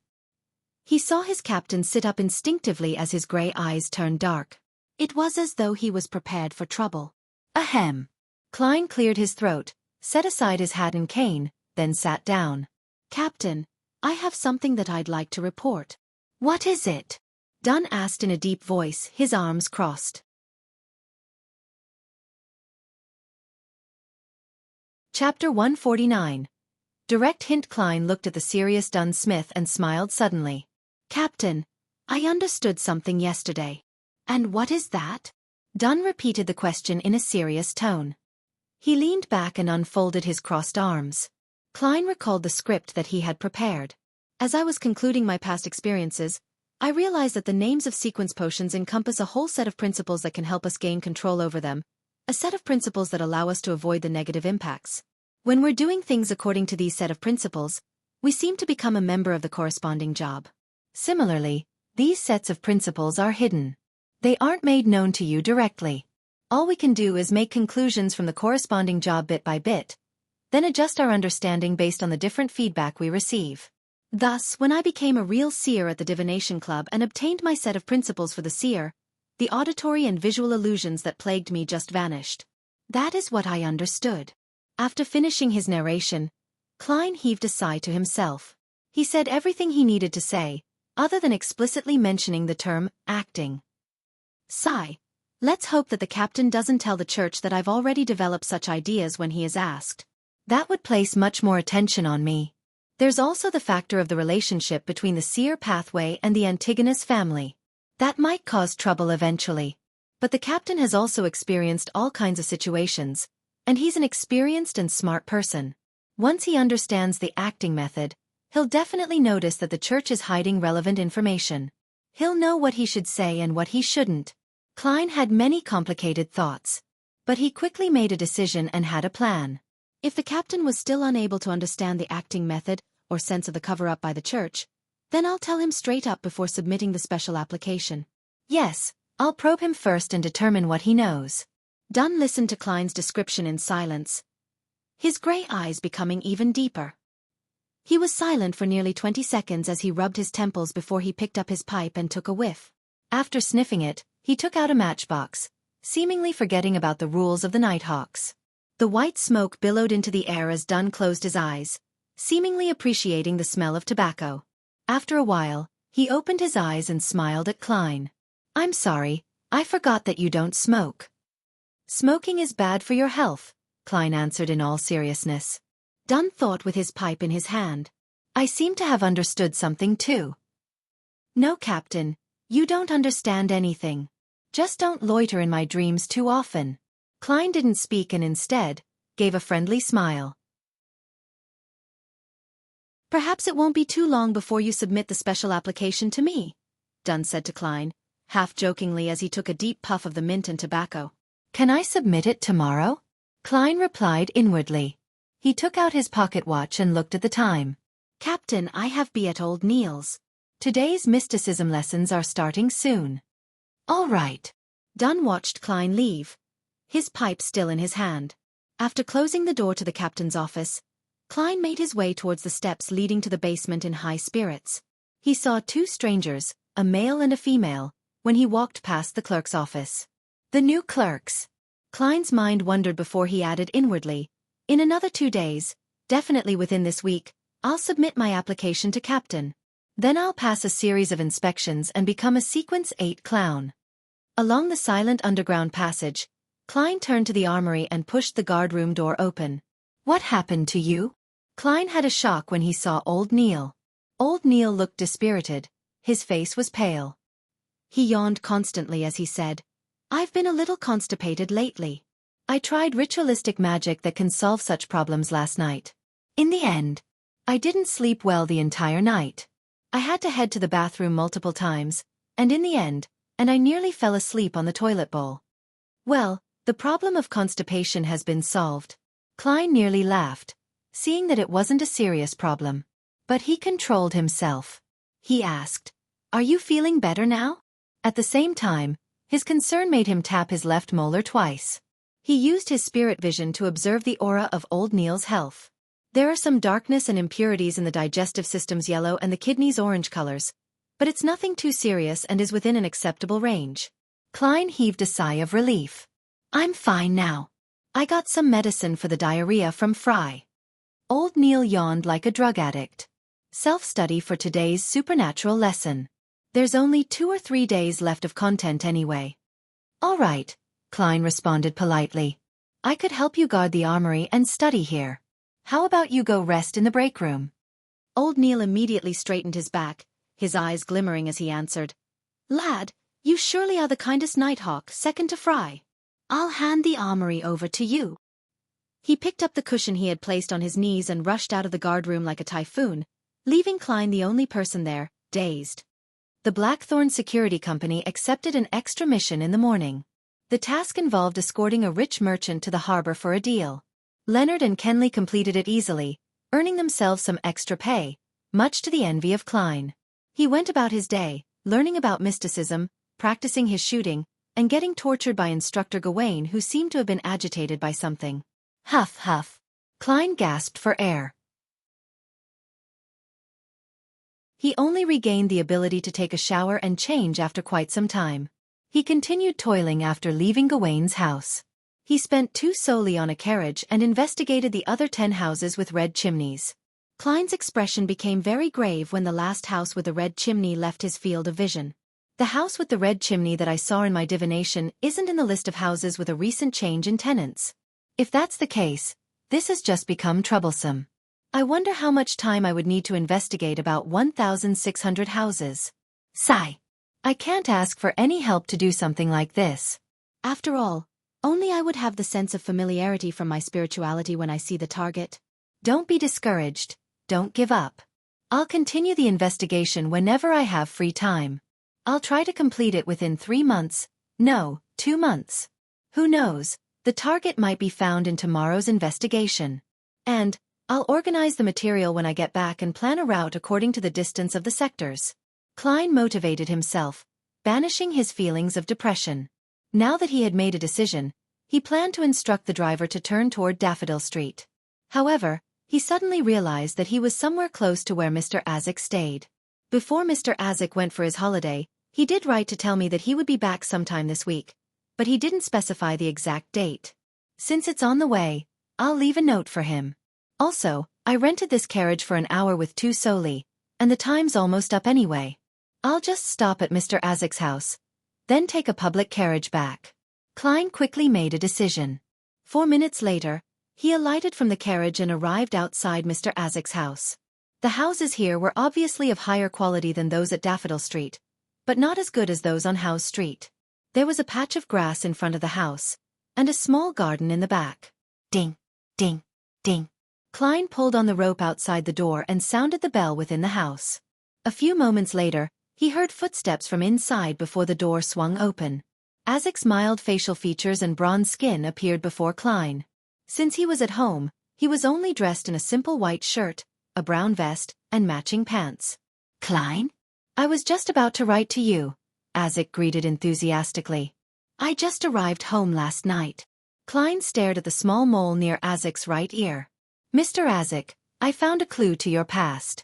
He saw his captain sit up instinctively as his gray eyes turned dark. It was as though he was prepared for trouble. Ahem. Klein cleared his throat, set aside his hat and cane, then sat down. Captain, I have something that I'd like to report. What is it? Dunn asked in a deep voice, his arms crossed. Chapter 149. Direct hint. Klein looked at the serious Dunn Smith and smiled suddenly. Captain, I understood something yesterday. And what is that? Dunn repeated the question in a serious tone. He leaned back and unfolded his crossed arms. Klein recalled the script that he had prepared. As I was concluding my past experiences, I realized that the names of sequence potions encompass a whole set of principles that can help us gain control over them, a set of principles that allow us to avoid the negative impacts. When we're doing things according to these set of principles, we seem to become a member of the corresponding job. Similarly, these sets of principles are hidden. They aren't made known to you directly. All we can do is make conclusions from the corresponding job bit by bit, then adjust our understanding based on the different feedback we receive. Thus, when I became a real seer at the Divination Club and obtained my set of principles for the seer, the auditory and visual illusions that plagued me just vanished. That is what I understood. After finishing his narration, Klein heaved a sigh to himself. He said everything he needed to say, other than explicitly mentioning the term acting. Sigh. Let's hope that the captain doesn't tell the church that I've already developed such ideas when he is asked. That would place much more attention on me. There's also the factor of the relationship between the seer pathway and the Antigonus family. That might cause trouble eventually. But the captain has also experienced all kinds of situations, And he's an experienced and smart person. Once he understands the acting method, he'll definitely notice that the church is hiding relevant information. He'll know what he should say and what he shouldn't. Klein had many complicated thoughts. But he quickly made a decision and had a plan. If the captain was still unable to understand the acting method or sense of the cover-up by the church, then I'll tell him straight up before submitting the special application. Yes, I'll probe him first and determine what he knows. Dunn listened to Klein's description in silence, his gray eyes becoming even deeper. He was silent for nearly 20 seconds as he rubbed his temples before he picked up his pipe and took a whiff. After sniffing it, he took out a matchbox, seemingly forgetting about the rules of the Nighthawks. The white smoke billowed into the air as Dunn closed his eyes, seemingly appreciating the smell of tobacco. After a while, he opened his eyes and smiled at Klein. "I'm sorry, I forgot that you don't smoke." "Smoking is bad for your health," Klein answered in all seriousness. Dunn thought with his pipe in his hand. "I seem to have understood something too." "No, Captain, you don't understand anything. Just don't loiter in my dreams too often." Klein didn't speak and instead gave a friendly smile. "Perhaps it won't be too long before you submit the special application to me," Dunn said to Klein, half-jokingly as he took a deep puff of the mint and tobacco. "Can I submit it tomorrow?" Klein replied inwardly. He took out his pocket watch and looked at the time. "Captain, I have be at old Neil's. Today's mysticism lessons are starting soon." "All right." Dunn watched Klein leave, his pipe still in his hand. After closing the door to the captain's office, Klein made his way towards the steps leading to the basement in high spirits. He saw two strangers, a male and a female, when he walked past the clerk's office. The new clerks. Klein's mind wondered before he added inwardly, "In another 2 days, definitely within this week, I'll submit my application to captain. Then I'll pass a series of inspections and become a Sequence 8 clown." Along the silent underground passage, Klein turned to the armory and pushed the guardroom door open. "What happened to you?" Klein had a shock when he saw old Neil. Old Neil looked dispirited, his face was pale. He yawned constantly as he said, "I've been a little constipated lately. I tried ritualistic magic that can solve such problems last night. In the end, I didn't sleep well the entire night. I had to head to the bathroom multiple times, and in the end, I nearly fell asleep on the toilet bowl." "Well, the problem of constipation has been solved." Klein nearly laughed, seeing that it wasn't a serious problem. But he controlled himself. He asked, "Are you feeling better now?" At the same time, his concern made him tap his left molar twice. He used his spirit vision to observe the aura of old Neil's health. There are some darkness and impurities in the digestive system's yellow and the kidneys' orange colors, but it's nothing too serious and is within an acceptable range. Klein heaved a sigh of relief. "I'm fine now. I got some medicine for the diarrhea from Fry." Old Neil yawned like a drug addict. "Self-study for today's supernatural lesson. There's only 2 or 3 days left of content anyway." "All right," Klein responded politely. "I could help you guard the armory and study here. How about you go rest in the break room?" Old Neil immediately straightened his back, his eyes glimmering as he answered, "Lad, you surely are the kindest Nighthawk, second to Fry. I'll hand the armory over to you." He picked up the cushion he had placed on his knees and rushed out of the guardroom like a typhoon, leaving Klein the only person there, dazed. The Blackthorn Security Company accepted an extra mission in the morning. The task involved escorting a rich merchant to the harbor for a deal. Leonard and Kenley completed it easily, earning themselves some extra pay, much to the envy of Klein. He went about his day, learning about mysticism, practicing his shooting, and getting tortured by Instructor Gawain, who seemed to have been agitated by something. Huff, huff. Klein gasped for air. He only regained the ability to take a shower and change after quite some time. He continued toiling after leaving Gawain's house. He spent 2 solely on a carriage and investigated the other 10 houses with red chimneys. Klein's expression became very grave when the last house with the red chimney left his field of vision. "The house with the red chimney that I saw in my divination isn't in the list of houses with a recent change in tenants. If that's the case, this has just become troublesome. I wonder how much time I would need to investigate about 1,600 houses. Sigh. I can't ask for any help to do something like this. After all, Only I would have the sense of familiarity from my spirituality when I see the target. Don't be discouraged. Don't give up. I'll continue the investigation whenever I have free time. I'll try to complete it within 3 months. No, 2 months. Who knows, the target might be found in tomorrow's investigation. And I'll organize the material when I get back and plan a route according to the distance of the sectors. Klein motivated himself, banishing his feelings of depression. Now that he had made a decision, he planned to instruct the driver to turn toward Daffodil Street. However, he suddenly realized that he was somewhere close to where Mr. Azik stayed. Before Mr. Azik went for his holiday, he did write to tell me that he would be back sometime this week, but he didn't specify the exact date. Since it's on the way, I'll leave a note for him. Also, I rented this carriage for an hour with 2 solely, and the time's almost up anyway. I'll just stop at Mr. Azik's house, then take a public carriage back. Klein quickly made a decision. 4 minutes later, he alighted from the carriage and arrived outside Mr. Azik's house. The houses here were obviously of higher quality than those at Daffodil Street, but not as good as those on House Street. There was a patch of grass in front of the house, and a small garden in the back. Ding, ding, ding. Klein pulled on the rope outside the door and sounded the bell within the house. A few moments later, he heard footsteps from inside before the door swung open. Azik's mild facial features and bronze skin appeared before Klein. Since he was at home, he was only dressed in a simple white shirt, a brown vest, and matching pants. Klein? I was just about to write to you, Azik greeted enthusiastically. I just arrived home last night. Klein stared at the small mole near Azik's right ear. Mr. Azik, I found a clue to your past.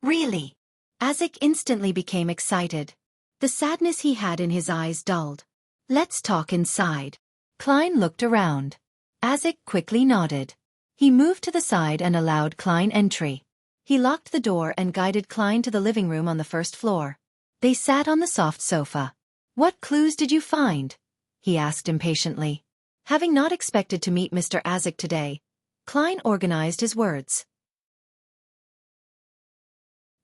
Really? Azik instantly became excited. The sadness he had in his eyes dulled. Let's talk inside. Klein looked around. Azik quickly nodded. He moved to the side and allowed Klein entry. He locked the door and guided Klein to the living room on the first floor. They sat on the soft sofa. What clues did you find? He asked impatiently. Having not expected to meet Mr. Azik today, Klein organized his words.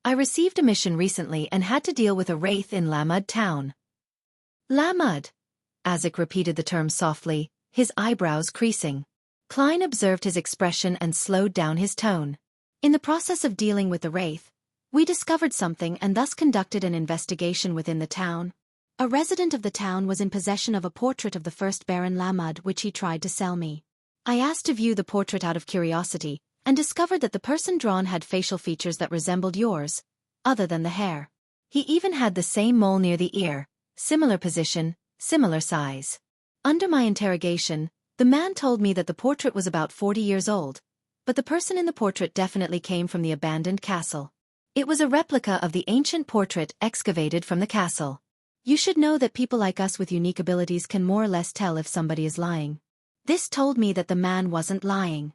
I received a mission recently and had to deal with a wraith in Lamud town. Lamud? Azik repeated the term softly, his eyebrows creasing. Klein observed his expression and slowed down his tone. In the process of dealing with the wraith, we discovered something and thus conducted an investigation within the town. A resident of the town was in possession of a portrait of the first Baron Lamud which he tried to sell me. I asked to view the portrait out of curiosity, and discovered that the person drawn had facial features that resembled yours, other than the hair. He even had the same mole near the ear, similar position, similar size. Under my interrogation, the man told me that the portrait was about 40 years old, but the person in the portrait definitely came from the abandoned castle. It was a replica of the ancient portrait excavated from the castle. You should know that people like us with unique abilities can more or less tell if somebody is lying. This told me that the man wasn't lying.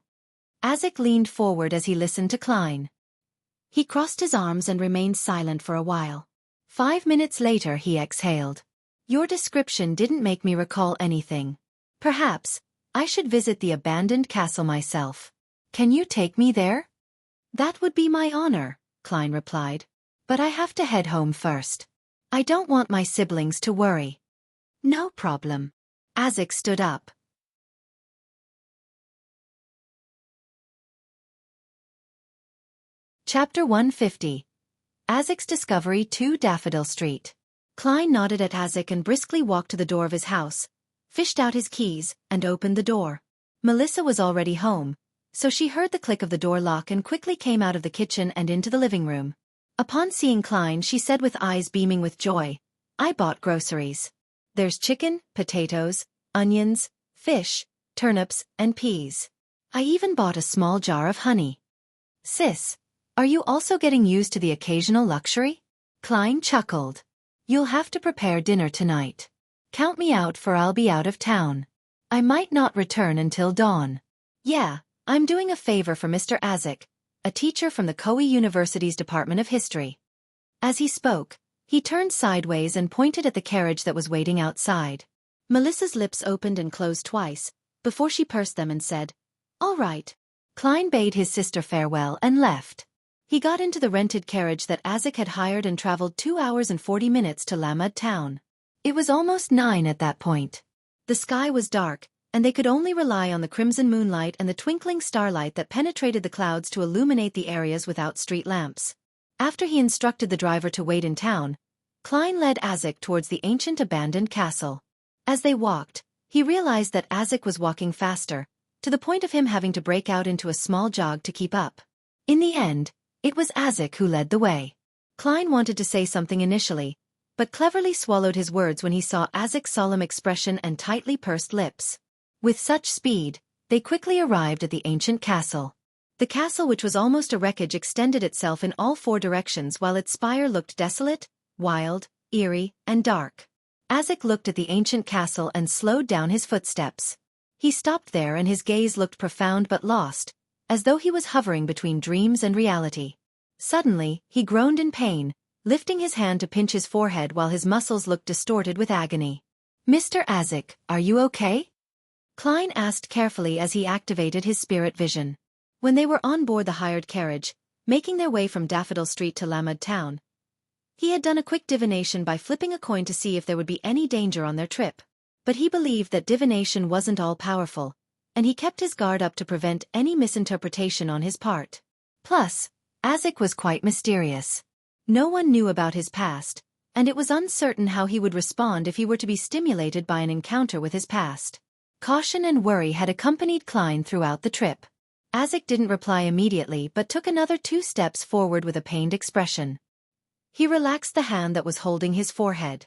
Azik leaned forward as he listened to Klein. He crossed his arms and remained silent for a while. 5 minutes later he exhaled. Your description didn't make me recall anything. Perhaps I should visit the abandoned castle myself. Can you take me there? That would be my honor, Klein replied. But I have to head home first. I don't want my siblings to worry. No problem. Azik stood up. Chapter 150. Azik's Discovery 2 Daffodil Street. Klein nodded at Azik and briskly walked to the door of his house, fished out his keys, and opened the door. Melissa was already home, so she heard the click of the door lock and quickly came out of the kitchen and into the living room. Upon seeing Klein, she said with eyes beaming with joy, I bought groceries. There's chicken, potatoes, onions, fish, turnips, and peas. I even bought a small jar of honey. Sis, are you also getting used to the occasional luxury? Klein chuckled. You'll have to prepare dinner tonight. Count me out for I'll be out of town. I might not return until dawn. Yeah, I'm doing a favor for Mr. Azik, a teacher from the Koei University's Department of History. As he spoke, he turned sideways and pointed at the carriage that was waiting outside. Melissa's lips opened and closed twice, before she pursed them and said, All right. Klein bade his sister farewell and left. He got into the rented carriage that Azik had hired and traveled 2 hours and 40 minutes to Lamud town. It was almost 9 at that point. The sky was dark, and they could only rely on the crimson moonlight and the twinkling starlight that penetrated the clouds to illuminate the areas without street lamps. After he instructed the driver to wait in town, Klein led Azek towards the ancient abandoned castle. As they walked, he realized that Azek was walking faster, to the point of him having to break out into a small jog to keep up. In the end, it was Azek who led the way. Klein wanted to say something initially, but cleverly swallowed his words when he saw Azek's solemn expression and tightly pursed lips. With such speed, they quickly arrived at the ancient castle. The castle, which was almost a wreckage, extended itself in all four directions while its spire looked desolate, wild, eerie, and dark. Azek looked at the ancient castle and slowed down his footsteps. He stopped there and his gaze looked profound but lost, as though he was hovering between dreams and reality. Suddenly, he groaned in pain, lifting his hand to pinch his forehead while his muscles looked distorted with agony. "Mr. Azek, are you okay?" Klein asked carefully as he activated his spirit vision. When they were on board the hired carriage, making their way from Daffodil Street to Lamud Town, he had done a quick divination by flipping a coin to see if there would be any danger on their trip. But he believed that divination wasn't all-powerful, and he kept his guard up to prevent any misinterpretation on his part. Plus, Azek was quite mysterious. No one knew about his past, and it was uncertain how he would respond if he were to be stimulated by an encounter with his past. Caution and worry had accompanied Klein throughout the trip. Azek didn't reply immediately but took another 2 steps forward with a pained expression. He relaxed the hand that was holding his forehead.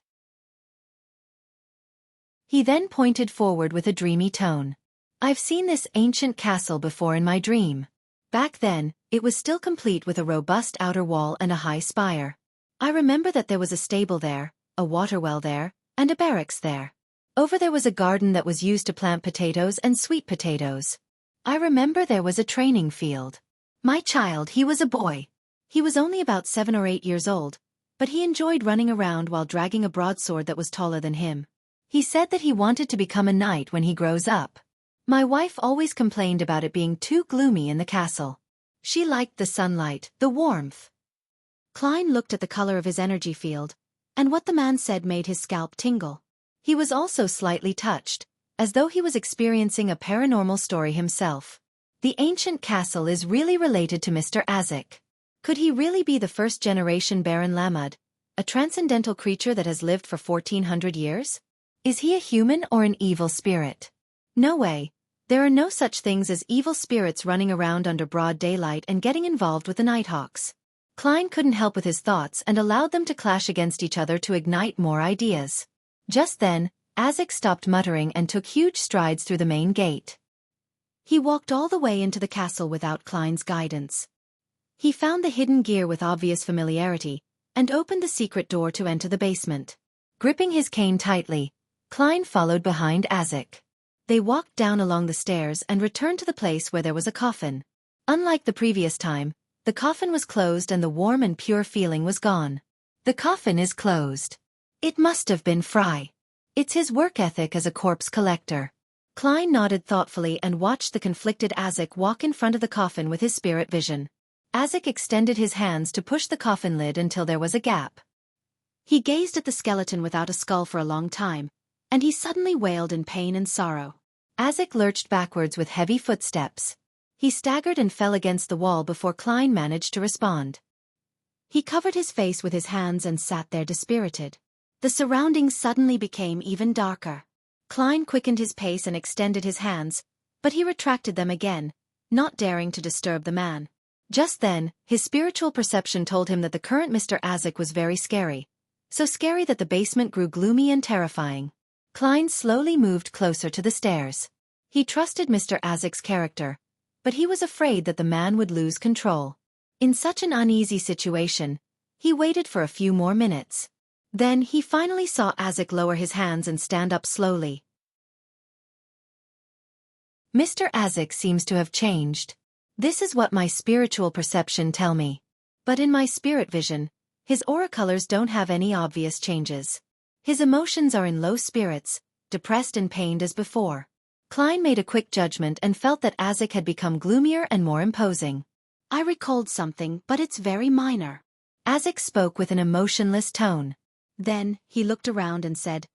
He then pointed forward with a dreamy tone. "I've seen this ancient castle before in my dream. Back then, it was still complete with a robust outer wall and a high spire. I remember that there was a stable there, a water well there, and a barracks there. Over there was a garden that was used to plant potatoes and sweet potatoes. I remember there was a training field. My child, he was a boy. He was only about 7 or 8 years old, but he enjoyed running around while dragging a broadsword that was taller than him. He said that he wanted to become a knight when he grows up. My wife always complained about it being too gloomy in the castle. She liked the sunlight, the warmth." Klein looked at the color of his energy field, and what the man said made his scalp tingle. He was also slightly touched, as though he was experiencing a paranormal story himself. The ancient castle is really related to Mr. Azek. Could he really be the first-generation Baron Lamud, a transcendental creature that has lived for 1400 years? Is he a human or an evil spirit? No way. There are no such things as evil spirits running around under broad daylight and getting involved with the Nighthawks. Klein couldn't help with his thoughts and allowed them to clash against each other to ignite more ideas. Just then, Azek stopped muttering and took huge strides through the main gate. He walked all the way into the castle without Klein's guidance. He found the hidden gear with obvious familiarity, and opened the secret door to enter the basement. Gripping his cane tightly, Klein followed behind Azek. They walked down along the stairs and returned to the place where there was a coffin. Unlike the previous time, the coffin was closed and the warm and pure feeling was gone. "The coffin is closed. It must have been Fry. It's his work ethic as a corpse collector." Klein nodded thoughtfully and watched the conflicted Azek walk in front of the coffin with his spirit vision. Azek extended his hands to push the coffin lid until there was a gap. He gazed at the skeleton without a skull for a long time, and he suddenly wailed in pain and sorrow. Azek lurched backwards with heavy footsteps. He staggered and fell against the wall before Klein managed to respond. He covered his face with his hands and sat there dispirited. The surroundings suddenly became even darker. Klein quickened his pace and extended his hands, but he retracted them again, not daring to disturb the man. Just then, his spiritual perception told him that the current Mr. Azek was very scary. So scary that the basement grew gloomy and terrifying. Klein slowly moved closer to the stairs. He trusted Mr. Azek's character, but he was afraid that the man would lose control. In such an uneasy situation, he waited for a few more minutes. Then he finally saw Azek lower his hands and stand up slowly. "Mr. Azek seems to have changed. This is what my spiritual perception tell me. But in my spirit vision, his aura colors don't have any obvious changes. His emotions are in low spirits, depressed and pained as before." Klein made a quick judgment and felt that Azek had become gloomier and more imposing. "I recalled something, but it's very minor." Azek spoke with an emotionless tone. Then, he looked around and said,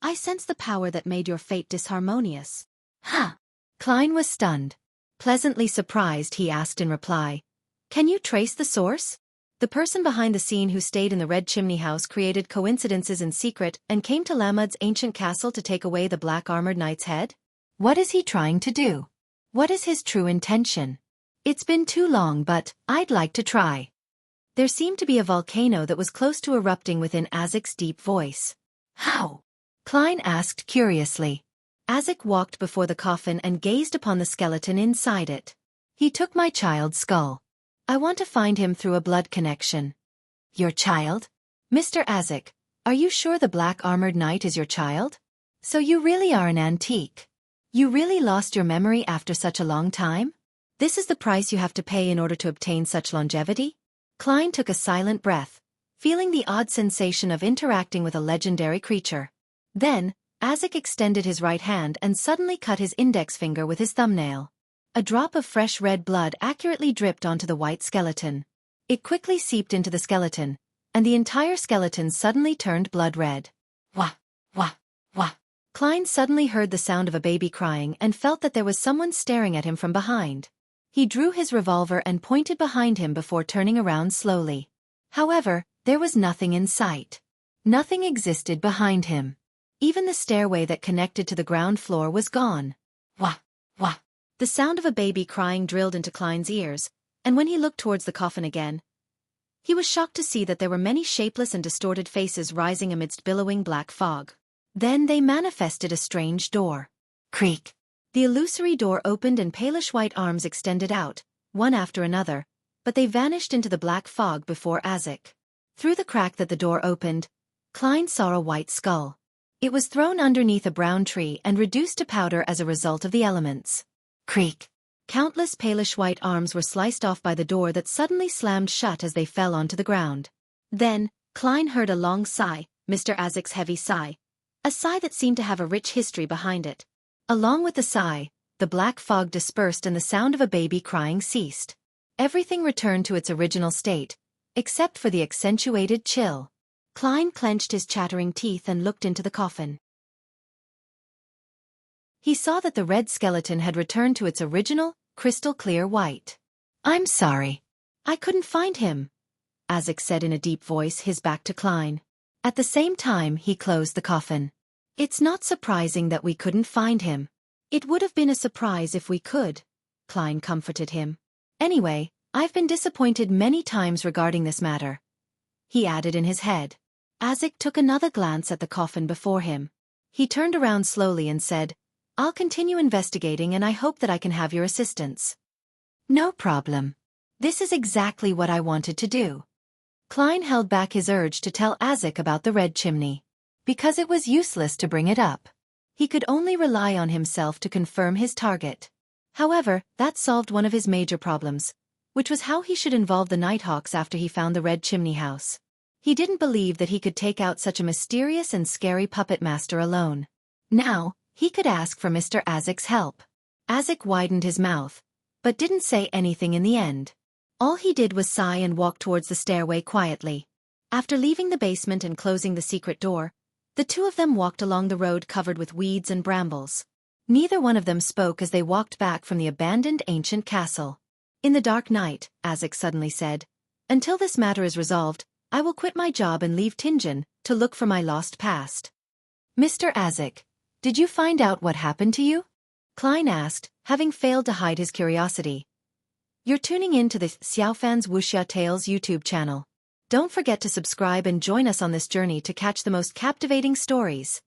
I sense the power that made your fate disharmonious. Huh. Klein was stunned. Pleasantly surprised, he asked in reply, "Can you trace the source? The person behind the scene who stayed in the Red Chimney House created coincidences in secret and came to Lamud's ancient castle to take away the black armored knight's head? What is he trying to do? What is his true intention? It's been too long, but I'd like to try." There seemed to be a volcano that was close to erupting within Azek's deep voice. "How?" Klein asked curiously. Azek walked before the coffin and gazed upon the skeleton inside it. "He took my child's skull. I want to find him through a blood connection." "Your child? Mr. Azek, are you sure the black armored knight is your child? So you really are an antique. You really lost your memory after such a long time? This is the price you have to pay in order to obtain such longevity?" Klein took a silent breath, feeling the odd sensation of interacting with a legendary creature. Then, Azek extended his right hand and suddenly cut his index finger with his thumbnail. A drop of fresh red blood accurately dripped onto the white skeleton. It quickly seeped into the skeleton, and the entire skeleton suddenly turned blood red. Wah, wah, wah. Klein suddenly heard the sound of a baby crying and felt that there was someone staring at him from behind. He drew his revolver and pointed behind him before turning around slowly. However, there was nothing in sight. Nothing existed behind him. Even the stairway that connected to the ground floor was gone. Wah, wah. The sound of a baby crying drilled into Klein's ears, and when he looked towards the coffin again, he was shocked to see that there were many shapeless and distorted faces rising amidst billowing black fog. Then they manifested a strange door. Creak. The illusory door opened and palish white arms extended out, one after another, but they vanished into the black fog before Azek. Through the crack that the door opened, Klein saw a white skull. It was thrown underneath a brown tree and reduced to powder as a result of the elements. Creak. Countless palish white arms were sliced off by the door that suddenly slammed shut as they fell onto the ground. Then, Klein heard a long sigh, Mr. Azek's heavy sigh. A sigh that seemed to have a rich history behind it. Along with the sigh, the black fog dispersed and the sound of a baby crying ceased. Everything returned to its original state, except for the accentuated chill. Klein clenched his chattering teeth and looked into the coffin. He saw that the red skeleton had returned to its original, crystal-clear white. "I'm sorry. I couldn't find him," Azek said in a deep voice, his back to Klein. At the same time, he closed the coffin. "It's not surprising that we couldn't find him. It would have been a surprise if we could," Klein comforted him. "Anyway, I've been disappointed many times regarding this matter," he added in his head. Azek took another glance at the coffin before him. He turned around slowly and said, "I'll continue investigating and I hope that I can have your assistance." "No problem. This is exactly what I wanted to do." Klein held back his urge to tell Azek about the red chimney, because it was useless to bring it up. He could only rely on himself to confirm his target. However, that solved one of his major problems, which was how he should involve the Nighthawks after he found the Red Chimney House. He didn't believe that he could take out such a mysterious and scary puppet master alone. Now, he could ask for Mr. Azek's help. Azek widened his mouth, but didn't say anything in the end. All he did was sigh and walk towards the stairway quietly. After leaving the basement and closing the secret door, the two of them walked along the road covered with weeds and brambles. Neither one of them spoke as they walked back from the abandoned ancient castle. "In the dark night," Azek suddenly said, "until this matter is resolved, I will quit my job and leave Tingen to look for my lost past." "Mr. Azek, did you find out what happened to you?" Klein asked, having failed to hide his curiosity. "You're tuning in to the Xiaofan's Wuxia Tales YouTube channel. Don't forget to subscribe and join us on this journey to catch the most captivating stories.